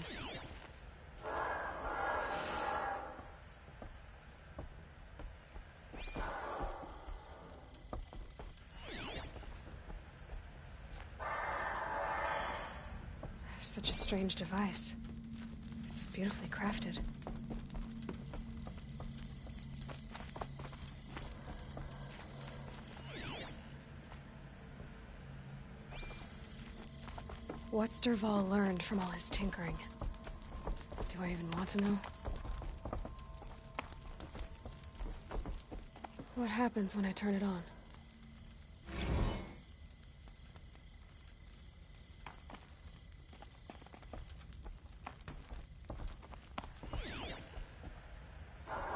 Such a strange device. It's beautifully crafted. What's Durval learned from all his tinkering? Do I even want to know? What happens when I turn it on?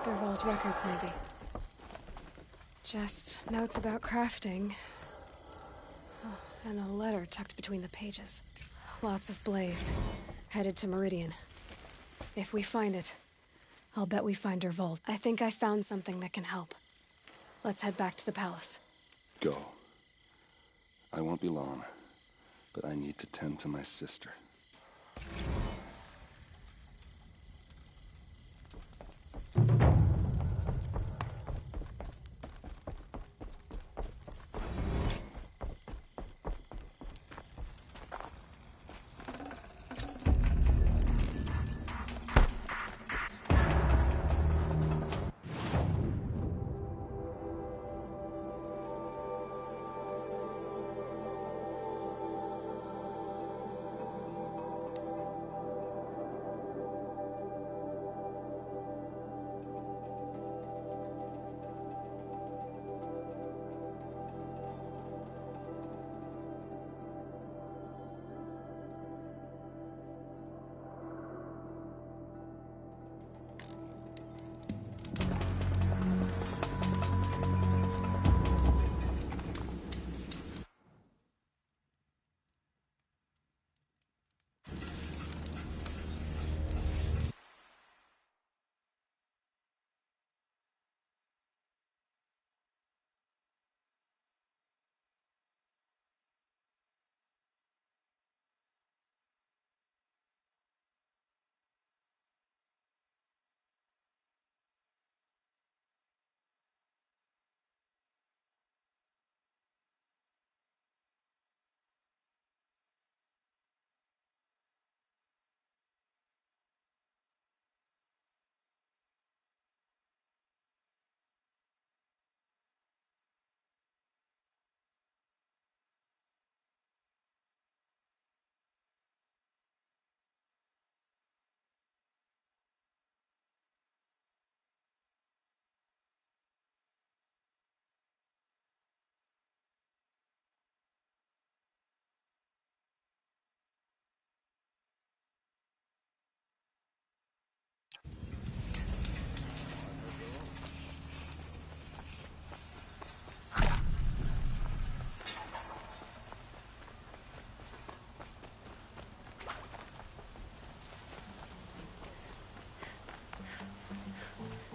Durval's records, maybe. Just notes about crafting. Oh, and a letter tucked between the pages. Lots of blaze. Headed to Meridian. If we find it, I'll bet we find Durval. I think I found something that can help. Let's head back to the palace. Go. I won't be long, but I need to tend to my sister.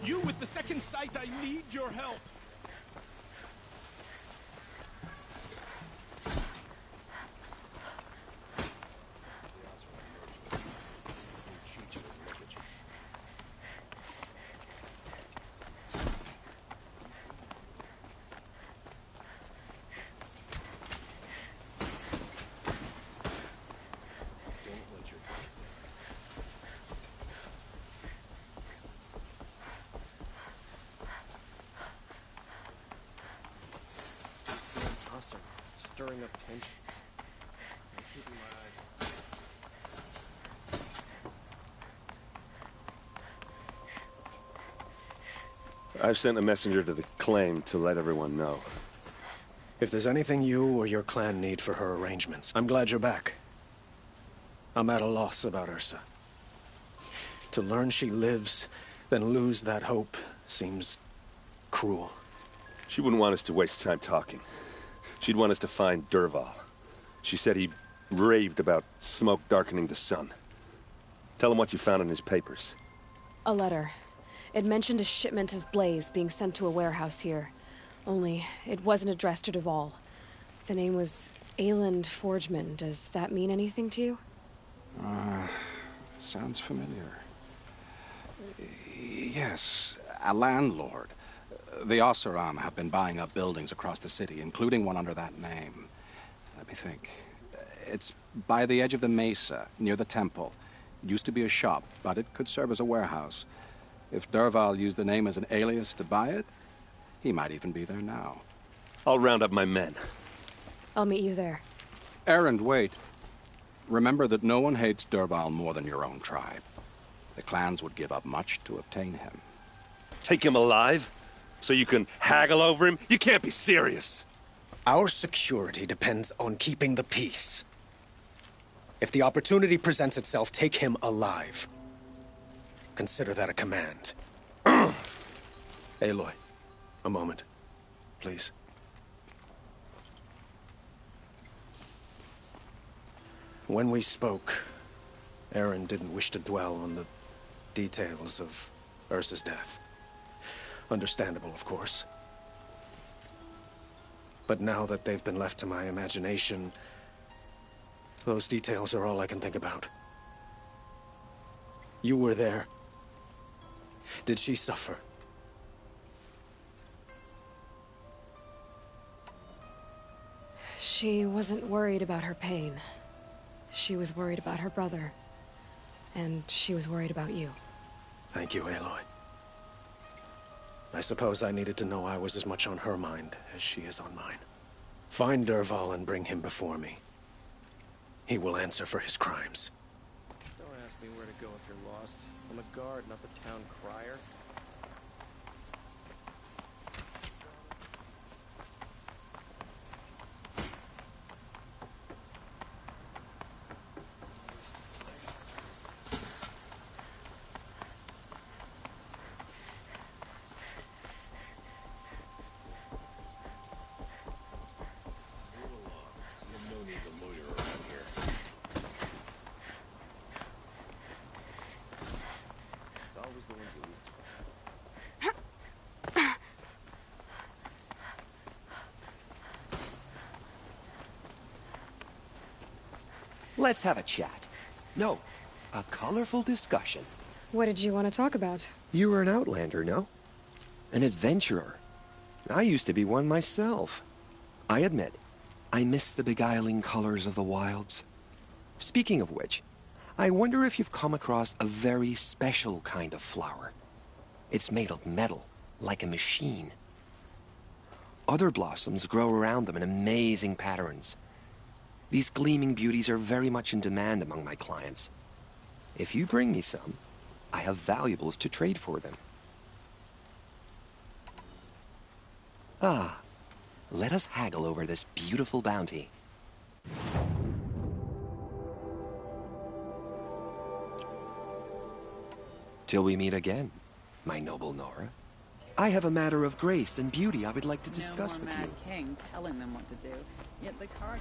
You with the second sight, I need your help. Stirring up tensions. I'm keeping my eyes on. I've sent a messenger to the claim to let everyone know. If there's anything you or your clan need for her arrangements, I'm glad you're back. I'm at a loss about Ursa. To learn she lives, then lose that hope seems cruel. She wouldn't want us to waste time talking. She'd want us to find Dervahl. She said he raved about smoke darkening the sun. Tell him what you found in his papers. A letter. It mentioned a shipment of blaze being sent to a warehouse here. Only, it wasn't addressed to Dervahl. The name was Ayland Forgeman. Does that mean anything to you? Sounds familiar. Yes, a landlord. The Oseram have been buying up buildings across the city, including one under that name. Let me think. It's by the edge of the mesa, near the temple. It used to be a shop, but it could serve as a warehouse. If Dervahl used the name as an alias to buy it, he might even be there now. I'll round up my men. I'll meet you there. Erend, wait. Remember that no one hates Dervahl more than your own tribe. The clans would give up much to obtain him. Take him alive? So you can haggle over him? You can't be serious. Our security depends on keeping the peace. If the opportunity presents itself, take him alive. Consider that a command. Aloy, a moment, please. When we spoke, Erend didn't wish to dwell on the details of Ursa's death. Understandable, of course. But now that they've been left to my imagination, those details are all I can think about. You were there. Did she suffer? She wasn't worried about her pain. She was worried about her brother. And she was worried about you. Thank you, Aloy. I suppose I needed to know I was as much on her mind as she is on mine. Find Dervahl and bring him before me. He will answer for his crimes. Don't ask me where to go if you're lost. I'm a guard, not the town crier. Let's have a chat. No, a colorful discussion. What did you want to talk about? You were an outlander, no? An adventurer. I used to be one myself. I admit, I miss the beguiling colors of the wilds. Speaking of which, I wonder if you've come across a very special kind of flower. It's made of metal, like a machine. Other blossoms grow around them in amazing patterns. These gleaming beauties are very much in demand among my clients. If you bring me some, I have valuables to trade for them. Ah, let us haggle over this beautiful bounty. Till we meet again, my noble Nora. I have a matter of grace and beauty I would like to discuss with you. No more Mad King telling them what to do. Yet the card...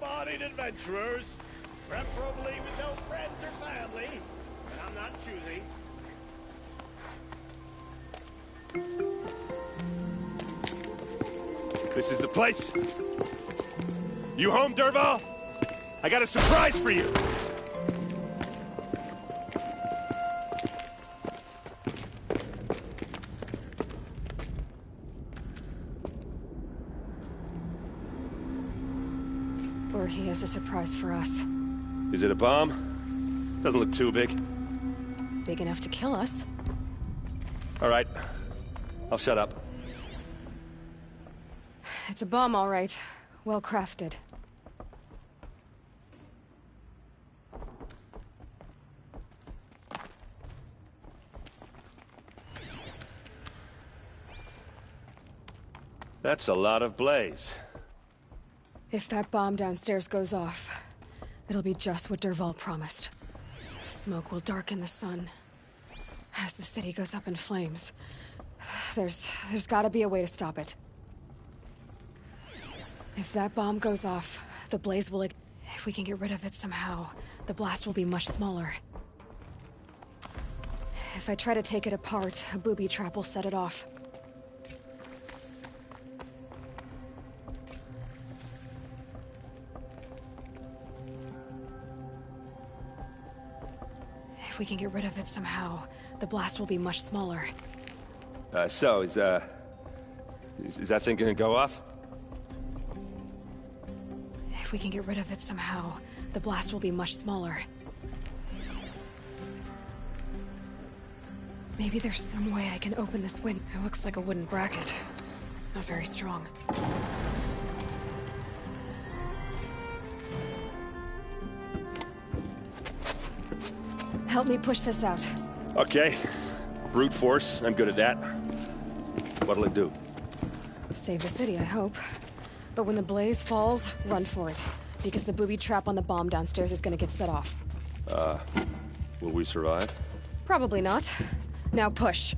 able-bodied adventurers, preferably with no friends or family, but I'm not choosy. This is the place? You home, Dervahl? I got a surprise for you! Or he has a surprise for us. Is it a bomb? Doesn't look too big. Big enough to kill us. All right. I'll shut up. It's a bomb, all right. Well crafted. That's a lot of blaze. If that bomb downstairs goes off, it'll be just what Dervahl promised. Smoke will darken the sun. As the city goes up in flames, there's gotta be a way to stop it. If that bomb goes off, the blaze will... If we can get rid of it somehow, the blast will be much smaller. If I try to take it apart, a booby trap will set it off. If we can get rid of it somehow, the blast will be much smaller. So, is that thing gonna go off? If we can get rid of it somehow, the blast will be much smaller. Maybe there's some way I can open this window. It looks like a wooden bracket. Not very strong. Help me push this out. Okay. Brute force, I'm good at that. What'll it do? Save the city, I hope. But when the blaze falls, run for it. Because the booby trap on the bomb downstairs is gonna get set off. Will we survive? Probably not. Now push.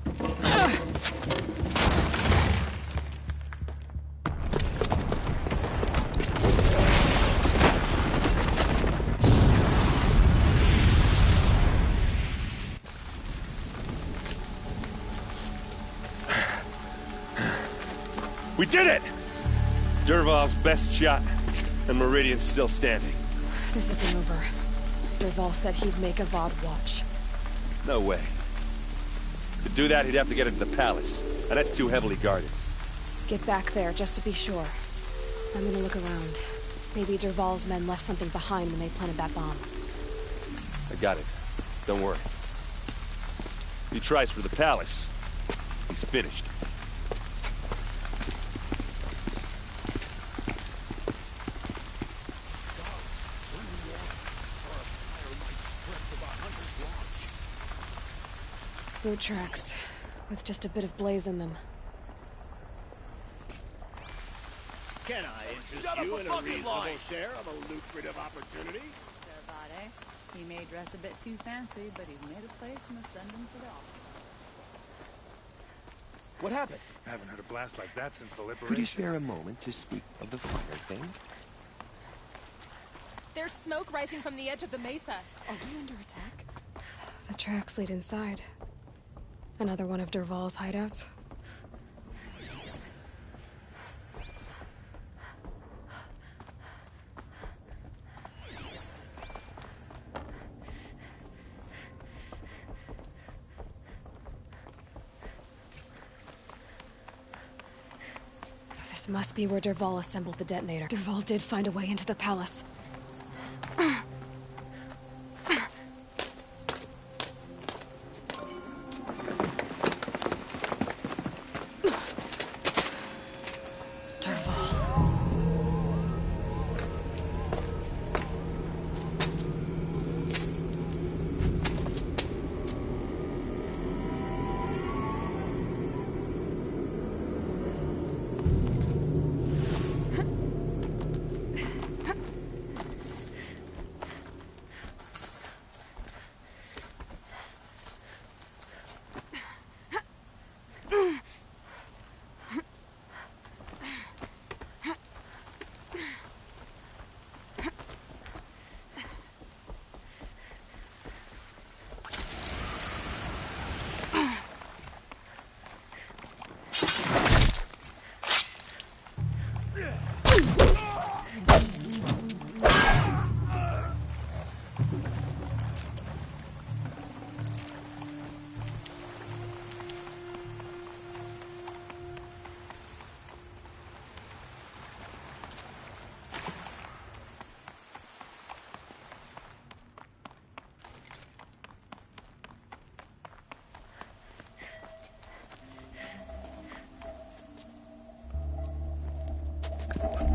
We did it! Dervahl's best shot, and Meridian's still standing. This isn't over. Dervahl said he'd make a VOD watch. No way. To do that, he'd have to get into the palace, and that's too heavily guarded. Get back there, just to be sure. I'm gonna look around. Maybe Dervahl's men left something behind when they planted that bomb. I got it. Don't worry. If he tries for the palace, he's finished. Boot tracks, with just a bit of blaze in them. Can I interest you in a reasonable share of a lucrative opportunity? Dervade. He may dress a bit too fancy, but he's made a place in the Ascendant for the office. What happened? I haven't heard a blast like that since the liberation. Could you spare a moment to speak of the finer things? There's smoke rising from the edge of the mesa. Are we under attack? The tracks lead inside. Another one of Dervahl's hideouts. This must be where Dervahl assembled the detonator. Dervahl did find a way into the palace.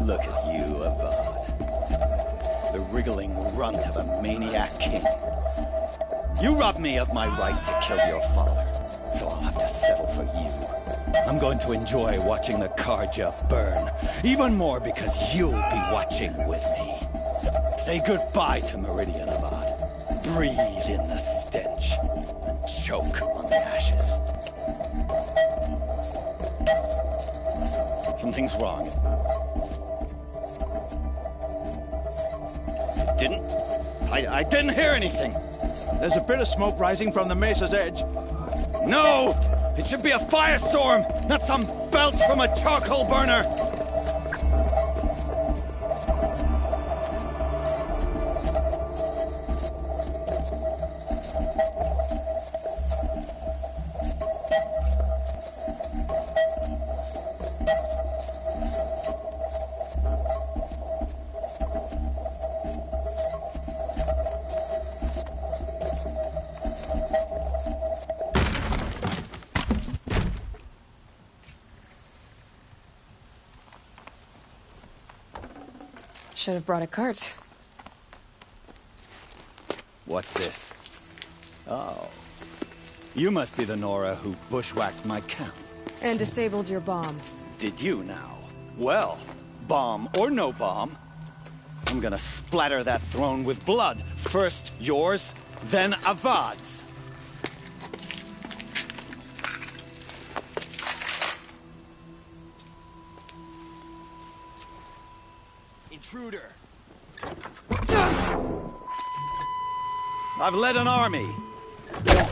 Look at you, Avad. The wriggling runt of a maniac king. You robbed me of my right to kill your father, so I'll have to settle for you. I'm going to enjoy watching the Karja burn, even more because you'll be watching with me. Say goodbye to Meridian, Avad. Breathe in the stench and choke on the ashes. Something's wrong. I didn't hear anything. There's a bit of smoke rising from the mesa's edge. No! It should be a firestorm, not some belch from a charcoal burner! Should have brought a cart. What's this? Oh. You must be the Nora who bushwhacked my camp. And disabled your bomb. Did you now? Well, bomb or no bomb, I'm gonna splatter that throne with blood. First yours, then Avad's. Intruder. I've led an army.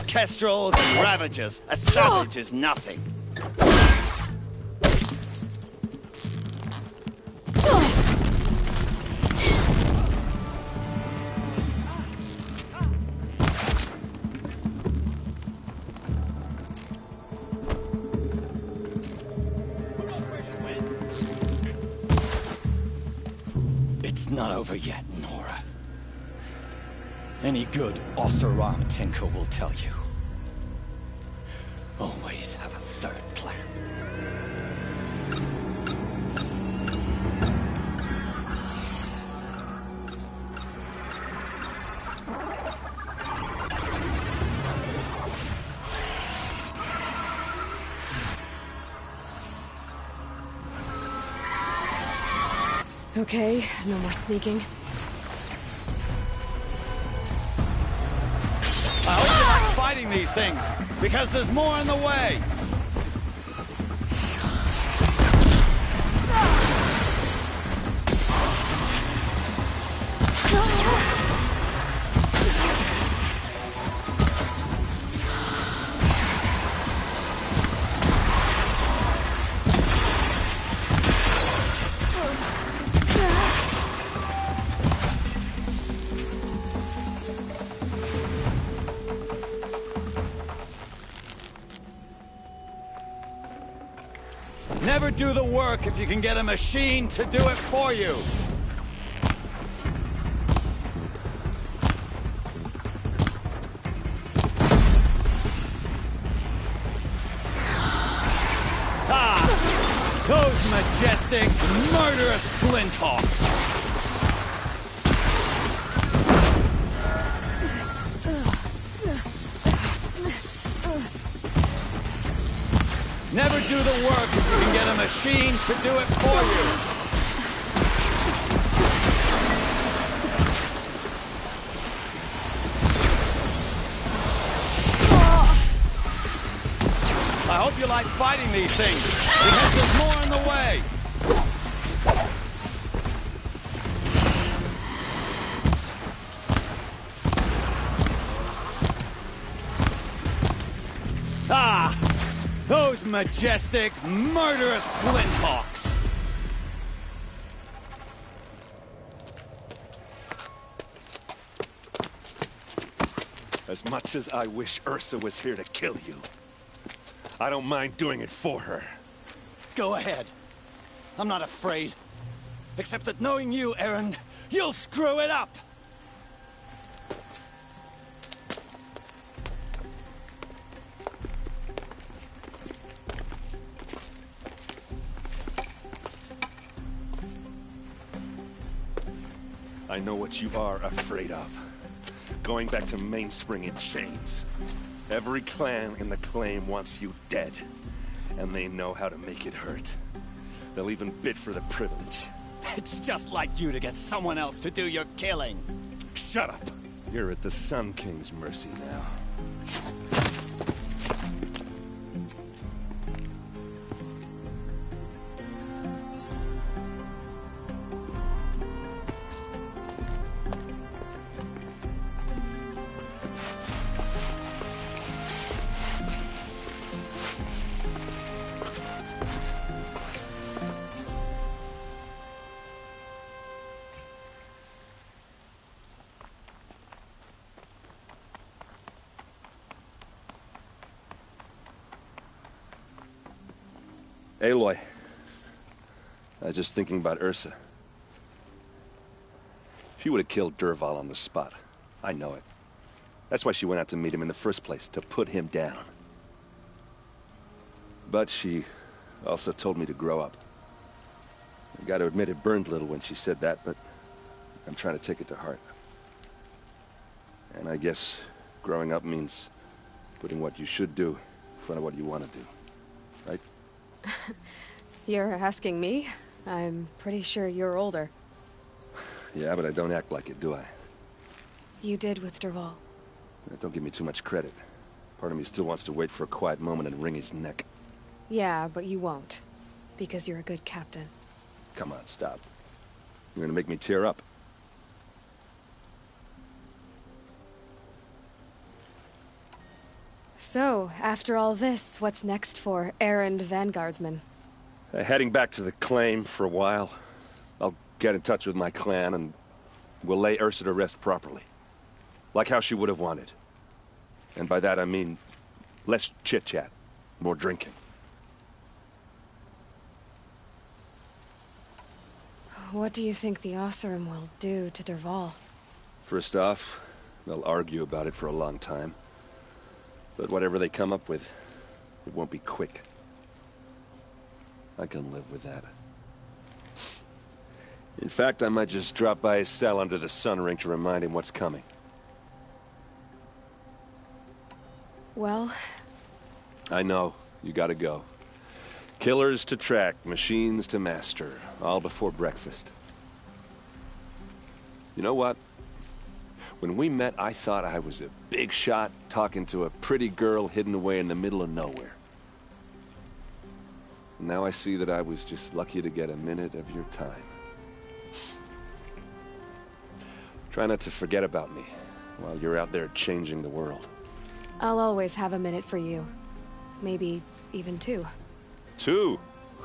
Kestrels and Ravagers. A savage is nothing. It's not over yet, Nora. Any good Oseram tinker will tell you. Always have a third plan. Okay, no more sneaking. I hope you're not fighting these things, because there's more in the way. Never do the work if you can get a machine to do it for you. Ah! Those majestic, murderous flinthawks! Never do the work if you can get a machine to do it for you. I hope you like fighting these things, because there's more in the way. Ah! Those majestic, murderous flinthawks! As much as I wish Ursa was here to kill you, I don't mind doing it for her. Go ahead. I'm not afraid. Except that knowing you, Erend, you'll screw it up! I know what you are afraid of. Going back to Mainspring in chains. Every clan in the claim wants you dead. And they know how to make it hurt. They'll even bid for the privilege. It's just like you to get someone else to do your killing. Shut up! You're at the Sun King's mercy now. Aloy, I was just thinking about Ursa. She would have killed Dervahl on the spot. I know it. That's why she went out to meet him in the first place, to put him down. But she also told me to grow up. I gotta admit it burned a little when she said that, but I'm trying to take it to heart. And I guess growing up means putting what you should do in front of what you want to do. Right? You're asking me? I'm pretty sure you're older. Yeah, but I don't act like it, do I? You did with Dervahl. Don't give me too much credit. Part of me still wants to wait for a quiet moment and wring his neck. Yeah, but you won't. Because you're a good captain. Come on, stop. You're gonna make me tear up. So, after all this, what's next for Erend Vanguardsman? Heading back to the claim for a while. I'll get in touch with my clan and we'll lay Ursa to rest properly. Like how she would have wanted. And by that I mean less chit-chat, more drinking. What do you think the Oseram will do to Dervahl? First off, they'll argue about it for a long time. But whatever they come up with, it won't be quick. I can live with that. In fact, I might just drop by his cell under the sun ring to remind him what's coming. Well... I know. You gotta go. Killers to track, machines to master, all before breakfast. You know what? When we met, I thought I was a big shot talking to a pretty girl hidden away in the middle of nowhere. And now I see that I was just lucky to get a minute of your time. Try not to forget about me while you're out there changing the world. I'll always have a minute for you. Maybe even two. Two?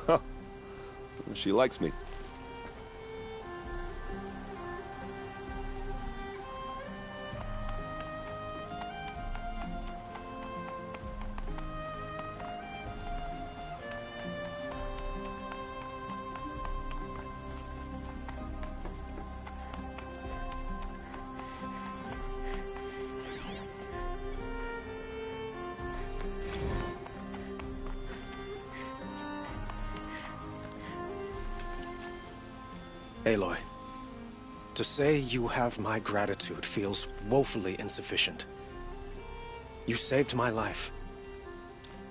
Huh. She likes me. Aloy, to say you have my gratitude feels woefully insufficient. You saved my life.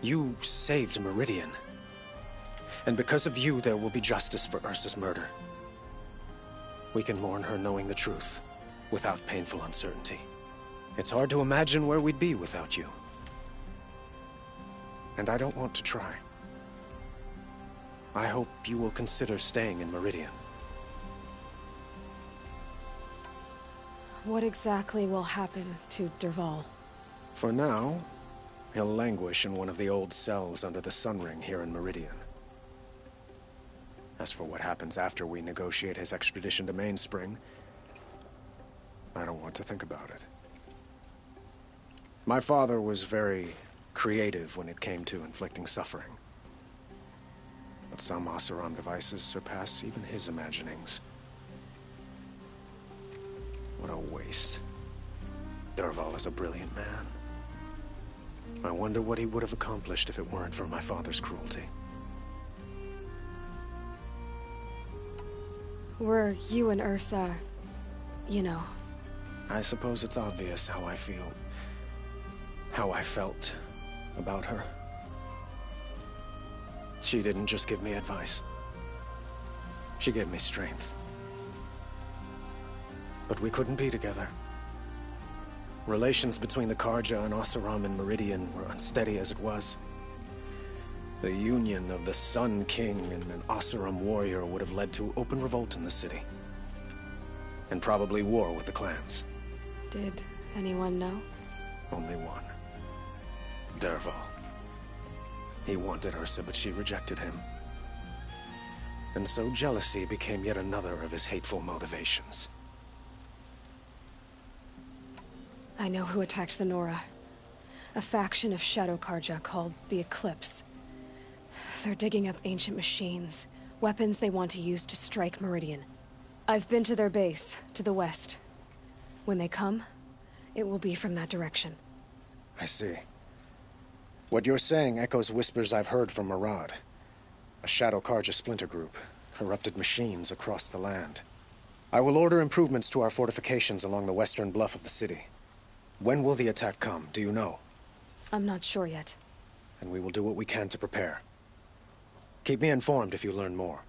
You saved Meridian. And because of you, there will be justice for Ursa's murder. We can mourn her knowing the truth, without painful uncertainty. It's hard to imagine where we'd be without you. And I don't want to try. I hope you will consider staying in Meridian. What exactly will happen to Dervahl? For now, he'll languish in one of the old cells under the Sun Ring here in Meridian. As for what happens after we negotiate his extradition to Mainspring, I don't want to think about it. My father was very creative when it came to inflicting suffering. But some Oseram devices surpass even his imaginings. What a waste. Dervahl is a brilliant man. I wonder what he would have accomplished if it weren't for my father's cruelty. Were you and Ursa, you know? I suppose it's obvious how I feel. How I felt about her. She didn't just give me advice. She gave me strength. But we couldn't be together. Relations between the Karja and Oseram and Meridian were unsteady as it was. The union of the Sun King and an Oseram warrior would have led to open revolt in the city. And probably war with the clans. Did anyone know? Only one. Dervahl. He wanted Ursa, but she rejected him. And so jealousy became yet another of his hateful motivations. I know who attacked the Nora. A faction of Shadow Karja called the Eclipse. They're digging up ancient machines, weapons they want to use to strike Meridian. I've been to their base, to the west. When they come, it will be from that direction. I see. What you're saying echoes whispers I've heard from Murad. A Shadow Karja splinter group, corrupted machines across the land. I will order improvements to our fortifications along the western bluff of the city. When will the attack come, do you know? I'm not sure yet. And we will do what we can to prepare. Keep me informed if you learn more.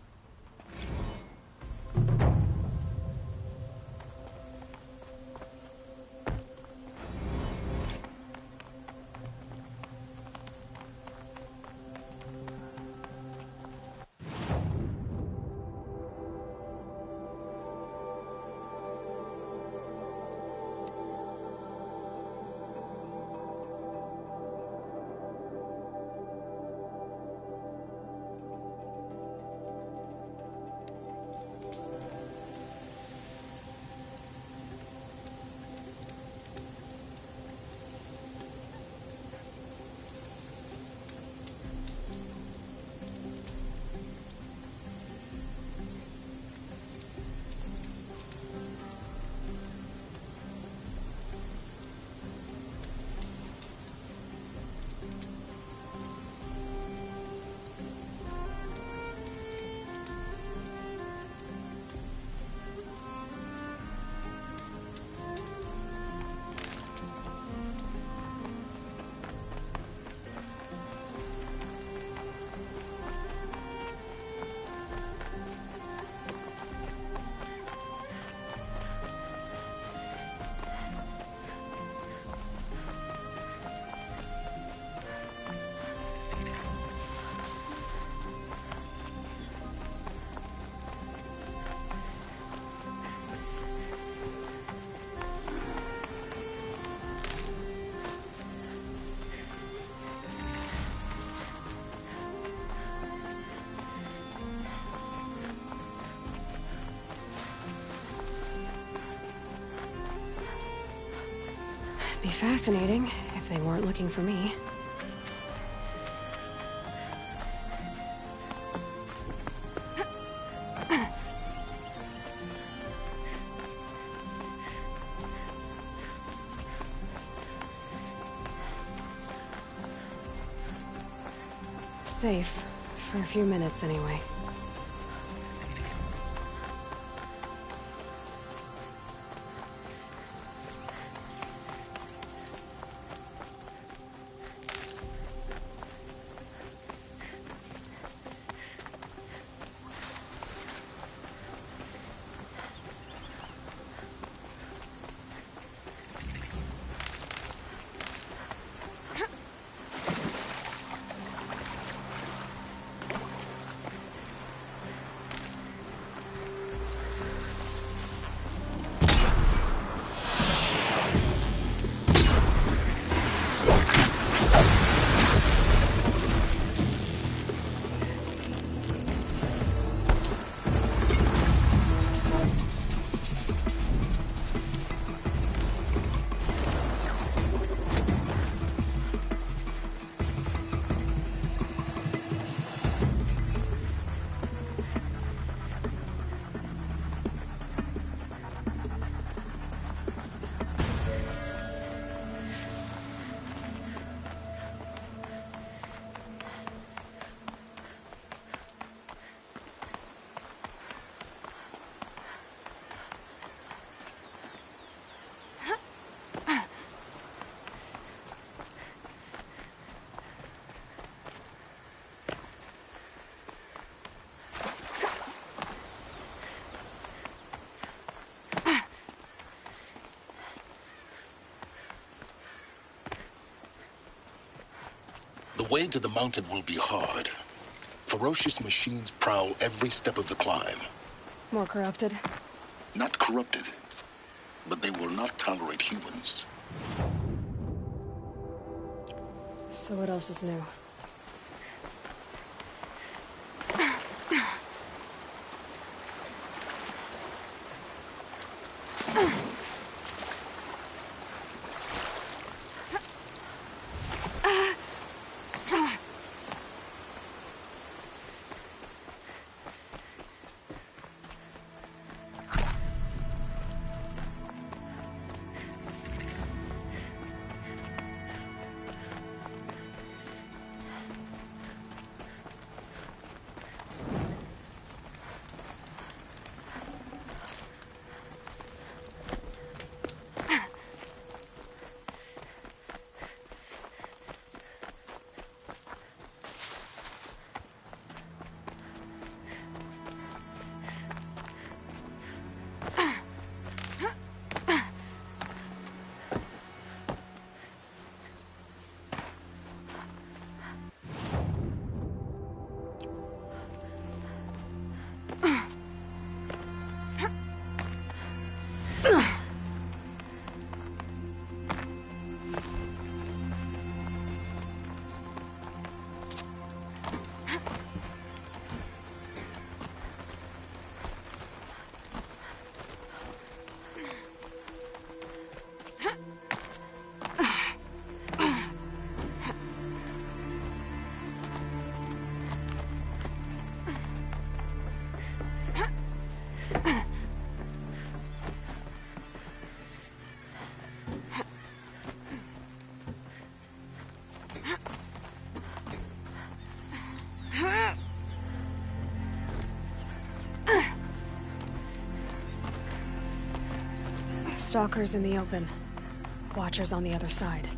Be fascinating if they weren't looking for me. Safe, for a few minutes anyway. way to the mountain will be hard. Ferocious machines prowl every step of the climb. More corrupted? Not corrupted, but they will not tolerate humans. So what else is new? Stalkers in the open. Watchers on the other side.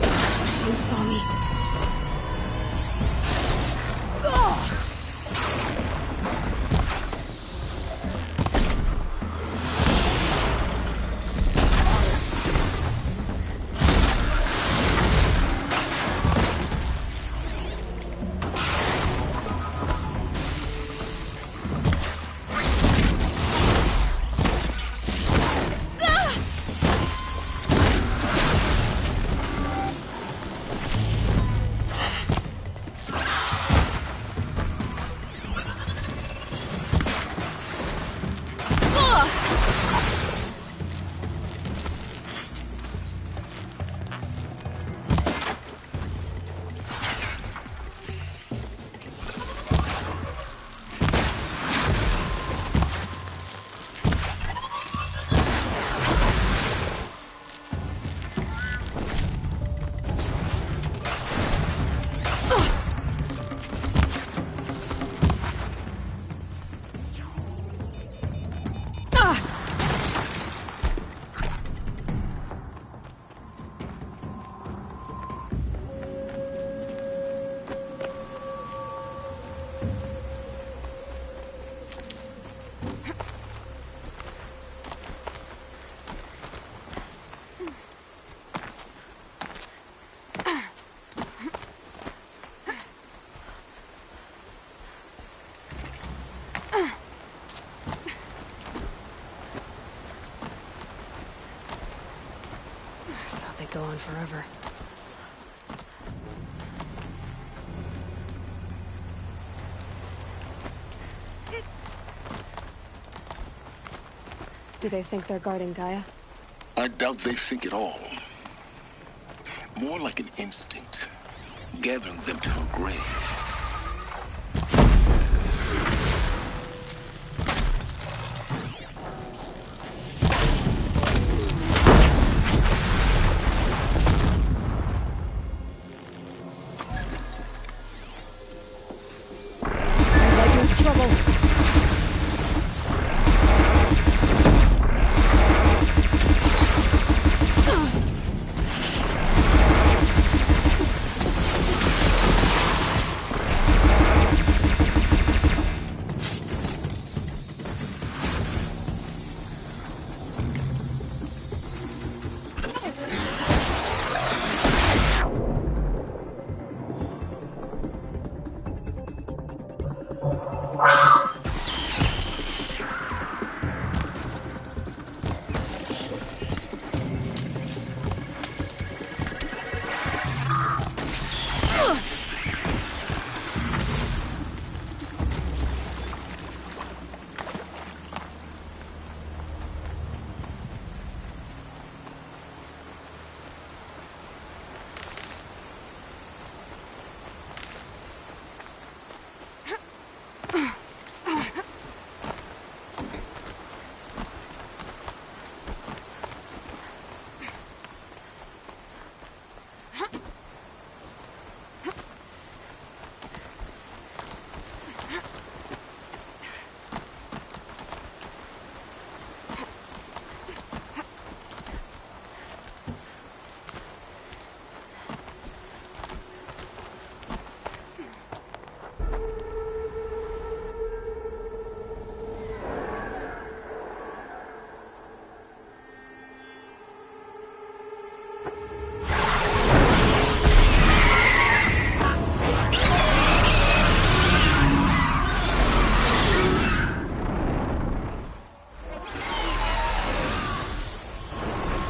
She saw me. Go on forever. Do they think they're guarding Gaia? I doubt they think at all. More like an instinct, gathering them to her grave. Trouble.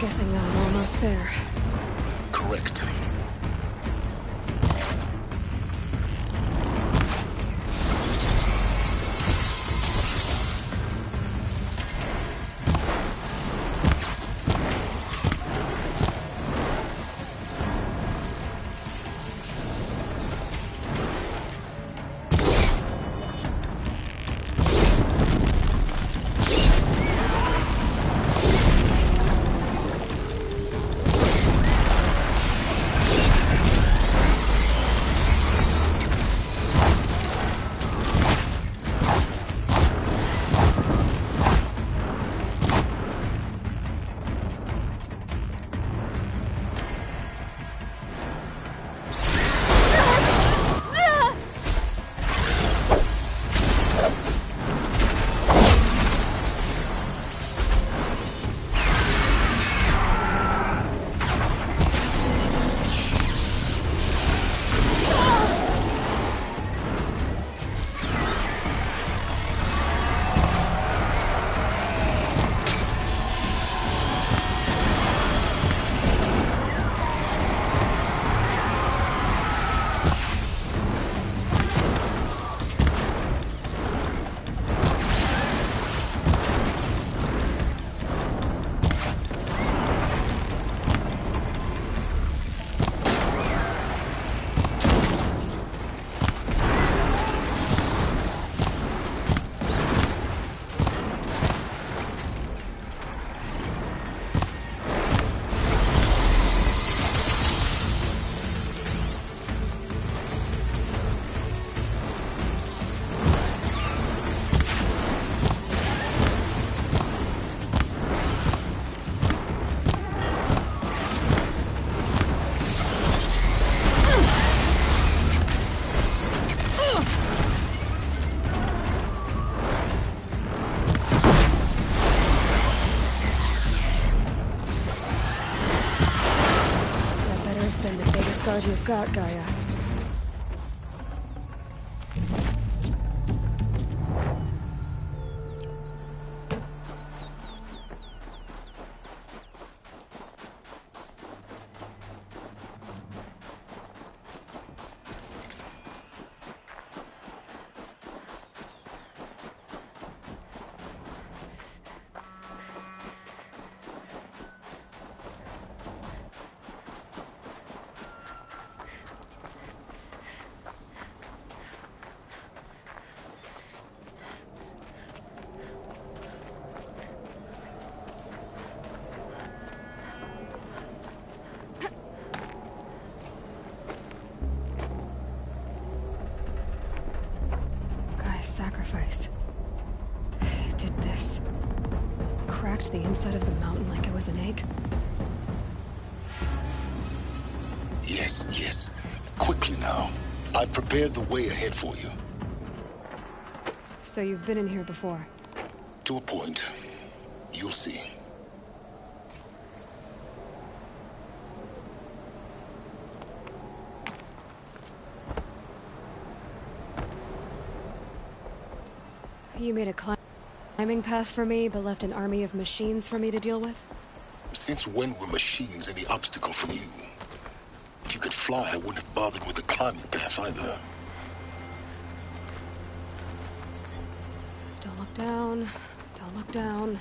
Guessing I'm almost there. Correct. Guard you've got, Gaia. Sacrifice. It did this. Cracked the inside of the mountain like it was an egg. Yes, yes. Quickly now. I've prepared the way ahead for you. So you've been in here before? To a point. You'll see. You made a climbing path for me, but left an army of machines for me to deal with? Since when were machines any obstacle for you? If you could fly, I wouldn't have bothered with the climbing path either. Don't look down. Don't look down.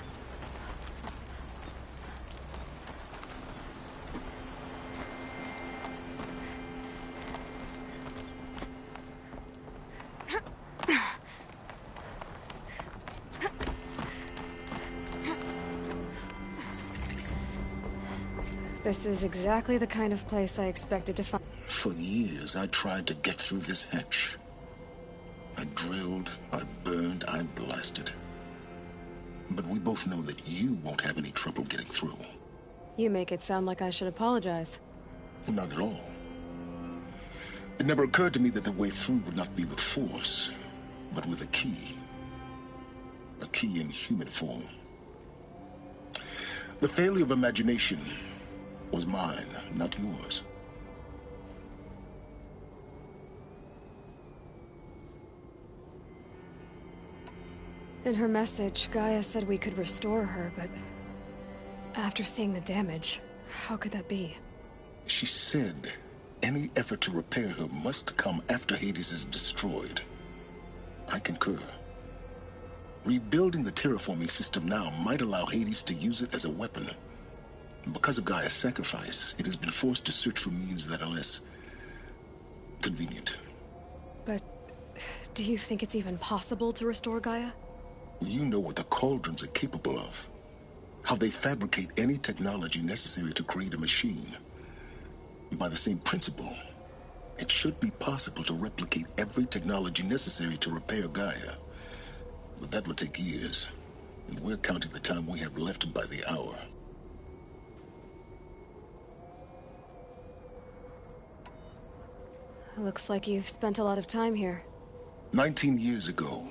This is exactly the kind of place I expected to find. For years, I tried to get through this hatch. I drilled, I burned, I blasted. But we both know that you won't have any trouble getting through. You make it sound like I should apologize. Not at all. It never occurred to me that the way through would not be with force, but with a key. A key in human form. The failure of imagination was mine, not yours. In her message, Gaia said we could restore her, but after seeing the damage, how could that be? She said any effort to repair her must come after Hades is destroyed. I concur. Rebuilding the terraforming system now might allow Hades to use it as a weapon. Because of Gaia's sacrifice, it has been forced to search for means that are less convenient. But do you think it's even possible to restore Gaia? You know what the Cauldrons are capable of. How they fabricate any technology necessary to create a machine. By the same principle, it should be possible to replicate every technology necessary to repair Gaia. But that would take years, and we're counting the time we have left by the hour. Looks like you've spent a lot of time here. 19 years ago,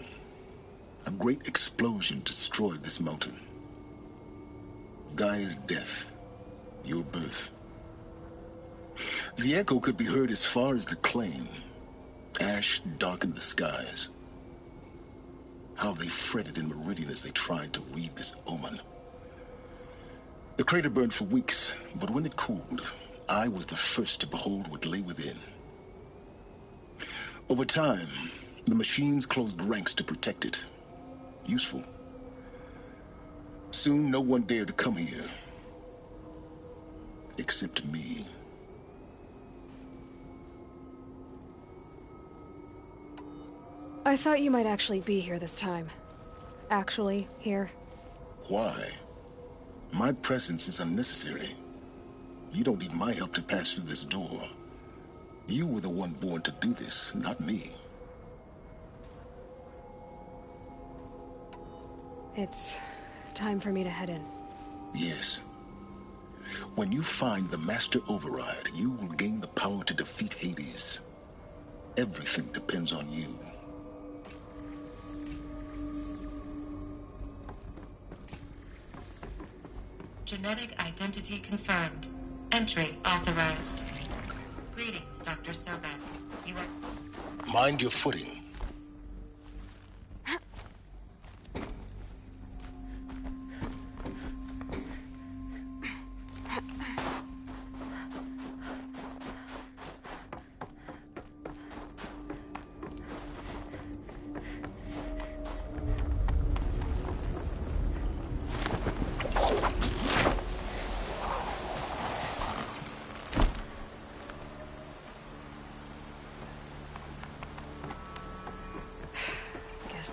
a great explosion destroyed this mountain. Gaia's death, your birth. The echo could be heard as far as the claim. Ash darkened the skies. How they fretted in Meridian as they tried to read this omen. The crater burned for weeks, but when it cooled, I was the first to behold what lay within. Over time, the machines closed ranks to protect it. Useful. Soon, no one dared to come here. Except me. I thought you might actually be here this time. Actually, here. Why? My presence is unnecessary. You don't need my help to pass through this door. You were the one born to do this, not me. It's time for me to head in. Yes. When you find the Master Override, you will gain the power to defeat Hades. Everything depends on you. Genetic identity confirmed. Entry authorized. Greetings, Dr. Sobat. You are... Mind your footing.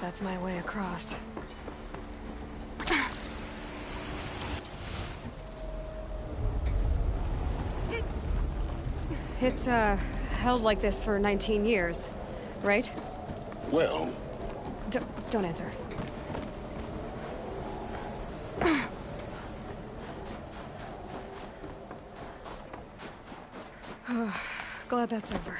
That's my way across. It's, held like this for 19 years, right? Well... Don't answer. Glad that's over.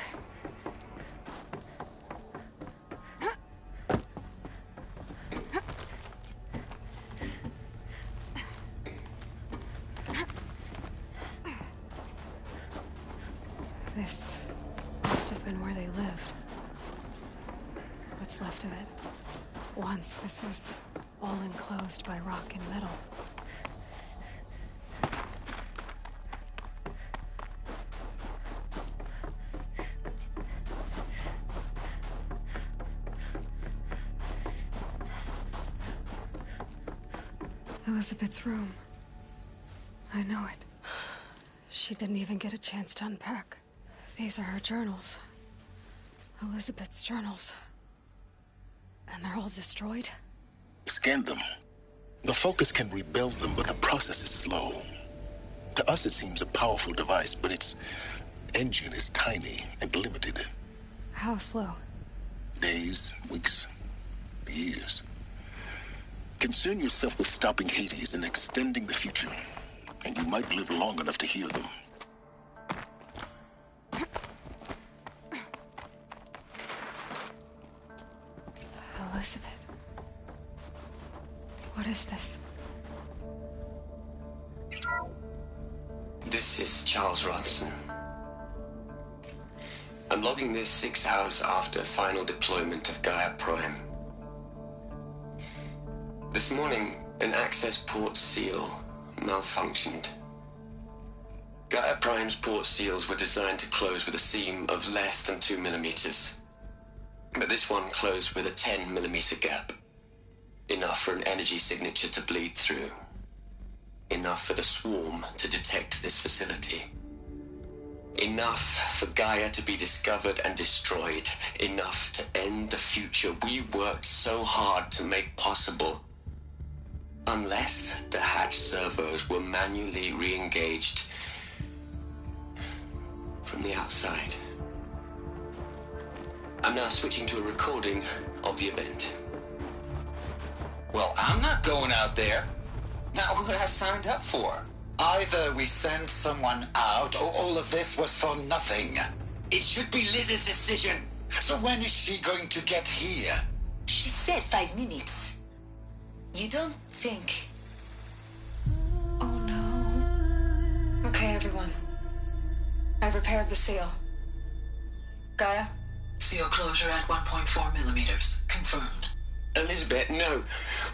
This must have been where they lived. What's left of it. Once this was all enclosed by rock and metal. Elizabeth's room. I know it. She didn't even get a chance to unpack. These are her journals. Elizabeth's journals. And they're all destroyed? Scan them. The Focus can rebuild them, but the process is slow. To us, it seems a powerful device, but its engine is tiny and limited. How slow? Days, weeks, years. Concern yourself with stopping Hades and extending the future, and you might live long enough to hear them. Elizabeth. What is this? This is Charles Ronson. I'm logging this 6 hours after final deployment of Gaia Prime. This morning, an access port seal malfunctioned. Gaia Prime's port seals were designed to close with a seam of less than 2 millimeters. But this one closed with a 10 millimeter gap. Enough for an energy signature to bleed through. Enough for the swarm to detect this facility. Enough for Gaia to be discovered and destroyed. Enough to end the future we worked so hard to make possible. Unless the hatch servos were manually re-engaged from the outside. I'm now switching to a recording of the event. Well, I'm not going out there. Now, what I signed up for? Either we send someone out, or all of this was for nothing. It should be Liz's decision. So when is she going to get here? She said 5 minutes. You don't think... Okay, everyone. I've repaired the seal. Gaia? Seal closure at 1.4 millimeters. Confirmed. Elizabeth, no.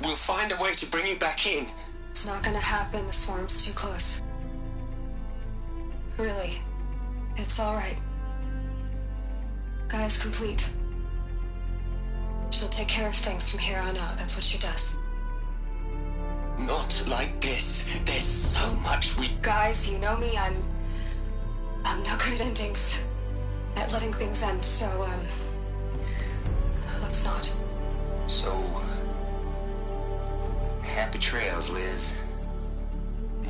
We'll find a way to bring you back in. It's not gonna happen. The swarm's too close. Really. It's all right. Gaia's complete. She'll take care of things from here on out. That's what she does. Not like this. There's so much we... Guys, you know me. I'm no good at endings. At letting things end, so, let's not. So... happy trails, Liz.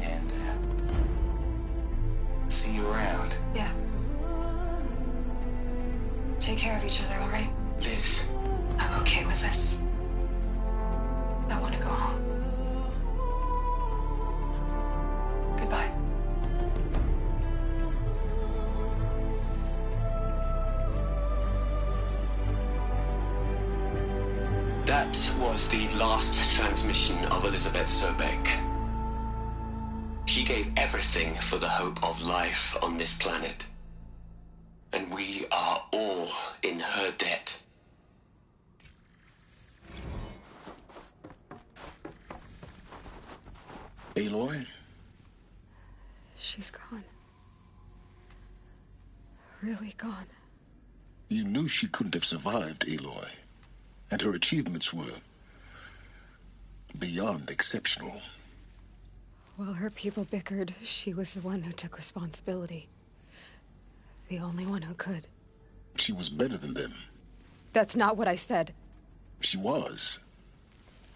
And, see you around. Yeah. Take care of each other, all right? Liz. I'm okay with this. I want to go home. Goodbye. That was the last transmission of Elizabeth Sobek. She gave everything for the hope of life on this planet. And we are all in her debt. Aloy? She's gone. Really gone. You knew she couldn't have survived, Aloy. And her achievements were beyond exceptional. While her people bickered, she was the one who took responsibility. The only one who could. She was better than them. That's not what I said. She was.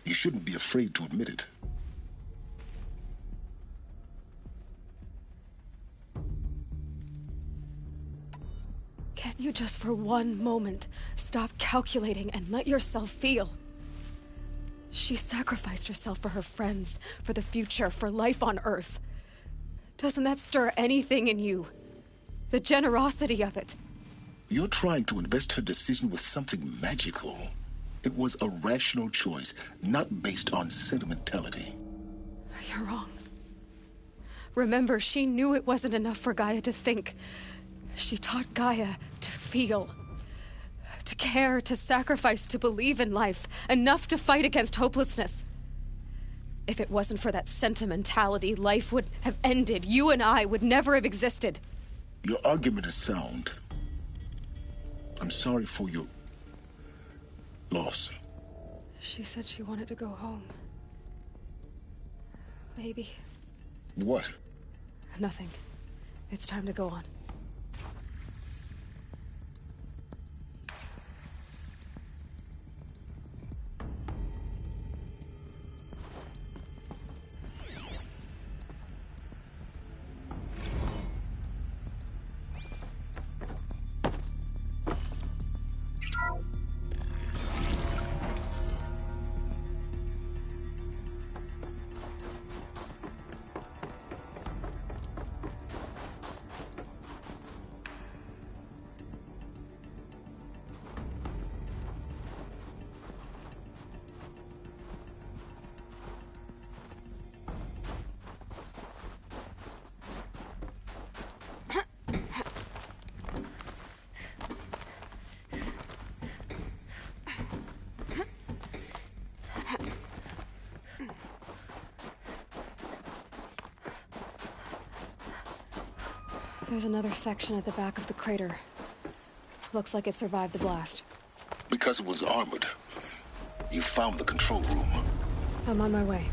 You shouldn't be afraid to admit it. Can't you just for one moment stop calculating and let yourself feel? She sacrificed herself for her friends, for the future, for life on Earth. Doesn't that stir anything in you? The generosity of it. You're trying to invest her decision with something magical. It was a rational choice, not based on sentimentality. You're wrong. Remember, she knew it wasn't enough for Gaia to think. She taught Gaia to feel, To care, to sacrifice, to believe in life. Enough to fight against hopelessness. If it wasn't for that sentimentality, life would have ended. You and I would never have existed. Your argument is sound. I'm sorry for your loss. She said she wanted to go home. Maybe. What? Nothing. It's time to go on. There's another section at the back of the crater. Looks like it survived the blast. Because it was armored. You found the control room. I'm on my way.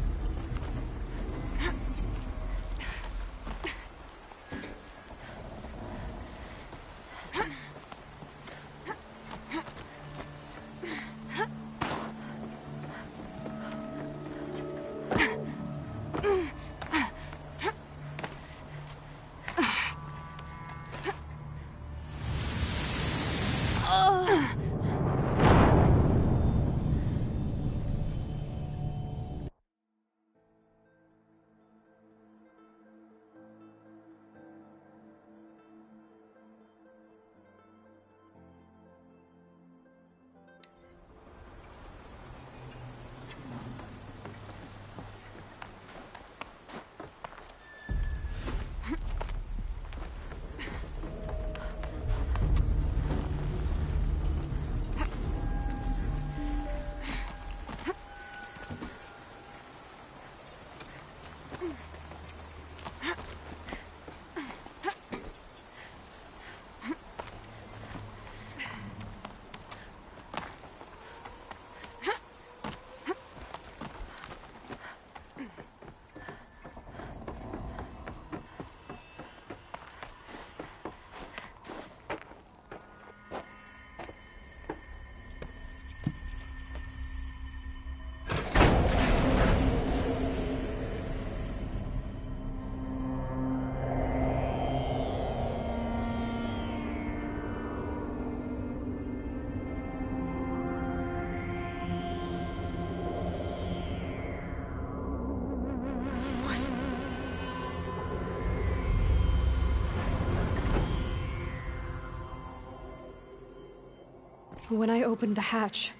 When I opened the hatch,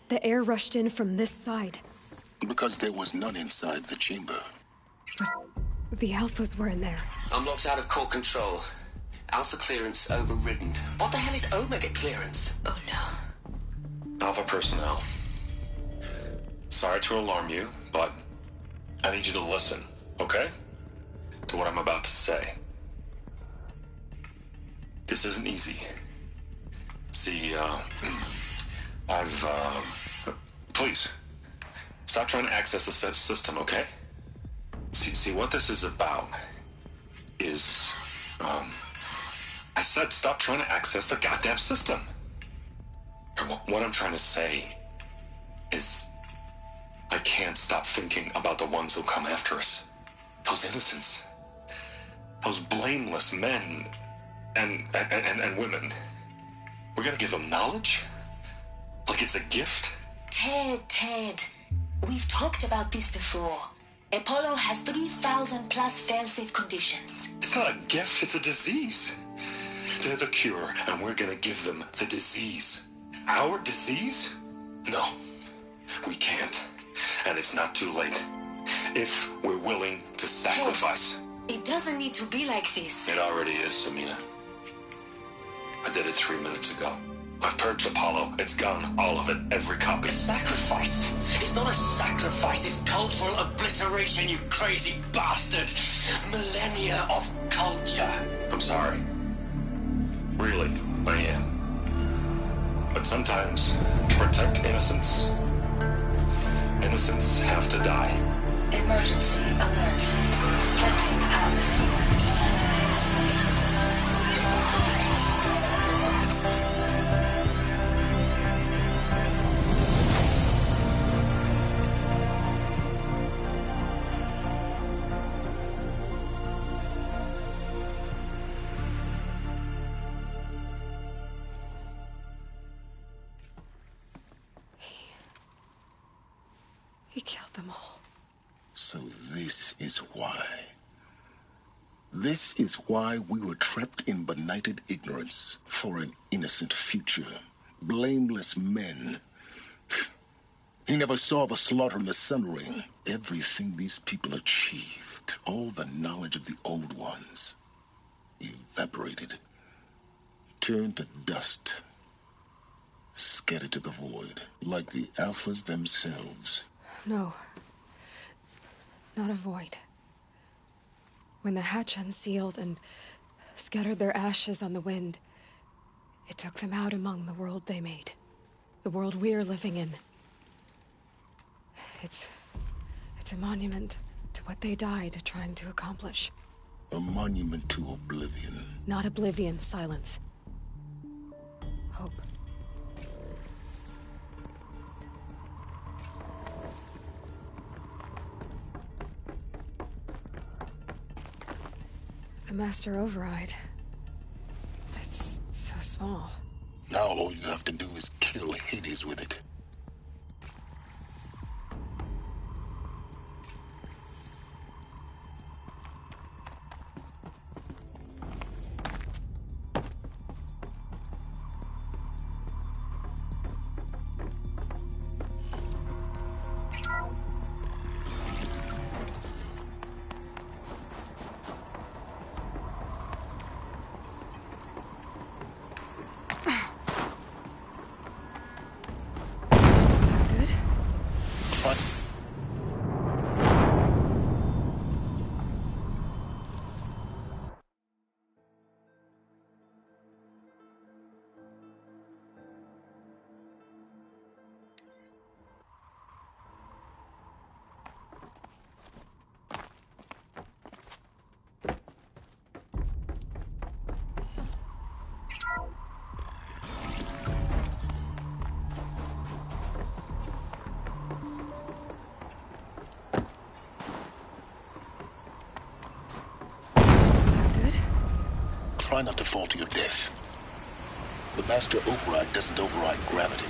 the air rushed in from this side. Because there was none inside the chamber. But the Alphas were in there. I'm locked out of core control. Alpha clearance overridden. What the hell is Omega clearance? Oh no. Alpha personnel. Sorry to alarm you, but I need you to listen, okay? To what I'm about to say. This isn't easy. See, please, stop trying to access the system, okay? See, what this is about is, I said stop trying to access the goddamn system. What I'm trying to say is, I can't stop thinking about the ones who'll come after us. Those innocents. Those blameless men and women. We're gonna give them knowledge? Like it's a gift? Ted. We've talked about this before. Apollo has 3,000 plus fail-safe conditions. It's not a gift, it's a disease. They're the cure, and we're gonna give them the disease. Our disease? No, we can't. And it's not too late. If we're willing to sacrifice. Ted, it doesn't need to be like this. It already is, Samina. I did it 3 minutes ago. I've purged Apollo. It's gone. All of it. Every copy. Sacrifice? It's not a sacrifice, it's cultural obliteration, you crazy bastard! Millennia of culture. I'm sorry. Really, I am. But sometimes, to protect innocence, innocents have to die. Emergency alert. Flooding atmosphere. He killed them all. So this is why. This is why we were trapped in benighted ignorance for an innocent future. Blameless men. He never saw the slaughter in the Sun Ring. Everything these people achieved, all the knowledge of the old ones, evaporated, turned to dust, scattered to the void, like the Alphas themselves. No. Not a void. When the hatch unsealed and scattered their ashes on the wind, it took them out among the world they made. The world we're living in. It's a monument to what they died trying to accomplish. A monument to oblivion. Not oblivion, silence. Hope. The Master Override. It's so small. Now all you have to do is kill Hades with it. Try not to fall to your death. The Master Override doesn't override gravity.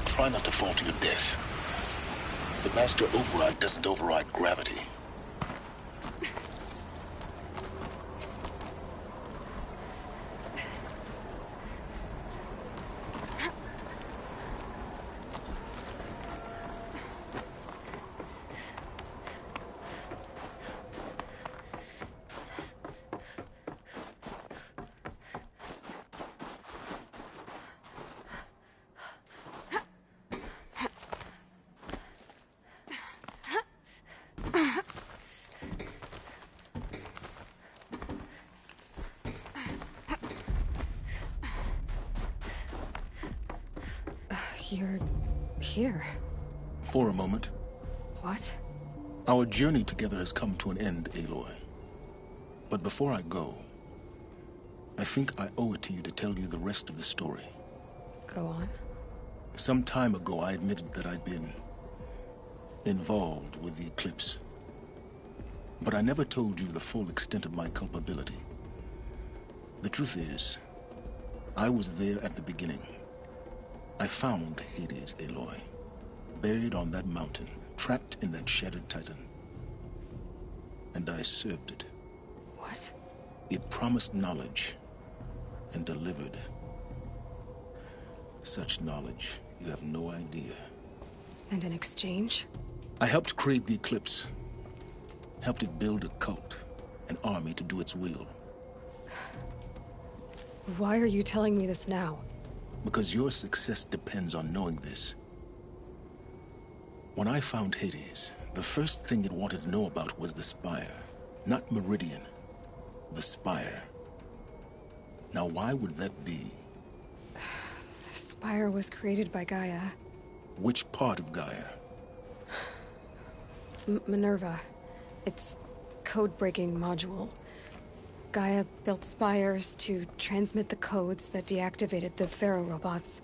Try not to fall to your death. The Master Override doesn't override gravity. You're here. For a moment. What? Our journey together has come to an end, Aloy. But before I go, I think I owe it to you to tell you the rest of the story. Go on. Some time ago, I admitted that I'd been involved with the eclipse. But I never told you the full extent of my culpability. The truth is, I was there at the beginning. I found Hades, Aloy, buried on that mountain, trapped in that shattered titan. And I served it. What? It promised knowledge and delivered. Such knowledge, you have no idea. And in exchange? I helped create the eclipse. Helped it build a cult, an army to do its will. Why are you telling me this now? Because your success depends on knowing this. When I found Hades, the first thing it wanted to know about was the Spire. Not Meridian. The Spire. Now, why would that be? The Spire was created by Gaia. Which part of Gaia? Minerva. Its code-breaking module. Gaia built spires to transmit the codes that deactivated the Pharaoh robots,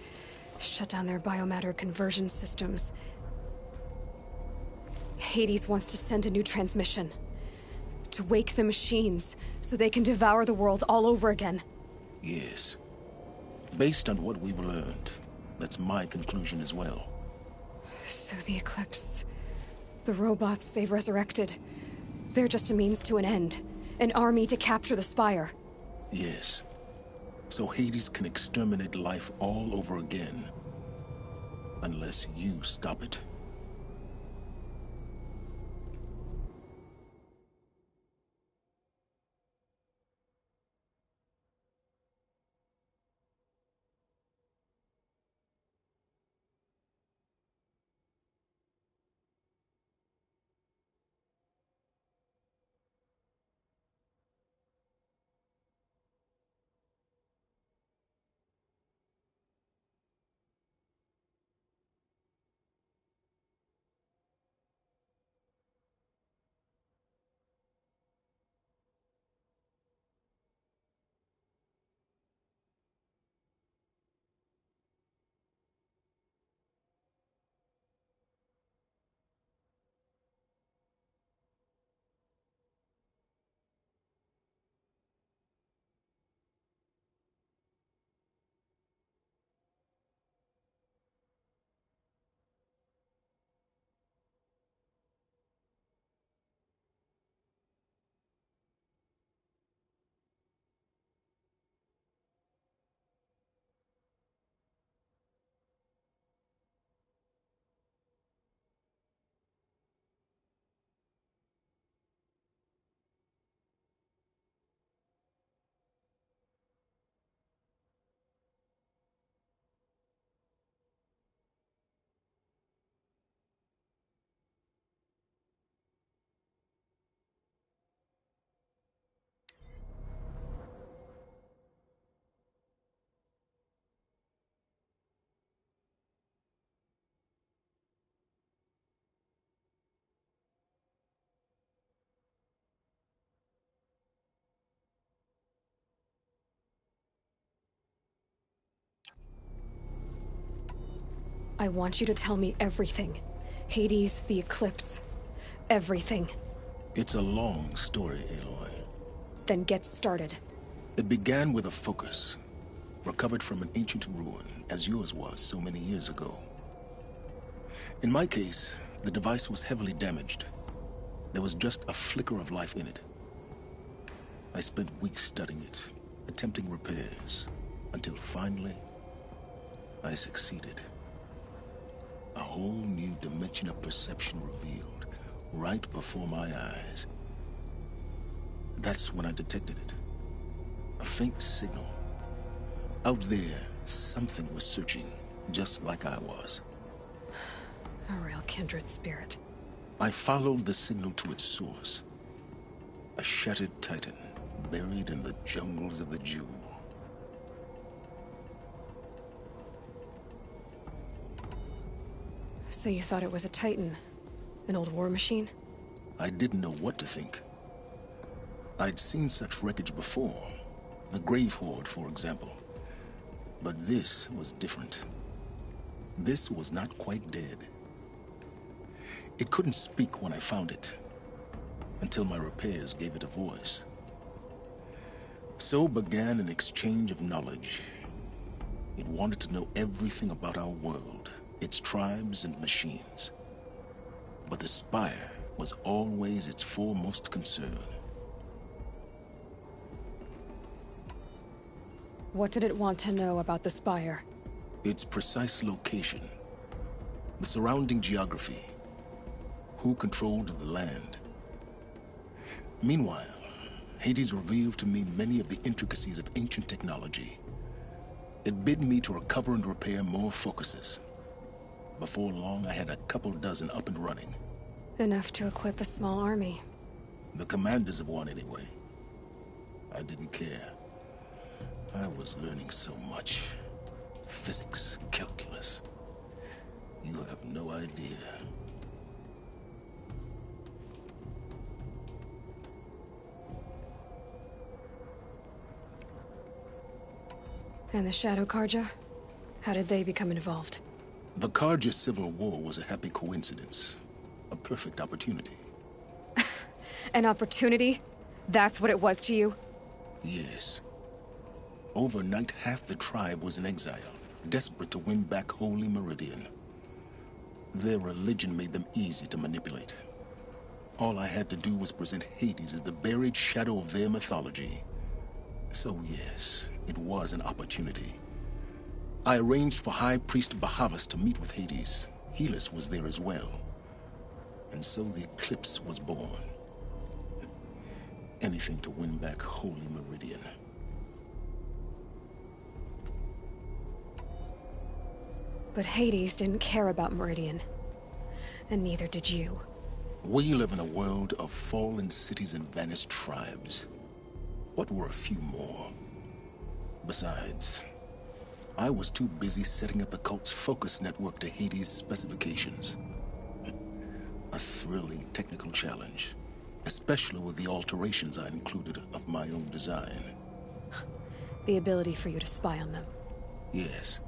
shut down their biomatter conversion systems. Hades wants to send a new transmission. To wake the machines, so they can devour the world all over again. Yes. Based on what we've learned, that's my conclusion as well. So the Eclipse, the robots they've resurrected, they're just a means to an end. An army to capture the Spire. Yes. So Hades can exterminate life all over again. Unless you stop it. I want you to tell me everything. Hades, the Eclipse. Everything. It's a long story, Aloy. Then get started. It began with a focus, recovered from an ancient ruin, as yours was so many years ago. In my case, the device was heavily damaged. There was just a flicker of life in it. I spent weeks studying it, attempting repairs, until finally, I succeeded. A whole new dimension of perception revealed, right before my eyes. That's when I detected it. A faint signal. Out there, something was searching, just like I was. A real kindred spirit. I followed the signal to its source. A shattered titan, buried in the jungles of the Jewel. So you thought it was a Titan? An old war machine? I didn't know what to think. I'd seen such wreckage before. The Grave Horde, for example. But this was different. This was not quite dead. It couldn't speak when I found it, until my repairs gave it a voice. So began an exchange of knowledge. It wanted to know everything about our world, its tribes and machines. But the Spire was always its foremost concern. What did it want to know about the Spire? Its precise location, the surrounding geography, who controlled the land. Meanwhile, Hades revealed to me many of the intricacies of ancient technology. It bid me to recover and repair more focuses. Before long, I had a couple dozen up and running. Enough to equip a small army. The commanders of one, anyway. I didn't care. I was learning so much. Physics, calculus. You have no idea. And the Shadow Karja? How did they become involved? The Karja Civil War was a happy coincidence. A perfect opportunity. An opportunity? That's what it was to you? Yes. Overnight, half the tribe was in exile, desperate to win back Holy Meridian. Their religion made them easy to manipulate. All I had to do was present Hades as the buried shadow of their mythology. So yes, it was an opportunity. I arranged for High Priest Bahavas to meet with Hades. Helis was there as well. And so the eclipse was born. Anything to win back Holy Meridian. But Hades didn't care about Meridian. And neither did you. We live in a world of fallen cities and vanished tribes. What were a few more? Besides, I was too busy setting up the cult's focus network to Hades' specifications. A thrilling technical challenge, especially with the alterations I included of my own design. The ability for you to spy on them. Yes.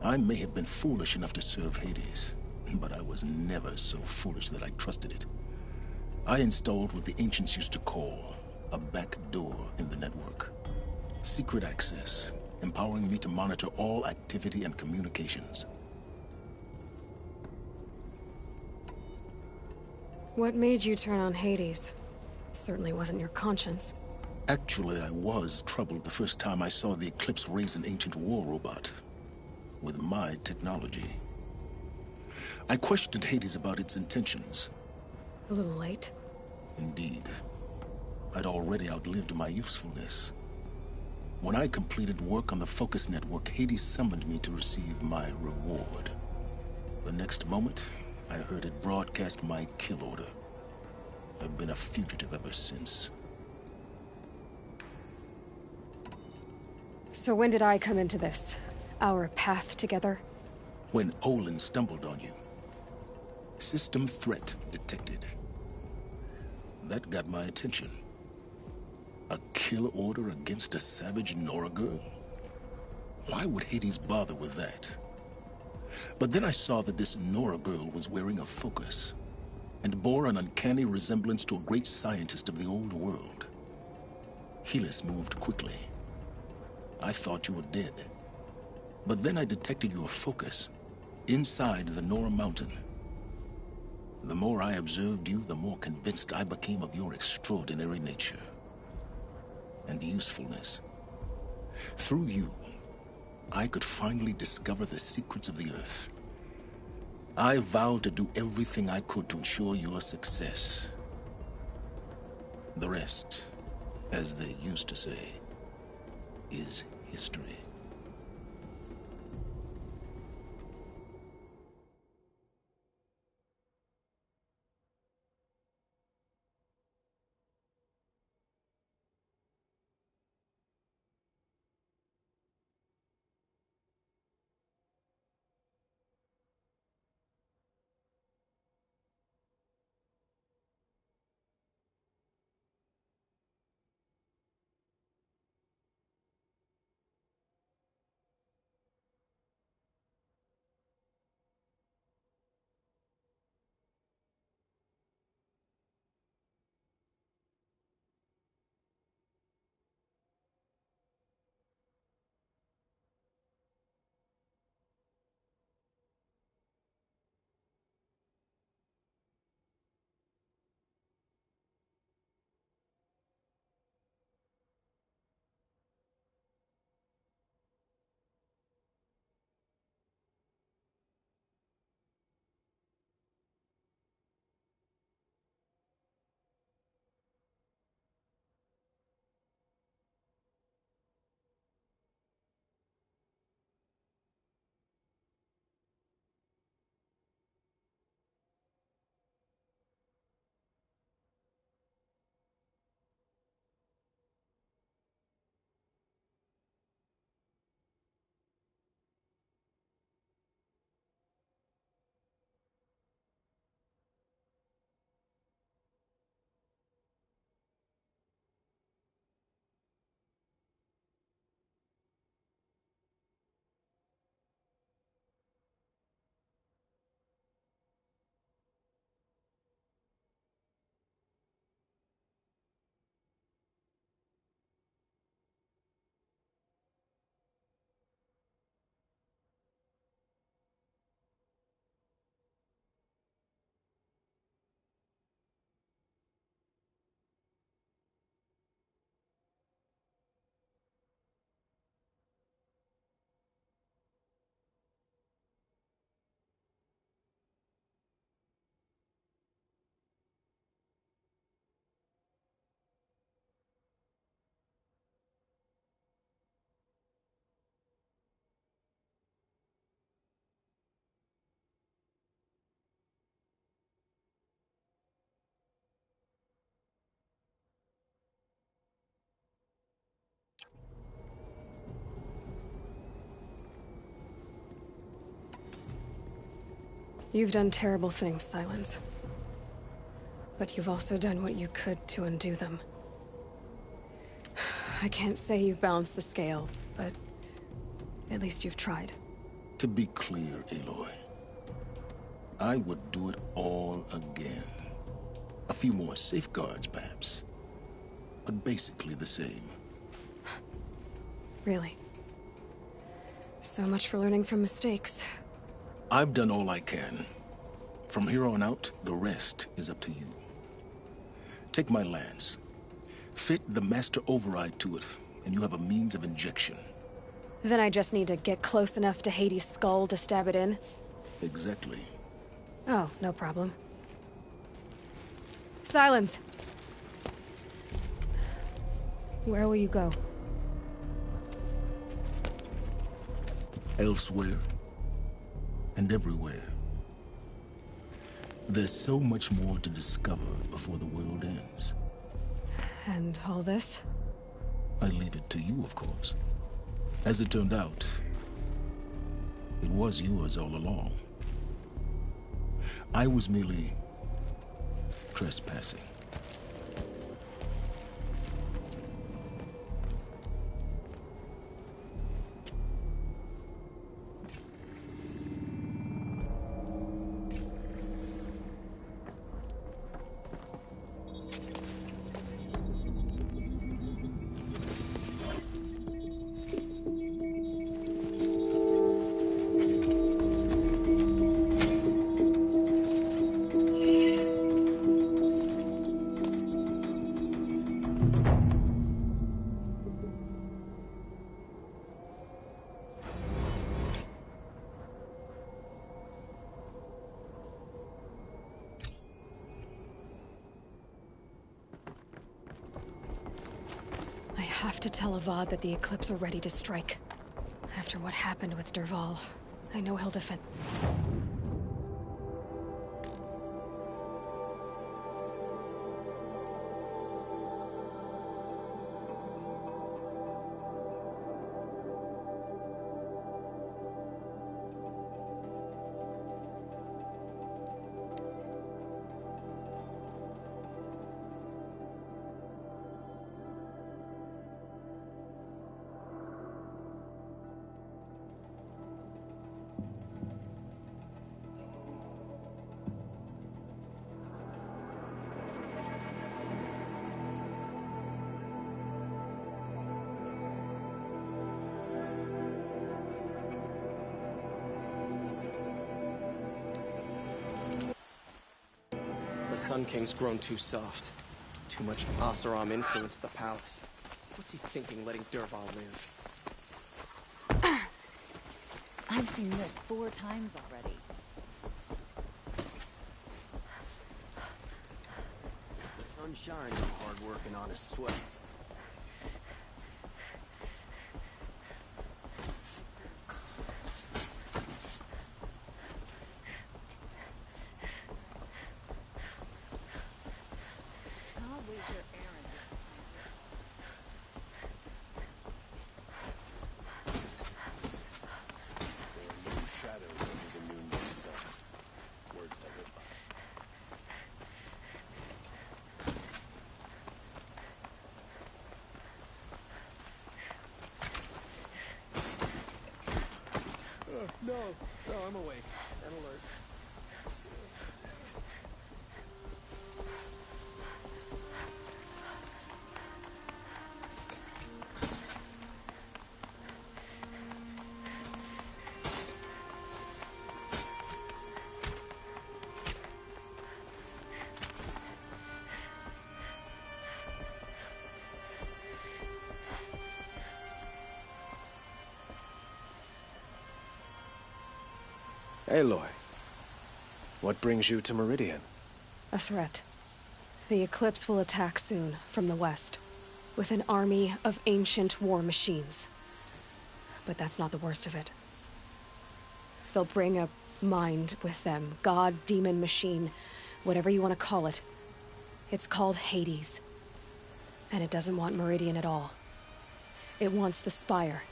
I may have been foolish enough to serve Hades, but I was never so foolish that I trusted it. I installed what the ancients used to call a back door in the network. Secret access, empowering me to monitor all activity and communications. What made you turn on Hades? It certainly wasn't your conscience. Actually, I was troubled the first time I saw the Eclipse raise an ancient war robot. With my technology. I questioned Hades about its intentions. A little late. Indeed. I'd already outlived my usefulness. When I completed work on the Focus Network, Hades summoned me to receive my reward. The next moment, I heard it broadcast my kill order. I've been a fugitive ever since. So when did I come into this? Our path together? When Olin stumbled on you. System threat detected. That got my attention. A kill order against a savage Nora girl? Why would Hades bother with that? But then I saw that this Nora girl was wearing a focus, and bore an uncanny resemblance to a great scientist of the old world. Helis moved quickly. I thought you were dead. But then I detected your focus, inside the Nora Mountain. The more I observed you, the more convinced I became of your extraordinary nature. And usefulness. Through you, I could finally discover the secrets of the Earth. I vowed to do everything I could to ensure your success. The rest, as they used to say, is history. You've done terrible things, Silence. But you've also done what you could to undo them. I can't say you've balanced the scale, but at least you've tried. To be clear, Aloy, I would do it all again. A few more safeguards, perhaps. But basically the same. Really? So much for learning from mistakes. I've done all I can. From here on out, the rest is up to you. Take my lance. Fit the master override to it, and you have a means of injection. Then I just need to get close enough to Hades' skull to stab it in? Exactly. Oh, no problem. Silence! Where will you go? Elsewhere. And everywhere. There's so much more to discover before the world ends. And all this? I leave it to you, of course. As it turned out, it was yours all along. I was merely trespassing. I have to tell Avad that the Eclipse are ready to strike. After what happened with Dervahl, I know he'll defend... The Sun King's grown too soft. Too much Oseram influence at the palace. What's he thinking, letting Dervahl live? I've seen this 4 times already. The sun shines on hard work and honest sweat. No, I'm awake and alert. Aloy, what brings you to Meridian? A threat. The Eclipse will attack soon, from the west, with an army of ancient war machines. But that's not the worst of it. They'll bring a mind with them, god, demon, machine, whatever you want to call it. It's called Hades. And it doesn't want Meridian at all. It wants the Spire.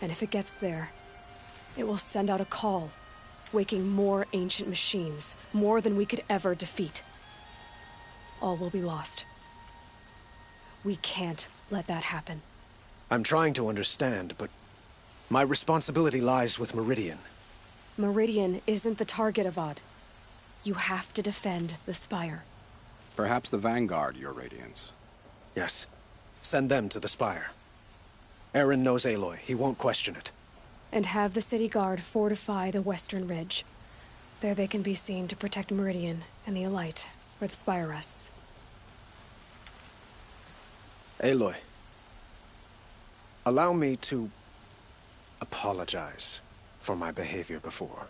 And if it gets there, it will send out a call waking more ancient machines, more than we could ever defeat. All will be lost. We can't let that happen. I'm trying to understand, but my responsibility lies with Meridian. Meridian isn't the target, Avad. You have to defend the Spire. Perhaps the Vanguard, Your Radiance. Yes. Send them to the Spire. Aaron knows Aloy. He won't question it. And have the city guard fortify the western ridge. There they can be seen to protect Meridian and the Elite, where the Spire rests. Aloy, allow me to apologize for my behavior before.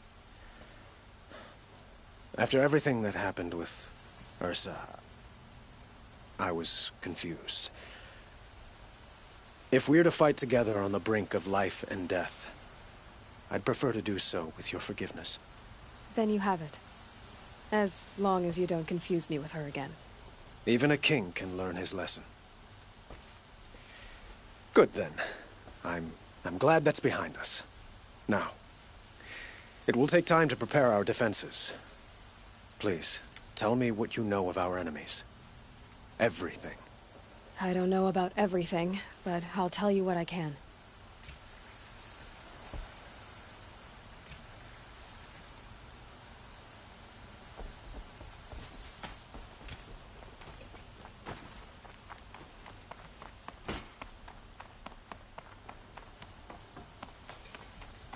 After everything that happened with Ursa, I was confused. If we're to fight together on the brink of life and death, I'd prefer to do so with your forgiveness. Then you have it. As long as you don't confuse me with her again. Even a king can learn his lesson. Good then. I'm glad that's behind us. Now, it will take time to prepare our defenses. Please, tell me what you know of our enemies. Everything. I don't know about everything, but I'll tell you what I can.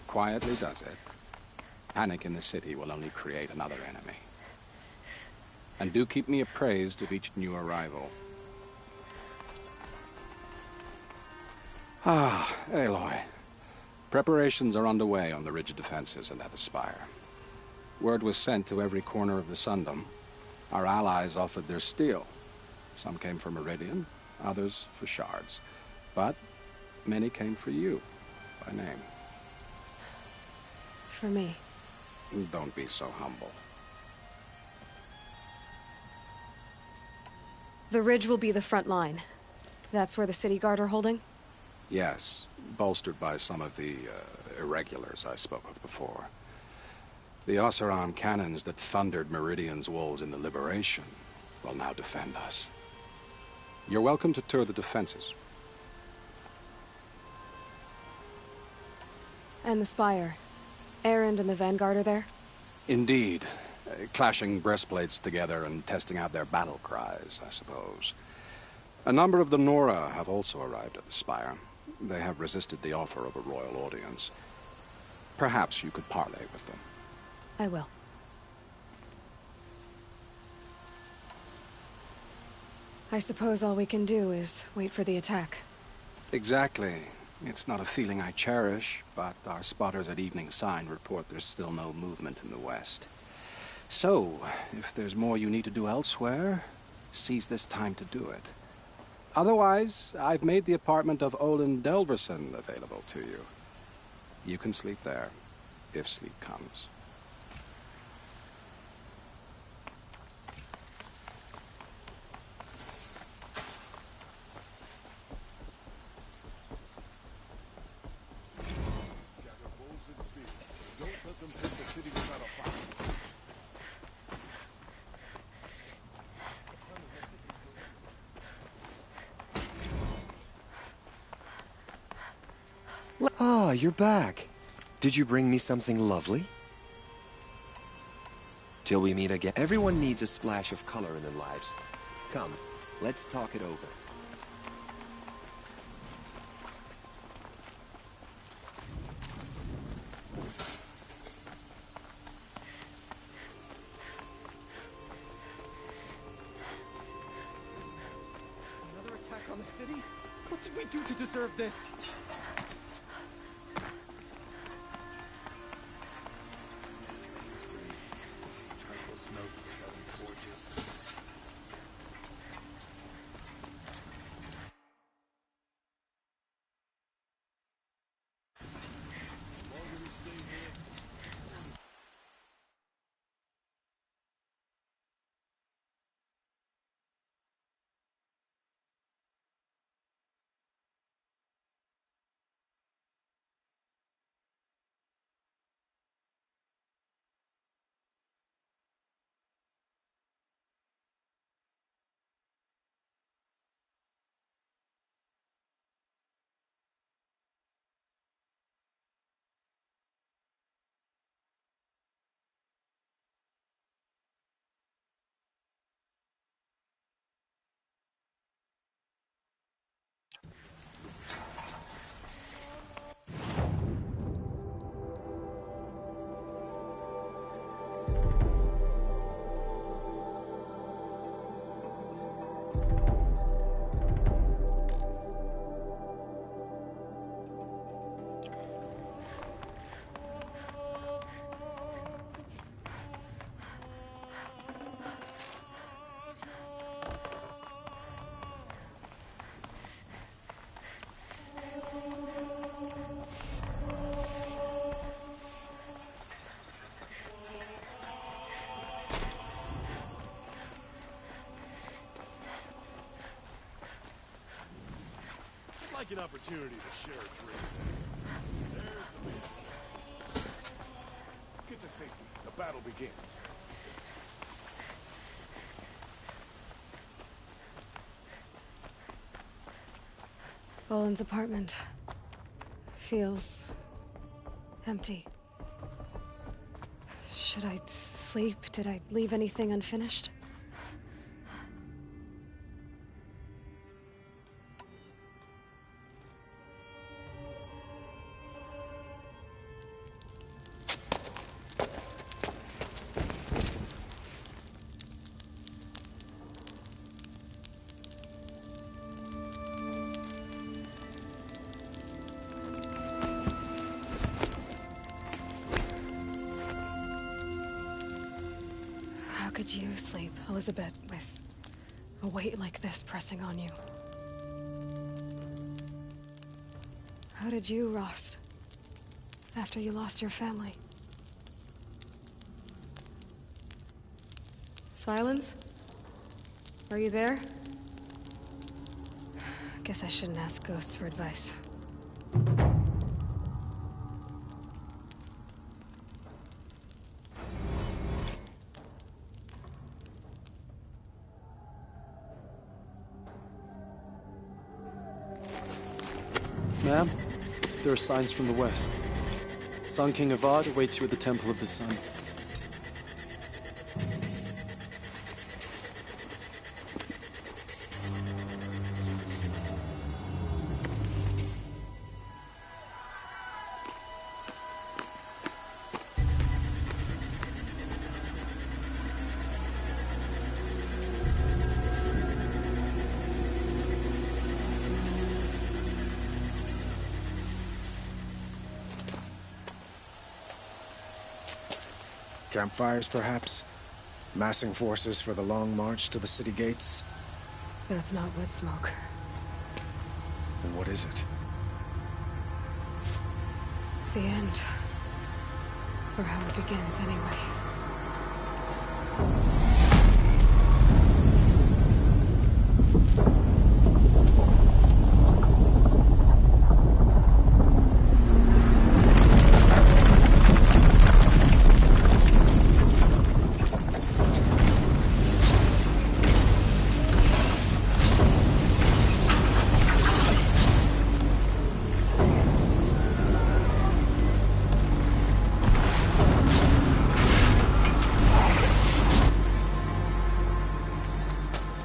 Quietly does it. Panic in the city will only create another enemy. And do keep me appraised of each new arrival. Ah, Aloy. Preparations are underway on the ridge defenses and at the Spire. Word was sent to every corner of the Sundom. Our allies offered their steel. Some came for Meridian, others for shards. But many came for you, by name. For me. Don't be so humble. The ridge will be the front line. That's where the city guard are holding? Yes, bolstered by some of the irregulars I spoke of before. The Oseram cannons that thundered Meridian's walls in the Liberation will now defend us. You're welcome to tour the defenses. And the Spire. Erend and the Vanguard are there? Indeed. Clashing breastplates together and testing out their battle cries, I suppose. A number of the Nora have also arrived at the Spire. They have resisted the offer of a royal audience. Perhaps you could parley with them. I will. I suppose all we can do is wait for the attack. Exactly. It's not a feeling I cherish, but our spotters at Evening Sign report there's still no movement in the west. So, if there's more you need to do elsewhere, seize this time to do it. Otherwise, I've made the apartment of Olin Delverson available to you. You can sleep there, if sleep comes. Ah, you're back. Did you bring me something lovely? Till we meet again. Everyone needs a splash of color in their lives. Come, let's talk it over. Another attack on the city? What did we do to deserve this? an opportunity to share a drink. There's the man. Get to safety. The battle begins. Boland's apartment feels empty. Should I sleep? Did I leave anything unfinished? How could you sleep, Elizabeth, with a weight like this pressing on you? How did you, Rost, after you lost your family? Silence? Are you there? Guess I shouldn't ask ghosts for advice. Ma'am, there are signs from the west. Sun King Avad awaits you at the Temple of the Sun. Campfires, perhaps? Massing forces for the long march to the city gates? That's not wood smoke. Then what is it? The end. Or how it begins, anyway.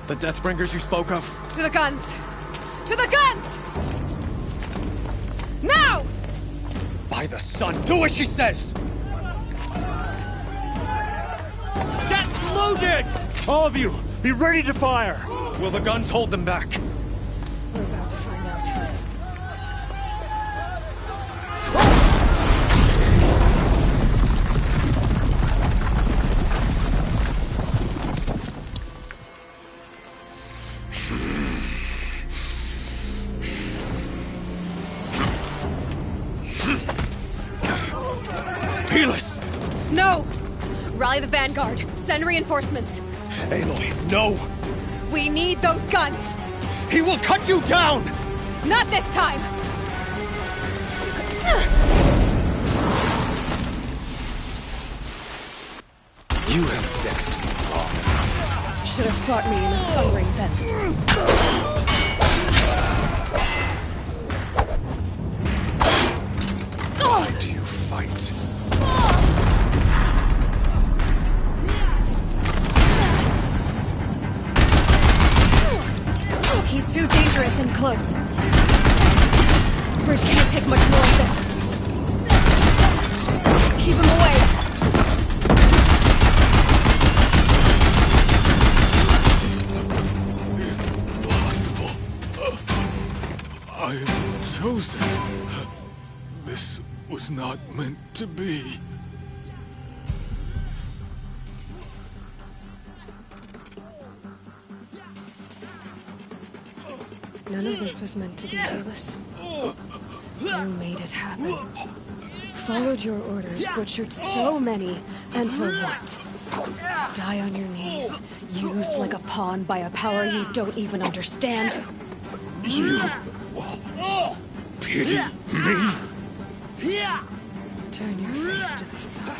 The Deathbringers you spoke of? To the guns! To the guns! Now! By the sun, do as she says! Set loaded! All of you, be ready to fire! Will the guns hold them back? We're about to find out. Helis! No! Rally the Vanguard. Send reinforcements. Aloy, no! We need those guns! He will cut you down! Not this time! You have vexed me long enough. Should have fought me in the sun ring then. Why do you fight? He's too dangerous and close. Bridge can't take much more of this. Keep him away. I am chosen. This was not meant to be. None of this was meant to be, Helis. You made it happen. Followed your orders, butchered so many, and for what? To die on your knees, used like a pawn by a power you don't even understand? You Pity me? Turn your face to the sun.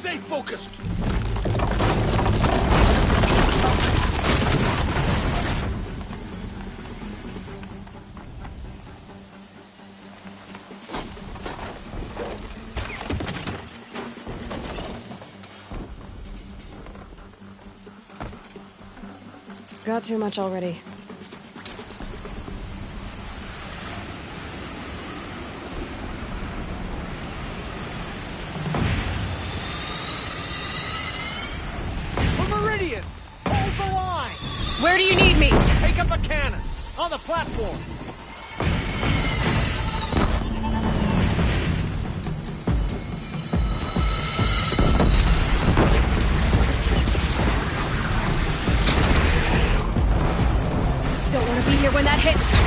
Stay focused! Got too much already. Meridian! Hold the line! Where do you need me? Take up a cannon! On the platform! Don't want to be here when that hits.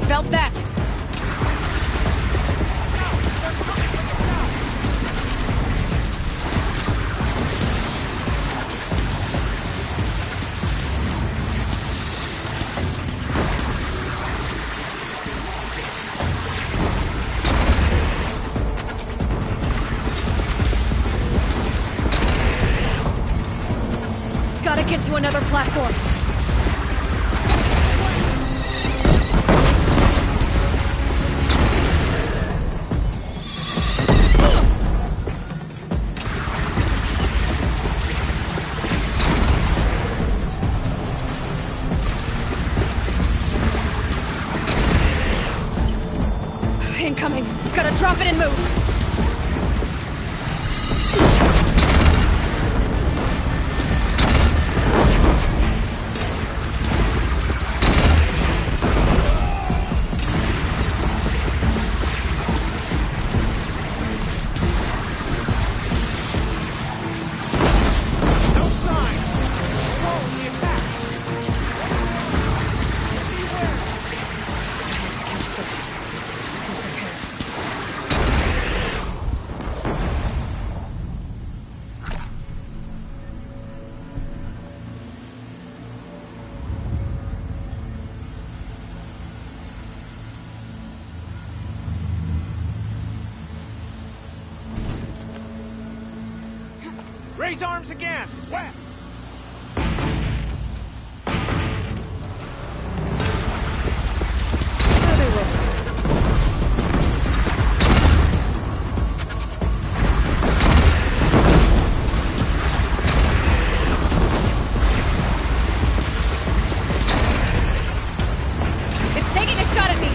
Felt that! Gotta get to another platform. Incoming! Gotta drop it and move! Raise arms again! West! It's taking a shot at me!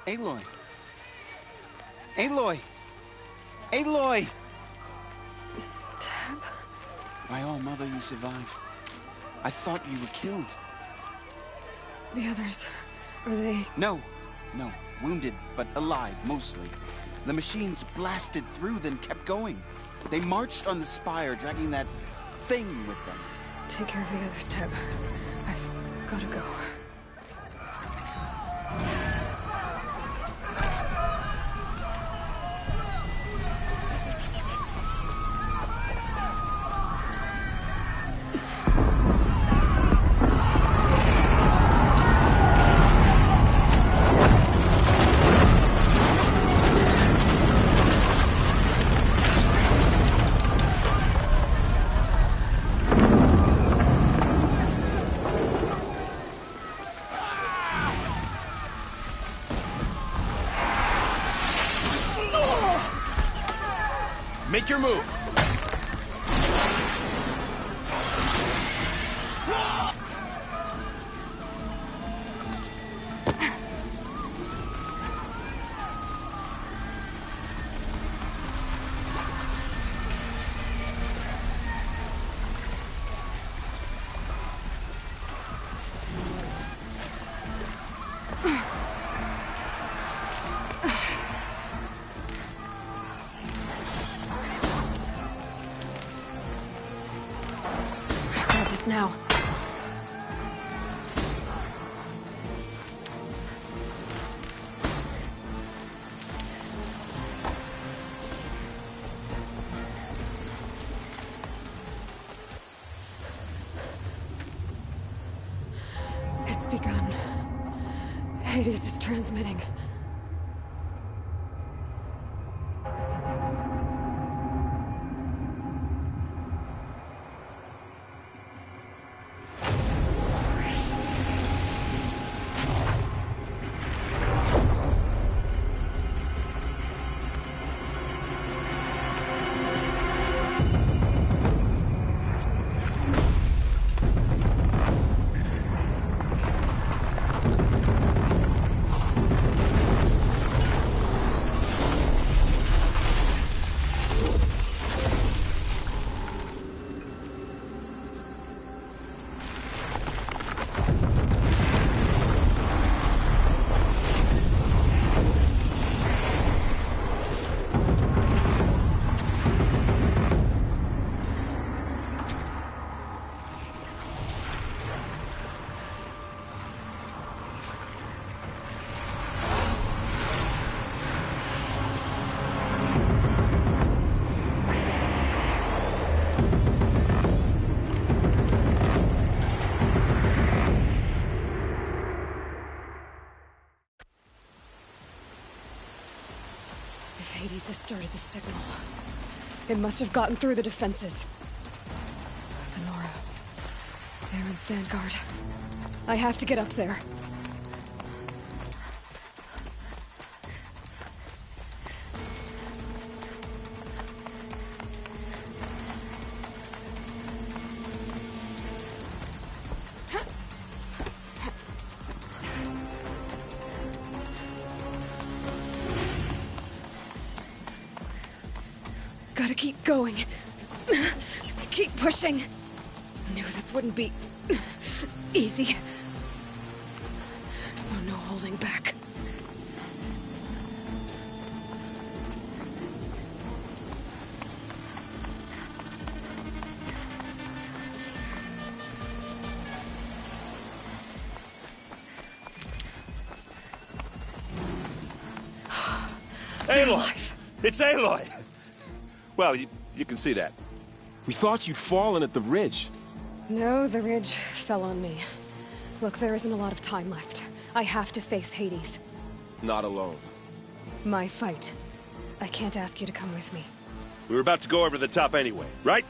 Aloy! Aloy! Aloy! Tab? My own mother, you survived. I thought you were killed. The others, are they... No. Wounded, but alive, mostly. The machines blasted through, then kept going. They marched on the spire, dragging that thing with them. Take care of the others, Tab. I've gotta go. Make your move. Now. It's begun. Hades is transmitting. Hades has started the signal. It must have gotten through the defenses. Lenora. Aaron's vanguard. I have to get up there. Gotta keep going. Keep pushing. Knew this wouldn't be easy. So no holding back. Aloy! It's Aloy! Well, you can see that. We thought you'd fallen at the ridge. No, the ridge fell on me. Look, there isn't a lot of time left. I have to face Hades. Not alone. My fight. I can't ask you to come with me. We were about to go over the top anyway, right?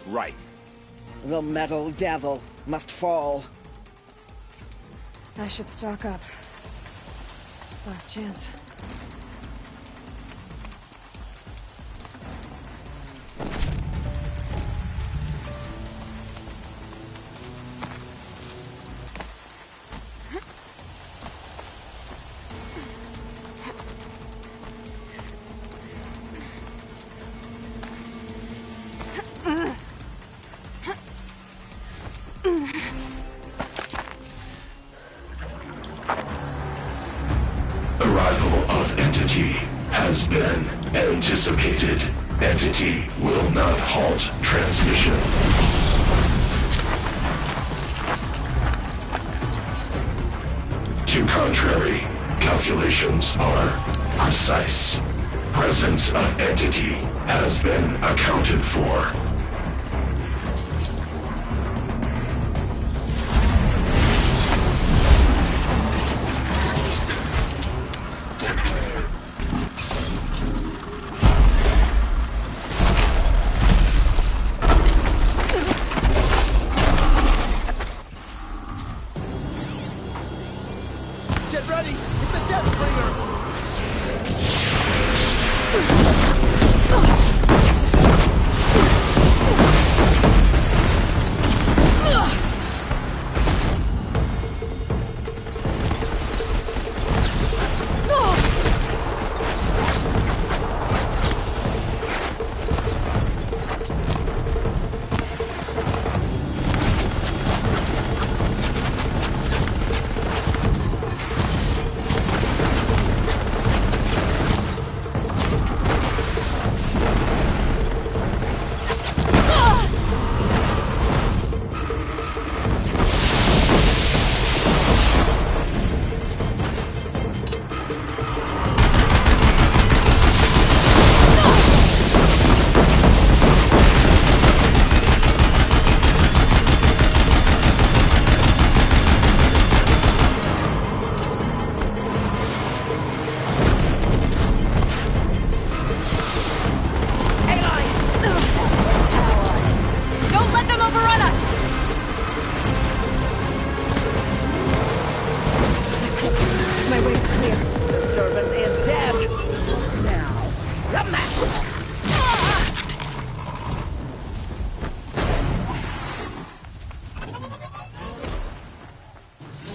Right. The metal devil must fall. I should stock up. Last chance. arrival of Entity has been anticipated. Entity will not halt transmission. To contrary, calculations are precise. Presence of Entity has been accounted for. Get ready! It's a death bringer!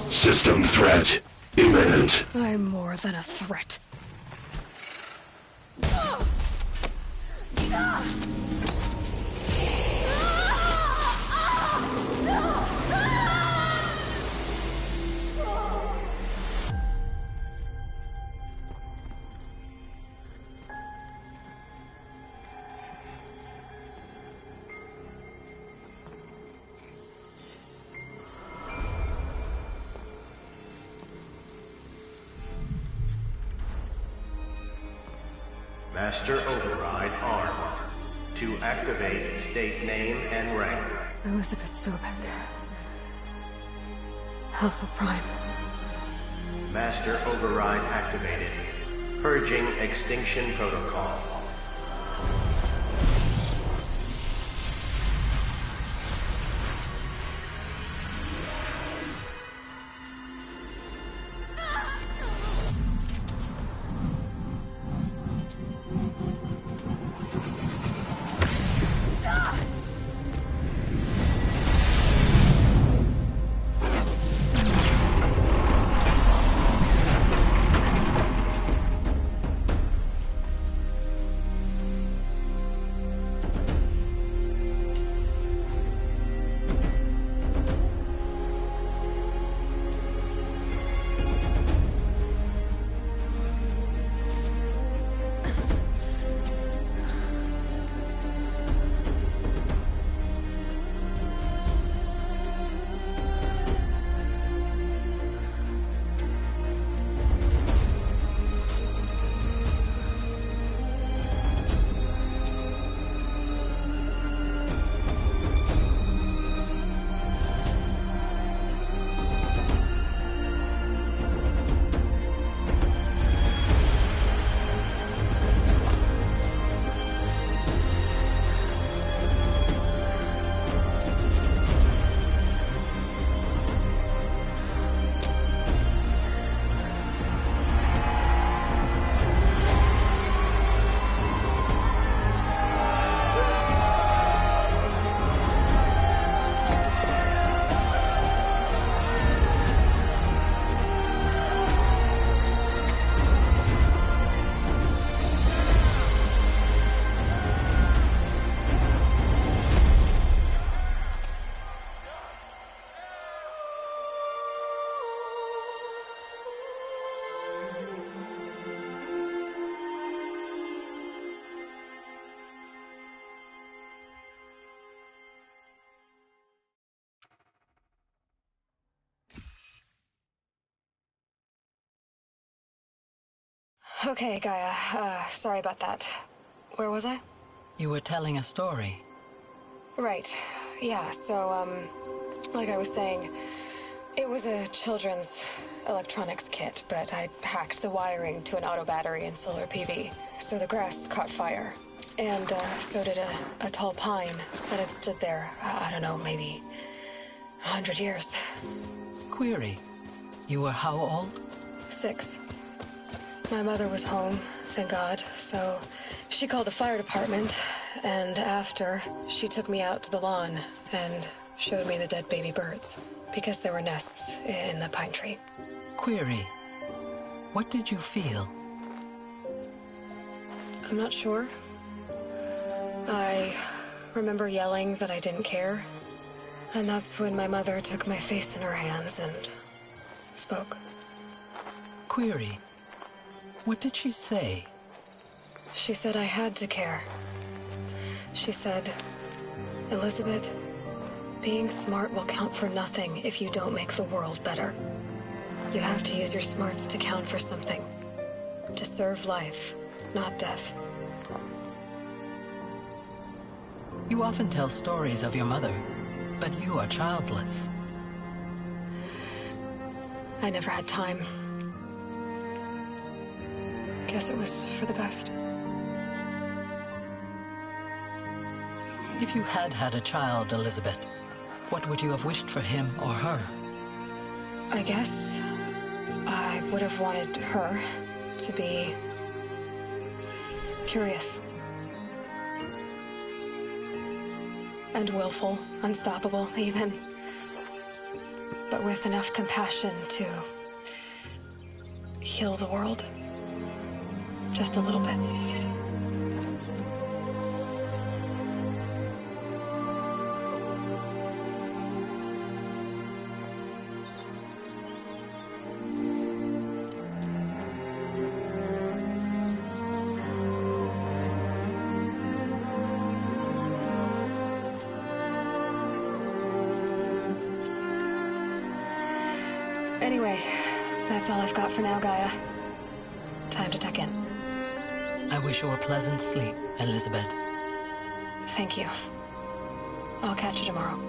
System threat imminent. I'm more than a threat. Master Override armed. To activate, state name and rank. Elizabeth Sobek. Alpha Prime. Master Override activated. Purging Extinction Protocol. Okay, Gaia. Sorry about that. Where was I? You were telling a story. Right. Yeah, so, like I was saying, it was a children's electronics kit, but I'd hacked the wiring to an auto battery and solar PV. So the grass caught fire. And, so did a tall pine that had stood there, I don't know, maybe 100 years. Query. You were how old? 6. My mother was home, thank God, so she called the fire department, and after, she took me out to the lawn and showed me the dead baby birds, because there were nests in the pine tree. Query. What did you feel? I'm not sure. I remember yelling that I didn't care, and that's when my mother took my face in her hands and spoke. Query. What did she say? She said I had to care. She said, Elizabeth, being smart will count for nothing if you don't make the world better. You have to use your smarts to count for something. To serve life, not death. You often tell stories of your mother, but you are childless. I never had time. Guess it was for the best. If you had had a child, Elizabeth, what would you have wished for him or her? I guess I would have wanted her to be curious. And willful, unstoppable, even. But with enough compassion to heal the world. Just a little bit. Anyway, that's all I've got for now, Gaia. Time to tuck in. I wish you a pleasant sleep, Elizabeth. Thank you. I'll catch you tomorrow.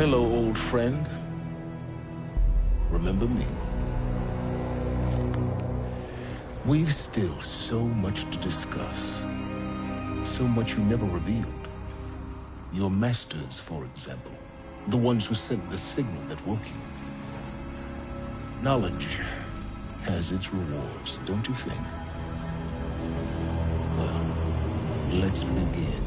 Hello, old friend. Remember me? We've still so much to discuss. So much you never revealed. Your masters, for example. The ones who sent the signal that woke you. Knowledge has its rewards, don't you think? Well, let's begin.